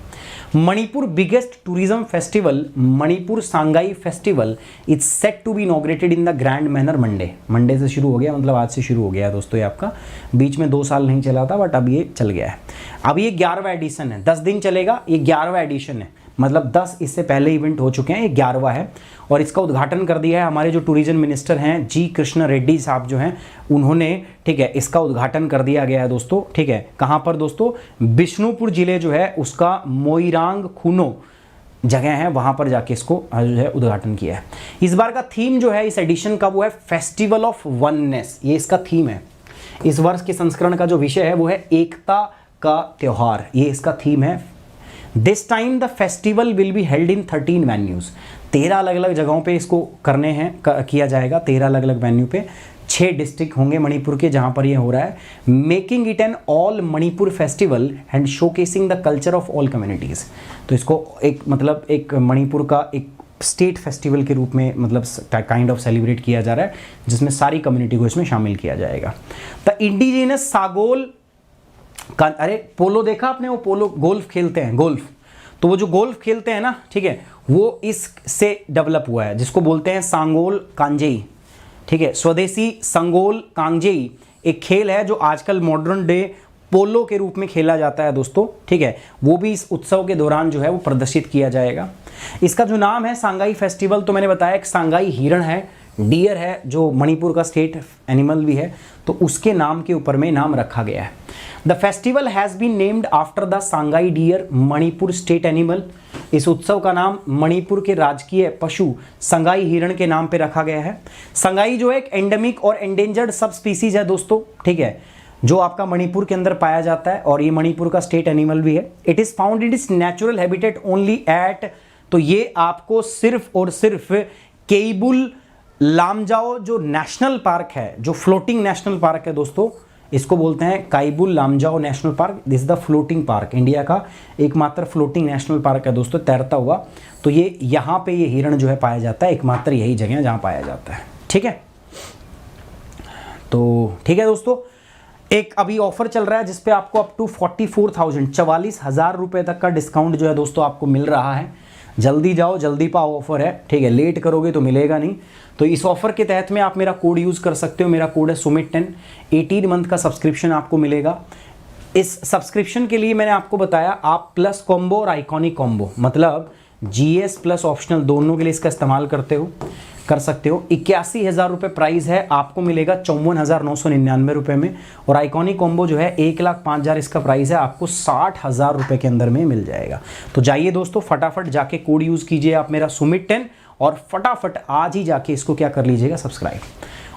Manipur biggest tourism festival, Manipur Sangai festival is set to be inaugurated in the grand manner Monday से शुरू हो गया, मतलब आज से शुरू हो गया है दोस्तों। ये आपका बीच में 2 साल नहीं चला था, बट अब ये चल गया है। अब ये 11वां एडिशन है, 10 दिन चलेगा, ये 11वां एडिशन है, मतलब 10 इससे पहले इवेंट हो चुके हैं, ये 11वां है। और इसका उद्घाटन कर दिया है हमारे जो टूरिज्म मिनिस्टर हैं जी कृष्ण रेड्डी साहब जो हैं, उन्होंने, ठीक है, इसका उद्घाटन कर दिया गया है दोस्तों, ठीक है। कहाँ पर दोस्तों, बिष्णुपुर जिले जो है उसका मोइरांग खुनो जगह है वहाँ पर जाके इसको जो है उद्घाटन किया है। इस बार का थीम जो है इस एडिशन का वो है फेस्टिवल ऑफ वननेस, ये इसका थीम है। इस वर्ष के संस्करण का जो विषय है वो है एकता का त्योहार, ये इसका थीम है। This time the festival will be held in 13 venues, 13 अलग अलग जगहों पे इसको करने हैं, किया जाएगा 13 अलग अलग वेन्यू पे। 6 डिस्ट्रिक्ट होंगे मणिपुर के जहाँ पर ये हो रहा है। Making it an all Manipur festival and showcasing the culture of all communities. तो इसको एक मणिपुर का एक स्टेट फेस्टिवल के रूप में काइंड ऑफ सेलिब्रेट किया जा रहा है, जिसमें सारी कम्युनिटी को इसमें शामिल किया जाएगा। द इंडिजिनस सागोल का, अरे पोलो देखा आपने, वो पोलो गोल्फ खेलते हैं, गोल्फ, तो वो जो गोल्फ खेलते हैं ना, ठीक है, वो इससे डेवलप हुआ है, जिसको बोलते हैं सांगोल कांजेई, ठीक है। स्वदेशी संगोल कांजेई एक खेल है जो आजकल मॉडर्न डे पोलो के रूप में खेला जाता है दोस्तों, ठीक है। वो भी इस उत्सव के दौरान जो है वो प्रदर्शित किया जाएगा। इसका जो नाम है सांगाई फेस्टिवल, तो मैंने बताया एक सांगाई हिरण है, डियर है, जो मणिपुर का स्टेट एनिमल भी है, तो उसके नाम के ऊपर में नाम रखा गया है। The festival has been named after the Sangai deer, Manipur state animal. इस उत्सव का नाम मणिपुर के राजकीय पशु संगाई हिरण के नाम पे रखा गया है। संगाई जो एक एंडेमिक और एंडेंजर्ड सब स्पीसीज है दोस्तों, ठीक है, जो आपका मणिपुर के अंदर पाया जाता है, और ये मणिपुर का स्टेट एनिमल भी है। It is found in its natural habitat only at, तो ये आपको सिर्फ और सिर्फ केबुल लामजाओ जो नेशनल पार्क है, जो फ्लोटिंग नेशनल पार्क है दोस्तों, इसको बोलते हैं Keibul Lamjao national park. This is the floating park, India का एकमात्र फ्लोटिंग नेशनल पार्क है दोस्तों, तैरता हुआ। तो ये यहाँ पे ये हिरण जो है पाया जाता है, एकमात्र यही जगह है जहाँ पाया जाता है, ठीक है। तो ठीक है दोस्तों, एक अभी ऑफर चल रहा है जिसपे आपको अप टू 44,000 44,000 रुपये तक का डिस्काउंट जो है दोस्तों आपको मिल रहा है। जल्दी जाओ जल्दी पाओ, ऑफर है, ठीक है, लेट करोगे तो मिलेगा नहीं। तो इस ऑफर के तहत में आप मेरा कोड यूज़ कर सकते हो, मेरा कोड है सुमित10। 18 मंथ का सब्सक्रिप्शन आपको मिलेगा। इस सब्सक्रिप्शन के लिए मैंने आपको बताया आप प्लस कॉम्बो और आइकॉनिक कॉम्बो, मतलब जीएस प्लस ऑप्शनल दोनों के लिए इसका इस्तेमाल कर सकते हो। 81,000 रुपये प्राइस है, आपको मिलेगा 54,999 रुपये में। और आइकॉनिक कॉम्बो जो है 1,05,000 इसका प्राइस है, आपको 60,000 रुपये के अंदर में मिल जाएगा। तो जाइए दोस्तों, फटाफट जाके कोड यूज़ कीजिए आप मेरा सुमित10, और फटाफट आज ही जाके इसको क्या कर लीजिएगा, सब्सक्राइब।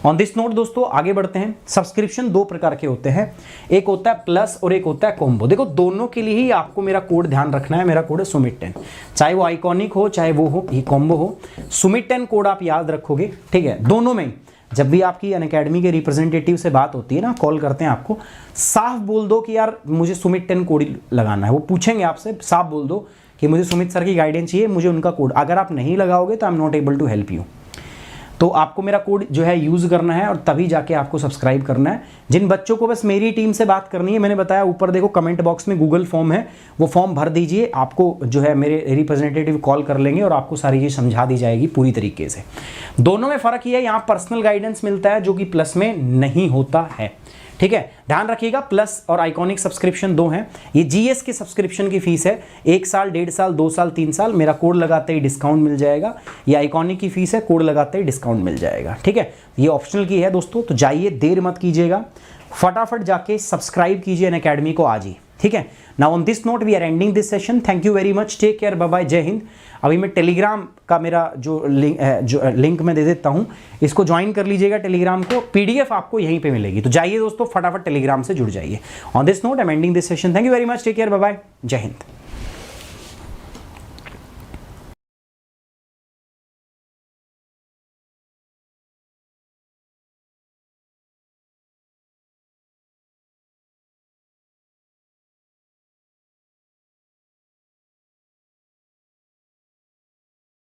ऑन दिस नोट दोस्तों आगे बढ़ते हैं। सब्सक्रिप्शन 2 प्रकार के होते हैं, एक होता है प्लस और एक होता है कॉम्बो। देखो दोनों के लिए ही आपको मेरा कोड ध्यान रखना है, मेरा कोड है सुमित10, चाहे वो आइकॉनिक हो चाहे वो हो ये कॉम्बो हो, सुमित10 कोड आप याद रखोगे, ठीक है। दोनों में जब भी आपकी अनअकैडमी के रिप्रेजेंटेटिव से बात होती है ना, कॉल करते हैं आपको, साफ बोल दो कि यार मुझे सुमित10 कोड लगाना है। वो पूछेंगे आपसे, साफ बोल दो कि मुझे सुमित सर की गाइडेंस चाहिए, मुझे उनका कोड। अगर आप नहीं लगाओगे तो I am not able to help you. तो आपको मेरा कोड जो है यूज़ करना है और तभी जाके आपको सब्सक्राइब करना है। जिन बच्चों को बस मेरी टीम से बात करनी है, मैंने बताया ऊपर देखो कमेंट बॉक्स में गूगल फॉर्म है, वो फॉर्म भर दीजिए, आपको जो है मेरे रिप्रेजेंटेटिव कॉल कर लेंगे और आपको सारी चीज़ समझा दी जाएगी पूरी तरीके से। दोनों में फ़र्क ये है, यहाँ पर्सनल गाइडेंस मिलता है जो कि प्लस में नहीं होता है, ठीक है। ध्यान रखिएगा, प्लस और आइकॉनिक सब्सक्रिप्शन 2 हैं। ये जीएस के सब्सक्रिप्शन की फीस है, 1 साल 1.5 साल 2 साल 3 साल, मेरा कोड लगाते ही डिस्काउंट मिल जाएगा। ये आइकॉनिक की फीस है, कोड लगाते ही डिस्काउंट मिल जाएगा, ठीक है। ये ऑप्शनल की है दोस्तों, तो जाइए देर मत कीजिएगा, फटाफट जाके सब्सक्राइब कीजिए अनअकैडमी को आज ही, ठीक है। Now on this note we are ending this session. Thank you very much, take care, bye bye, जय हिंद। अभी मैं टेलीग्राम का मेरा जो लिंक मैं दे देता हूँ, इसको ज्वाइन कर लीजिएगा टेलीग्राम को, पीडीएफ आपको यहीं पे मिलेगी। तो जाइए दोस्तों फटाफट टेलीग्राम से जुड़ जाइए। On this note I am ending this session. Thank you very much, take care, bye bye, जय हिंद।